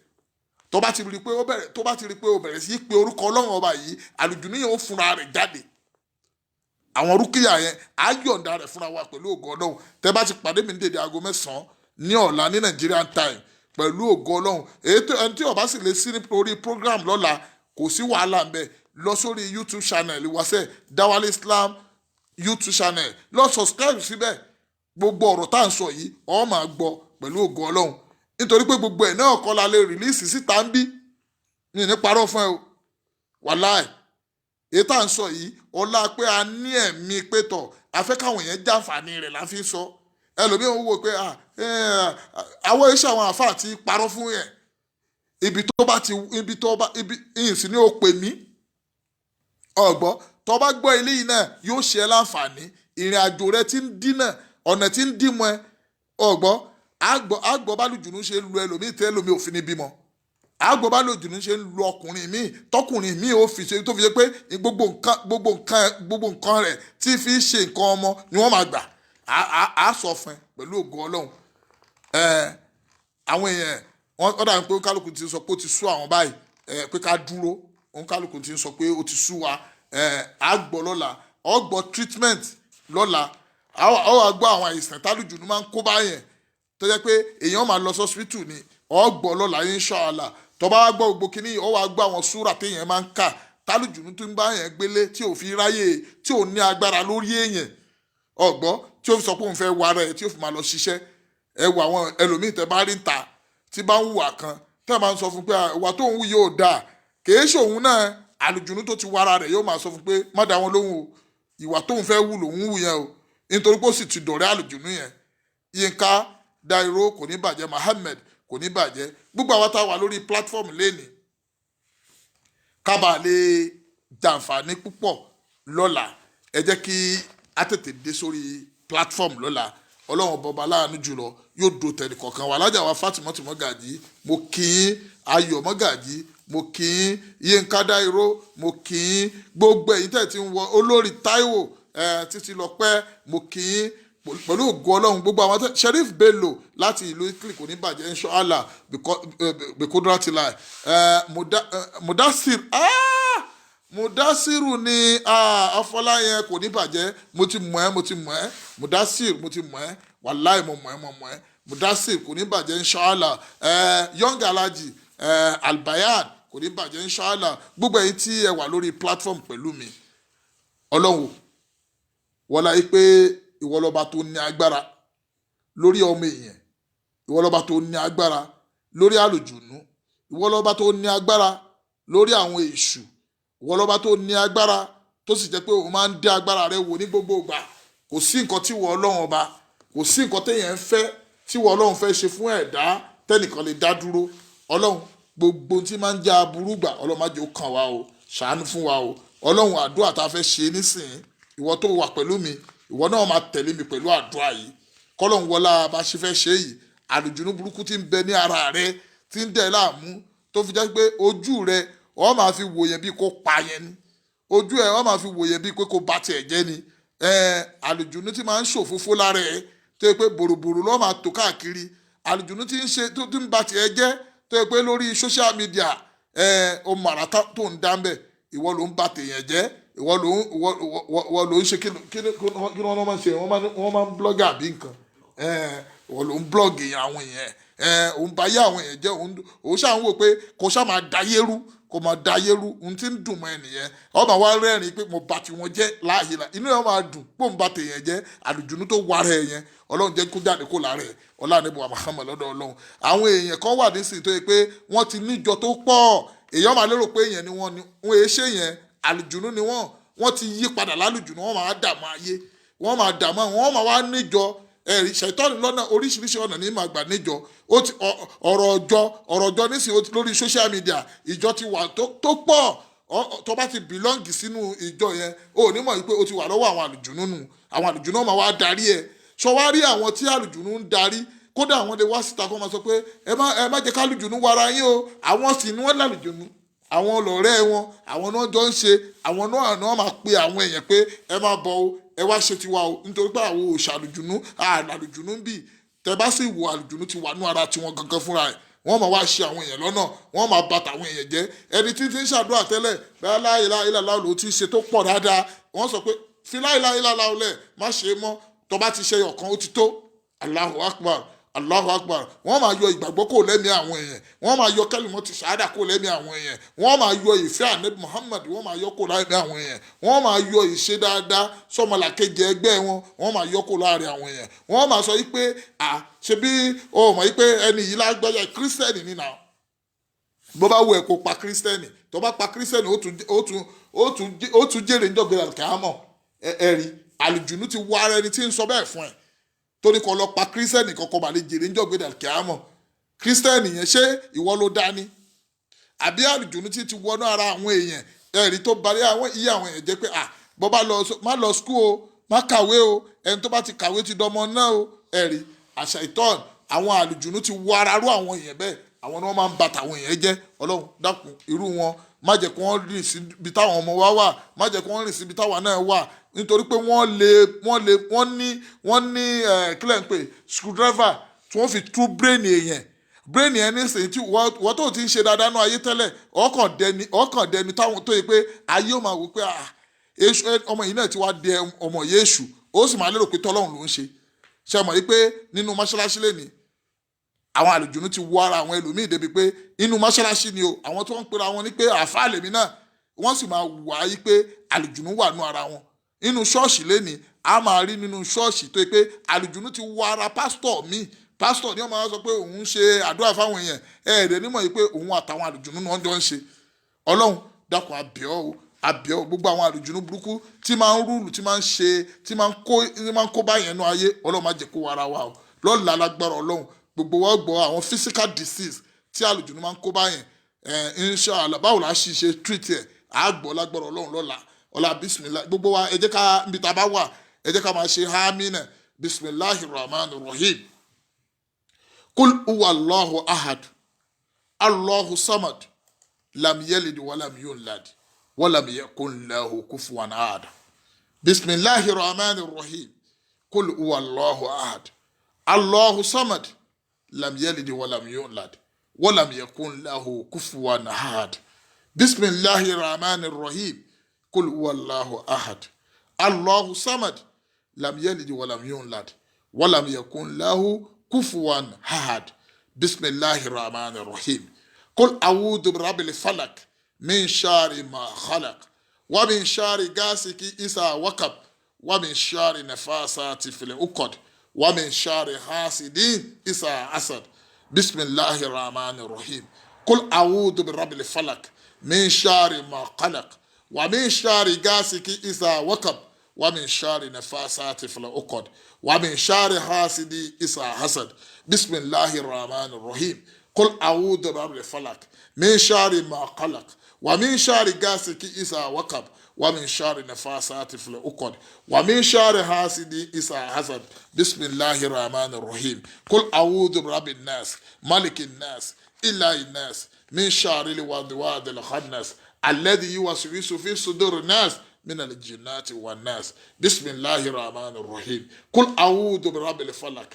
tó bá ti rí pé ó bẹ̀rẹ̀ sí pé orúkọ ọlọ́run ọba yìí àlùjùnú yẹn ó fúnra rẹ̀ jáde àwọn rúkìá yẹn á yọ̀ǹda rẹ̀ fúnra wa pẹ̀lú ògo ọlọ́run tẹ́ bá ti pàdé mi ní dédé aago 9 ní ọ̀la ní Nigerian time pẹ̀lú ògo ọlọ́run ẹni tí ó bá sì lè sí ní orí program lọ́la kò sí wàhálà ń bẹ lọ sórí YouTube channel ìwàsẹ̀ Dawali Islam YouTube channel lọ subscribe síbẹ̀ gbogbo ọ̀rọ̀ tá à ń sọ yìí ọ máa gbọ́ pẹ̀lú ògo ọlọ́run nítorí pé gbogbo ẹ̀ náà kọ́ la lè rìlíìsì síta ń bí ní parọ́ fún ẹ o wàláì èyí tá à ń sọ yìí ọlá pé a ní ẹ̀mí pétọ̀ afẹ́ káwọn èèyàn jàǹfààní rẹ̀ la fi sọ ẹlòmíì ń wò pé àwọn iṣẹ́ àwọn àfáà ti parọ́ fún yẹn ibi ìsìn ní o pè mí ọ̀gbọ́ tó bá gbọ́ ilé yìí náà yóò ṣe ẹ́ láǹfààní ìrìn àjò rẹ ti ń dínà ọ̀nà tí ń dìmọ̀ ẹ ọ̀gbọ́ àgbọ̀ bá lùjùnú ṣe lu ẹlòmíì tẹ́ ẹlòmíì òfin níbí mọ́ àgbọ̀ bá lùjùnú ṣe lu ọkùnrin míì tọkùnrin míì ó fi ṣe tó fi ṣe pé gbogbo nǹkan rẹ̀ tí fi ṣe nǹkan ọmọ ni wọ́n máa gbà á sọ fún ẹ pẹ̀lú ògo ọlọ́run àwọn èèyàn wọ́n dàbí pé kálukú ti sọ pé ó ti sú àwọn báyìí pé ká dúró kálukú ti sọ pé ó ti sú wa àgbọ̀ lọ́la ọgbọ̀ treatment lọ́la àgbọ̀ àwọn àìsàn tálùjùnú máa ń kó báyẹn tó jẹ́ pé èèyàn máa lọ sọ́sìpítù ni ọgbọ̀ lọ́la inshallah tó bá gbọ́ gbogbo kínní ó wàá gbọ́ àwọn súrà téèyàn máa ń kà tálùjùnú tó ń bá yẹn gbélé tí ò fi ráyè tí ò ní agbára lórí èèyàn ọgbọ́ tí ó fi sọ pé òun fẹ́ wà rẹ̀ tí ó fi máa lọ ṣiṣẹ́ ẹ wo àwọn ẹlòmíì tẹ bá rí ń ta tí bá ń hùwà kan tẹ́ máa ń sọ fún pé ìwà tó ń hù yóò dáa kìí ṣòun náà àlùjùnú tó ti wára rẹ̀ yóò máa sọ fún pé má dá wọn lóhùn o ìwà tóun fẹ́ wù lòun hù yẹn o nítorí pé ó sì ti dọ̀rẹ́ àlùjùnú yẹn Yínká Dairo kò ní bàjẹ́ Muhammed kò ní bàjẹ́ gbogbo àwọn tá a wà lórí platform lẹ́nìí kábà lè jàǹfààní púpọ̀ lọ́la ẹ jẹ́ kí a tètè dé sórí platform lọ́la ọlọ́run bọba láàánú jùlọ yóò do tẹ̀lé kọ̀ọ̀kan wà lájà wa Fatimatu Mọ́gàjí mo kì í Ayọ̀ Mọ́gàjí mo kì í Yínká Dairo mo kì í gbogbo ẹ̀yin tẹ̀ tí ń wọ olórí Táíwò títí lọ pẹ́ mo kì í pẹ̀lú ògo ọlọ́run gbogbo àwọn Sheriff Bello láti ìlú Italy kò ní bàjẹ́ inshallah bikodratilai Mudasiru ni Afọláyẹn kò ní bàjẹ́ mo ti mọ̀ ẹ́ Mudasir mo ti mọ̀ ẹ́ wàláì mo mọ̀ ẹ́ Mudasir kò ní bàjẹ́ inshallah Young Alhaji Albayan kò ní bàjẹ́ inshallah gbogbo ẹ̀yin tí ẹ wà lórí platform pẹ̀lú mi ọlọ́run wọlá yìí pé ìwọ lọba tó ní agbára lórí ọmọ èèyàn ìwọ lọba tó ní agbára lórí àlùjùnú ìwọ lọba tó ní agbára lórí àwọn èṣù ìwọ lọba tó ní agbára tó sì jẹ́ pé òun máa ń dé agbára rẹ̀ wò ní gbogbo ìgbà kò sí nǹkan tí ìwọ ọlọ́run ọba kò sí nǹkan téèyàn ń fẹ́ tí ìwọ ọlọ́run fẹ́ ṣe fún ẹ̀dá tẹ́nìkan lè dá dúró ọlọ́run gbogbo tí máa ń jẹ́ aburú gbà ọlọ́run má jẹ́ ó kàn wá o ṣàánú fún wa o ọlọ́run àdúrà tá a fẹ́ ṣe nísìnyí ìwọ tó wà pẹ̀lú mi ìwọ náà máa tẹ̀lé mi pẹ̀lú àdúrà yìí kọ́lọ́hún wọlá bá ṣe fẹ́ ṣe yìí àlùjùnú burúkú tí ń bẹ ní ara rẹ tí ń dẹ̀ láàmú tó fi jẹ́ pé ojú rẹ ọ máa fi wò yẹn bí kò pa yẹn ni ojú ẹ ọ máa fi wò yẹn bí pé kò bá tiẹ̀ jẹ́ ni àlùjùnú tí máa ń ṣòfófó lára ẹ tó yẹ pé bòròbòrò lọ́ọ́ máa tò káàkiri àlùjùnú tí ń ṣe tó ń ba tiẹ̀ jẹ́ tó yẹ pé lórí social media ó màrà tó ń dá ń bẹ̀ ìwọ ló ń ba tèèyàn jẹ́ ìwọ ló ń ṣe kí wọ́n máa ń ṣe wọ́n máa ń blọ́gì àbí nǹkan ìwọ ló ń blọ́gì àwọn èèyàn òun bá yé àwọn èèyàn jẹ́ òun ṣáà ń wò pé kò ṣáà máa dayé rú kò máa dayé rú ohun tí ń dùn mọ́ ẹnìyẹn ọmọ wa rẹ́rìn pé mo bá tiwọn jẹ́ láàyè la inú ẹ̀ máa dùn pé òun bá tèèyàn jẹ́ àlùjùnú tó wà rẹ̀ yẹn ọlọ́run jẹ́ kó jáde kó lára ẹ̀ ọlọ́run Muhammad lọ́dọ̀ ọlọ́run àwọn èèyàn kan wà nísìnyí tó yẹ pé wọ́n ti níjọ tó pọ̀ èèyàn máa lérò pé èèyàn ni wọ́n ṣe yẹn àlùjùnú ni wọ́n ti yí padà lálùjùnú wọ́n máa dààmú ayé wọ́n máa dààmú wọ́n máa wá níjọ ẹ̀rí ṣàìtọ́ni lọ́nà oríṣiríṣi ọ̀nà ní màgbà níjọ ọ̀rọ̀ ọjọ́ nísìnyí lórí social media ìjọ ti wà tó pọ̀ tó bá ti bìlọ́ǹgì sínú ìjọ yẹn ó ní mọ̀ wípé ó ti wà lọ́wọ́ àwọn àlùjùnú nù àwọn àlùjùnú máa wá darí ẹ̀ sọ wá rí àwọn tí àlùjùnú ń darí kódà àwọn lè wá síta kó máa sọ pé ẹ má jẹ́ kálùjùnú wara yín o àwọn sì ní wọ́n lálùjùnú àwọn ọlọ́rẹ́ wọn àwọn náà jọ ń ṣe àwọn náà máa pe àwọn èèyàn pé ẹ má bọ̀ o ẹ wá ṣe tiwa o nítorí pé àwọn òòṣà àlùjùnú àlùjùnú ń bì tẹ bá sì wo àlùjùnú ti wà nú ara tiwọn gangan fúnra ẹ̀ wọ́n máa wá ṣe àwọn èèyàn lọ́nà wọ́n máa bàtà àwọn èèyàn jẹ́ ẹni tí ti ń ṣàdúrà tẹ́lẹ̀ bẹ́ẹ̀ la ilaha illallah ló ti ṣe tó pọ̀ dáadáa wọ́n sọ pé fi la ilaha illallah lẹ̀ má ṣe é mọ́ tó bá ti ṣe ọ̀kan ó ti tó Allahu Akbar Allahu Akbar wọ́n máa yọ ìgbàgbọ́ kò lẹ́mìí àwọn èèyàn wọ́n máa yọ kẹ́lìmọ́tì ṣáádà kò lẹ́mìí àwọn èèyàn wọ́n máa yọ ìfẹ́ ànábì Muhammad wọ́n máa yọ kò lẹ́mìí àwọn èèyàn wọ́n máa yọ ìṣe dáadáa sọmọlàkejì ẹgbẹ́ wọ́n máa yọ kò láàrin àwọn èèyàn wọ́n máa sọ yí pé ṣe bí o mọ̀ yí pé ẹni yìí lágbájá kírísítẹ́nì nínà bó bá wù ẹ́ kó pa kírísítẹ́nì tó bá pa kírísítẹ́nì ó tún jèrè níjọ́gbẹ̀rẹ̀ àkàmọ́ ẹ̀rí àlùjùnú ti wá ara ẹni tí ń sọ bẹ́ẹ̀ fún ẹ torí kò lọ pa kírísítẹ́nì kankan bá lè jèrè níjọ́gbẹ̀rẹ̀ àkàmọ́ kírísítẹ́nì yẹn ṣé ìwọ ló dání àbí àlùjùnú ti wọnú ara àwọn èèyàn ẹ̀rí tó bá iye àwọn èèyàn jẹ́ pé bó bá má lọ skul o má kàwé o ẹni tó bá ti kàwé ti dọmọ náà o ẹ̀rí àṣà ìtọ́n àwọn àlùjùnú ti wọ ara rú àwọn èèyàn bẹ́ẹ̀ àwọn ni wọ́n máa ń bàtà àwọn èèyàn jẹ́ ọlọ́run dákun irú wọn má jẹ́ kí wọ́n rìn síbi táwọn ọmọ wa wà má jẹ́ kí wọ́n rìn síbi táwa náà wà nítorí pé wọ́n ní kílẹ̀ ń pè screwdriver tí wọ́n fi tú bírèènì èèyàn bírèènì ẹni sèyí tí wọ́n tó ti ń ṣe dáadáa náà ayé tẹ́lẹ̀ ọkàn dẹni táwọn tó yẹ pé ayé ò máa wò pé ọmọ yìí náà ti wá dẹ ọmọ Yésù ó sì máa lérò pé tọ́lọ́run ló ń ṣe mọ̀ yìí pé nínú mọ́ṣáláṣí lẹ́ni àwọn àlùjùnú ti wọ ara àwọn ẹlòmíì débi pé inú mọ́ṣáláṣí ni o àwọn tó ń pera wọn ní pé àfáà lèmi náà wọ́n sì máa wà yí pé àlùjùnú wà nú ara wọn nínú ṣọ́ọ̀ṣì lẹ́ni a máa rí nínú ṣọ́ọ̀ṣì tó yẹ pé àlùjùnú ti wọ ara pásítọ̀ míì pásítọ̀ ni wọ́n máa sọ pé òun ń ṣe àdúrà fáwọn èèyàn ẹ̀ẹ́dẹ̀ nímọ̀ yìí pé òun àtàwọn àlùjùnú náà jọ ń ṣe ọlọ́run dákun àbíọ́ gbogbo àwọn àlùjùnú burúkú tí máa ń rúùlù tí máa ń ṣe tí máa ń kó báyẹn nú ayé ọlọ́run má jẹ́ kó wara wa o lọ́ọ̀lá lágbára ọlọ́run gbogbo wa gbọ́ àwọn physical disease tí àlùjùnú máa ń kó báyẹn inshallah báwo la ṣe treat ẹ̀ àgbọ̀ lágbára ọlọ́run lọ́la ọlá bismillah gbogbo wa ẹ jẹ́ ká níbi tá a bá wà ẹ jẹ́ ká máa ṣe hamina bismillahir rahmanir rahim kul huwa allahu ahad allahu samad lam yalid walam yulad walam yakun lahu kufuwan ahad bismillahir rahmanir rahim kul huwa allahu ahad allahu samad lam yalid walam yulad walam yakun lahu kufuwan ahad bismillahir rahmanir rahim kul huwa allahu ahad allahu samad lam yalid walam yulad walam yakun lahu kufuwan ahad bismillahir rahmanir rahim kul a'udhu birabbil falaq min sharri ma khalaq wa min sharri ghasiqin idha waqab wa min sharri nafasati fil uqad wa min sharri hasidin idha hasad bismillahir rahmanir rahim kul a'udhu birabbil falaq min sharri ma khalaq wa min sharri ghasiqin idha waqab wa min sharri nafasati fil uqad wa min sharri hasidin idha hasad bismillahir rahmanir rahim kul a'udhu birabbil falaq min sharri ma khalaq wa min sharri ghasiqin idha waqab wa min sharri nafasati fil uqad wa min sharri hasidin idha hasad bismillahir rahmanir rahim kul a'udhu birabbin nas malikin nas ilahin nas min sharri al khannas alladhi yuwaswisu fi sudurin nas من الجنات والناس بسم الله الرحمن الرحيم قل أعوذ برب الفلق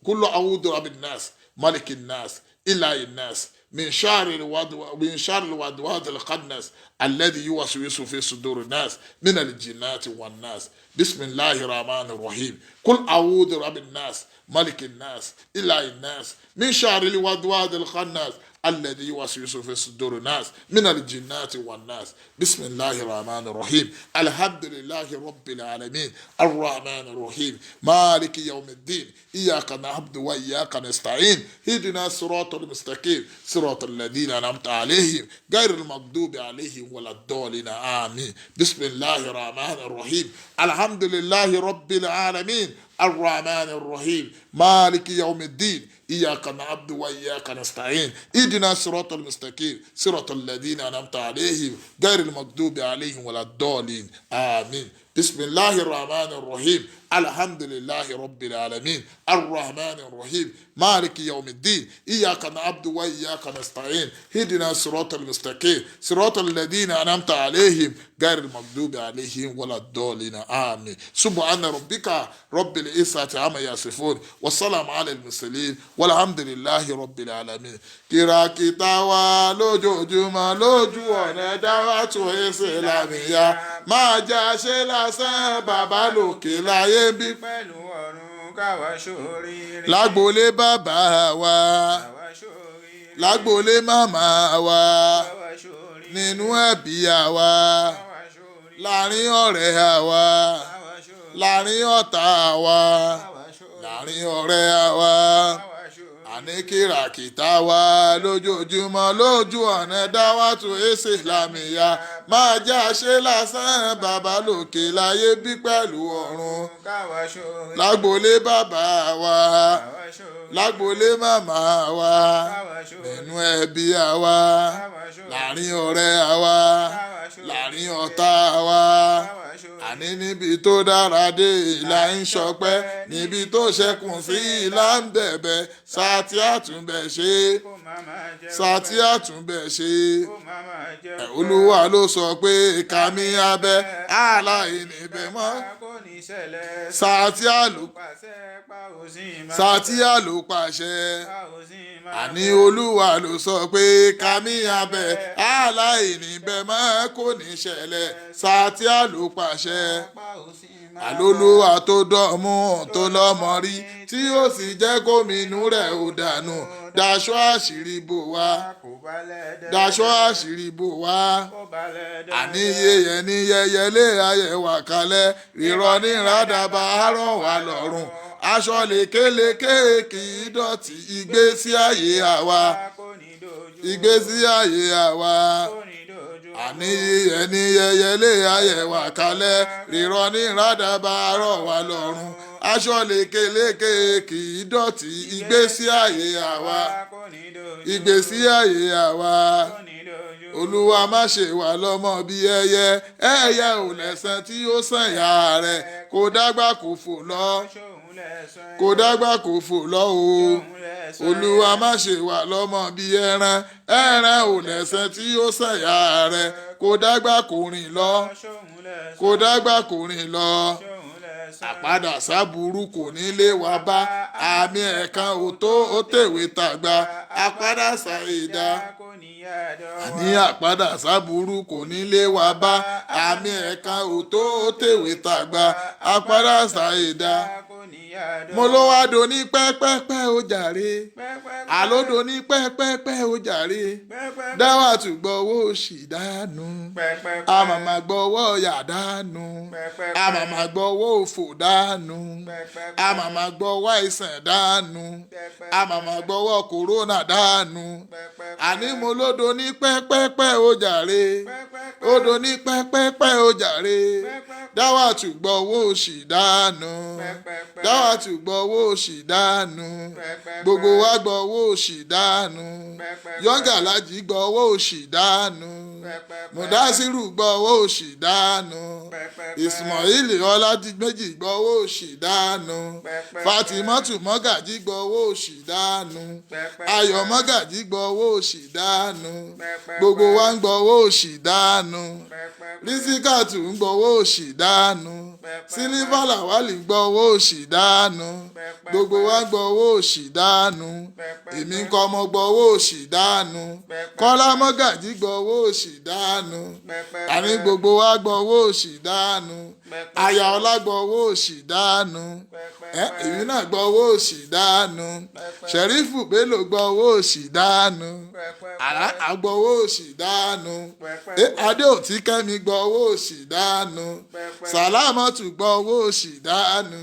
كل أعوذ برب الناس ملك الناس إله الناس من شر الوسواس الخناس الذي يوسوس في صدور الناس من الجنات والناس بسم الله الرحمن الرحيم قل أعوذ برب الناس ملك الناس إله الناس من شر الوسواس الخناس الذي يوسوس في صدور الناس من الجنات والناس بسم الله الرحمن الرحيم الحمد لله رب العالمين الرحمن الرحيم مالك يوم الدين إياك نعبد وإياك نستعين اهدنا الصراط المستقيم صراط الذين أنعمت عليهم غير المغضوب عليهم ولا الضالين آمين بسم الله الرحمن الرحيم الحمد لله رب العالمين الرحمن الرحيم مالك يوم الدين إياك نعبد وإياك نستعين اهدنا الصراط المستقيم صراط الذين أنعمت عليهم غير المغضوب عليهم ولا الضالين آمين bisimilahi rahman rahim alhamdulilahi rabbil alamin arrahman rahim maliki yawmiddin iyaka na'budu wa iyaka nasta'in hidina siratal mustaqim siratal ladina an'amta alayhim ghayril maghdubi alayhim waladdallin amin subhana rabbika rabbil izzati amma yasifun wa salamun alal mursalin walhamdulillahi rabbil alamin. kìràkìtà wa lójoojúmọ́ lójú ọ̀nà dáwàtú ìsìlámíyà máa jẹ́ àṣẹ lásán bàbá lókè láyé bí pẹ̀lú ọ̀run káwa ṣoríire. lágbolé bàbá wa káwa ṣoríire. lágbolé màmá wa káwa ṣoríire. nínú ẹbí àwa káwa ṣoríire. láàrin ọ̀rẹ́ àwa káwa ṣoríire. láàrin ọ̀tá àwa káwa ṣoríire. láàrin ọ̀rẹ́ àwa káwa ṣoríire. àní kìràkìtà wa lójoojúmọ́ lójú ọ̀nà dáwàtú ìsìlámíyà máa jẹ́ àṣẹ lásán bàbá lókè láyé bí pẹ̀lú ọ̀run káwa ṣoríire. lágbolé bàbá wa káwa ṣoríire. lágbolé màmá wa káwa ṣoríire. nínú ẹbí àwa káwa ṣoríire. láàrin ọ̀rẹ́ àwa káwa ṣoríire. láàrin ọ̀tá àwa káwa ṣoríire. àní níbi tó dára dé ìlà ń ṣọpẹ́ níbi tó ṣẹkùn sí ìlà ń bẹ̀bẹ̀ sátí àtúnbẹ̀ ṣe kó máa máa jẹ́ sátí àtúnbẹ̀ ṣe kó máa máa jẹ́ olúwa ló sọ pé kàmí abẹ́ aláìníbẹ̀ mọ́ kó ní ṣẹlẹ̀ sátí àlò pàṣẹ pa òsì máa sátí àlò pàṣẹ pa òsì máa àní olúwa ló sọ pé kàmí abẹ́ aláìníbẹ̀ mọ́ kò ní ṣẹlẹ̀ sátí àlò pàṣẹ pa òsì máa àlólúwa tó dọ̀mú tó lọ́mọ rí tí ó sì jẹ́ gómìnà rẹ̀ ò dànù daṣọ àṣírí bò wá kó balẹ̀ dẹ́ daṣọ àṣírí bò wá kó balẹ̀ dẹ́ àní yẹyẹ ní yẹyẹlé ayẹwà kalẹ̀ rírọ ní rádàbà àárọ̀ wà lọ́rùn aṣọ lékeleke kì í dọ̀tí ìgbésí ayé àwa kó ní dojú ìgbésí ayé àwa kó ní dojú àní ẹni yẹyẹlé ayẹwà kalẹ̀ rírọ ní rádàbà àárọ̀ wà lọ́rùn aṣọ lékeleke kì í dọ̀tí ìgbésí ayé àwa kó ní dojú ìgbésí ayé àwa kó ní dojú olúwa má ṣe wà lọ́mọ bí ẹyẹ ẹyẹ ò lẹ́sẹ̀ tí ó sàn yá rẹ̀ kò dágbà kò fò lọ ṣóhun lẹ́sàn kò dágbà kò fò lọ o ṣóhun lẹ́sàn olúwa má ṣe wà lọ́mọ bí ẹran ẹran ò lẹ́sẹ̀ tí ó sàn yá rẹ̀ kò dágbà kò rìn lọ ṣóhun lẹ́sàn kò dágbà kò rìn lọ ṣóhun lẹ́sàn àpadà sábúrú kò ní lé wa bá àmì ẹ̀kan ò tó ó tèwé tàgbà àpadà ṣàìdá kó ní yàdọ̀ àní àpadà sábúrú kò ní lé wa bá àmì ẹ̀kan ò tó ó tèwé tàgbà àpadà ṣàìdá kó ní yàdọ̀ mo ló wá do ní pẹ́pẹ́pẹ́ ó jàre pẹ́pẹ́ àlódo ní pẹ́pẹ́pẹ́ ó jàre pẹ́pẹ́ dáwà tún gbọ́wọ́ òṣì dànù pẹ́pẹ́ àmàmà gbọ́wọ́ ọ̀yà dànù pẹ́pẹ́ àmàmà gbọ́wọ́ òfò dànù pẹ́pẹ́ àmàmà gbọ́wọ́ àìsàn dànù pẹ́pẹ́ àmàmà gbọ́wọ́ kòrónà dànù pẹ́pẹ́ àní mo lódo ní pẹ́pẹ́pẹ́ ó jàre pẹ́pẹ́ odò ní pẹ́pẹ́pẹ́ ó jàre dáwà tún gbọ́wọ́ òṣì dànù dáwà tún gbọ́wọ́ òṣì dànù gbogbo wa gbọ́wọ́ òṣì dànù yọ̀ǹgà lájì gbọ́wọ́ òṣì dànù mùdásírù gbọ́wọ́ òṣì dànù ismail ọládìméjì gbọ́wọ́ òṣì dànù fatimatu mọ́gàjí gbọ́wọ́ òṣì dànù ayọ̀ mọ́gàjí gbọ́wọ́ òṣì dànù gbogbo wa ń gbọ́wọ́ òṣì dànù rísíkàtù ń gbọ́wọ́ òṣì dànù sílífà làwálì gbọ́wọ́ òṣì dànù gbogbo wa ń gbọ́wọ́ òṣì dànù èmi ń kọ́ ọmọ gbọ́wọ́ òṣì dànù kọ́lá mọ́gàjí gbọ́wọ́ òṣì dànù àní gbogbo wa gbọ́wọ́ òṣì dànù àyà ọlá gbọ́wọ́ òṣì dànù èmi náà gbọ́wọ́ òṣì dànù ṣẹ̀rífù bélò gbọ́wọ́ òṣì dànù àgbọ́wọ́ òṣì dànù adéòtí kẹ́mi gbọ́wọ́ òṣì dànù sàlámọ́tù gbọ́wọ́ òṣì dànù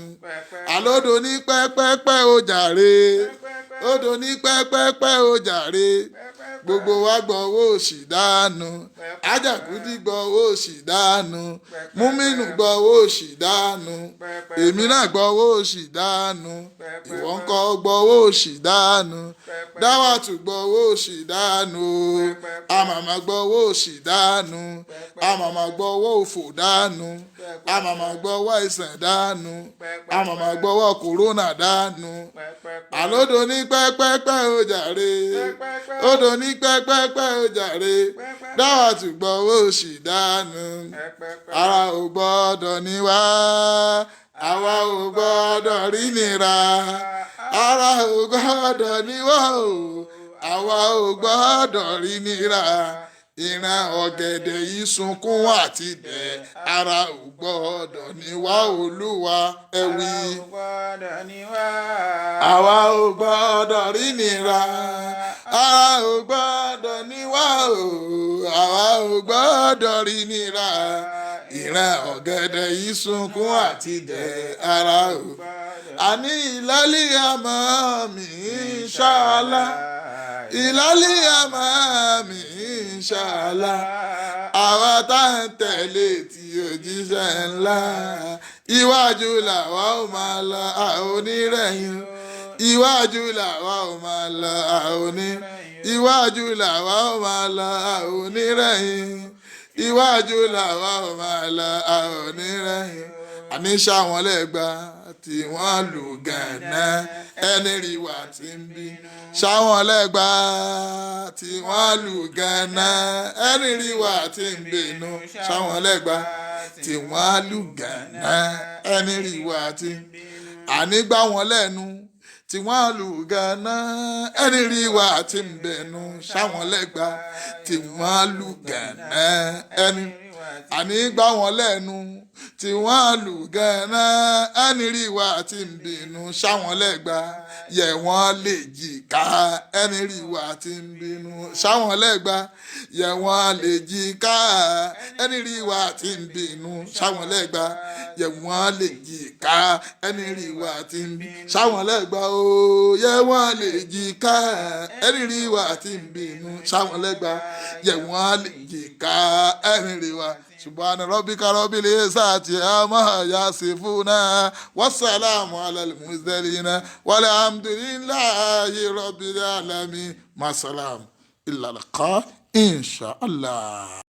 àlódò ní pẹ́pẹ́pẹ́ ó jàre odò ní pẹ́pẹ́pẹ́ ó jàre gbogbo wa gbọ́wọ́ òṣì dànù Àjàkúdí gbọ́wọ́ òṣì dànù Múmínù gbọ́wọ́ òṣì dànù èmi náà gbọ́wọ́ òṣì dànù ìwọ ńkọ́ gbọ́wọ́ òṣì dànù Dáwàtú gbọ́wọ́ òṣì dànù àmàmà gbọ́wọ́ òṣì dànù àmàmà gbọ́wọ́ òfò dànù àmàmà gbọ́wọ́ àìsàn dànù àmàmà gbọ́wọ́ kòrónà dànù àlódò ní pẹ́pẹ́pẹ́ ó jàre odò ní pẹ́pẹ́pẹ́ ó jàre Dáwàtú gbọ́wọ́ òṣì dànù ara ò gbọ́dọ̀ ní wá àwa ò gbọ́dọ̀ rí nira ara ò gbọ́dọ̀ ní wá o àwa ò gbọ́dọ̀ rí nira ìran ọ̀gẹ̀dẹ̀ yìí sunkún àti dẹ̀ ara ò gbọ́dọ̀ ní wá Olúwa ẹ wí. Àwa ò gbọ́dọ̀ rí nira ara ò gbọ́dọ̀ ní wá o àwa ò gbọ́dọ̀ rí nira ìran ọ̀gẹ̀dẹ̀ yìí sunkún àti dẹ̀ ara ò. Àní ìlàlí àmọ́ mi inshallah ìlàlí àmọ́ mi inshallah àwa tá ń tẹ̀lé tí òjíṣẹ́ ńlá iwájú làwa ò máa lọ àwọn onírẹ̀yìn iwájú làwa ò máa lọ àwọn onírẹ̀yìn iwájú làwa ò máa lọ àwọn onírẹ̀yìn iwájú làwa ò máa lọ àwọn onírẹ̀yìn àní ṣáwọn lẹ́gbà tí wọ́n lù gànà ẹni rí wa tí ń bínú ṣáwọn lẹ́gbà tí wọ́n lù gànà ẹni rí wa tí ń bínú ṣáwọn lẹ́gbà tí wọ́n lù gànà ẹni rí wa tí ń bínú àní gbá wọn lẹ́nu tí wọ́n lù gànà ẹni rí wa tí ń bínú ṣáwọn lẹ́gbà tí wọ́n lù gànà ẹni àní gbá wọn lẹ́nu tí wọ́n lù gánà ẹni rí wa tí ń bínú ṣáwọn lẹ́gbà yẹ wọ́n lè jìká ẹni rí wa tí ń bínú ṣáwọn lẹ́gbà yẹ wọ́n lè jìká ẹni rí wa tí ń bínú ṣáwọn lẹ́gbà yẹ wọ́n lè jìká ẹni rí wa tí ń bínú ṣáwọn lẹ́gbà o yẹ wọ́n lè jìká ẹni rí wa tí ń bínú ṣáwọn lẹ́gbà yẹ wọ́n lè jìká ẹni rí wa. سبحان ربك رب العزة عما يصفون والسلام على المرسلين والحمد لله رب العالمين مع السلام إلا اللقاء إن شاء الله.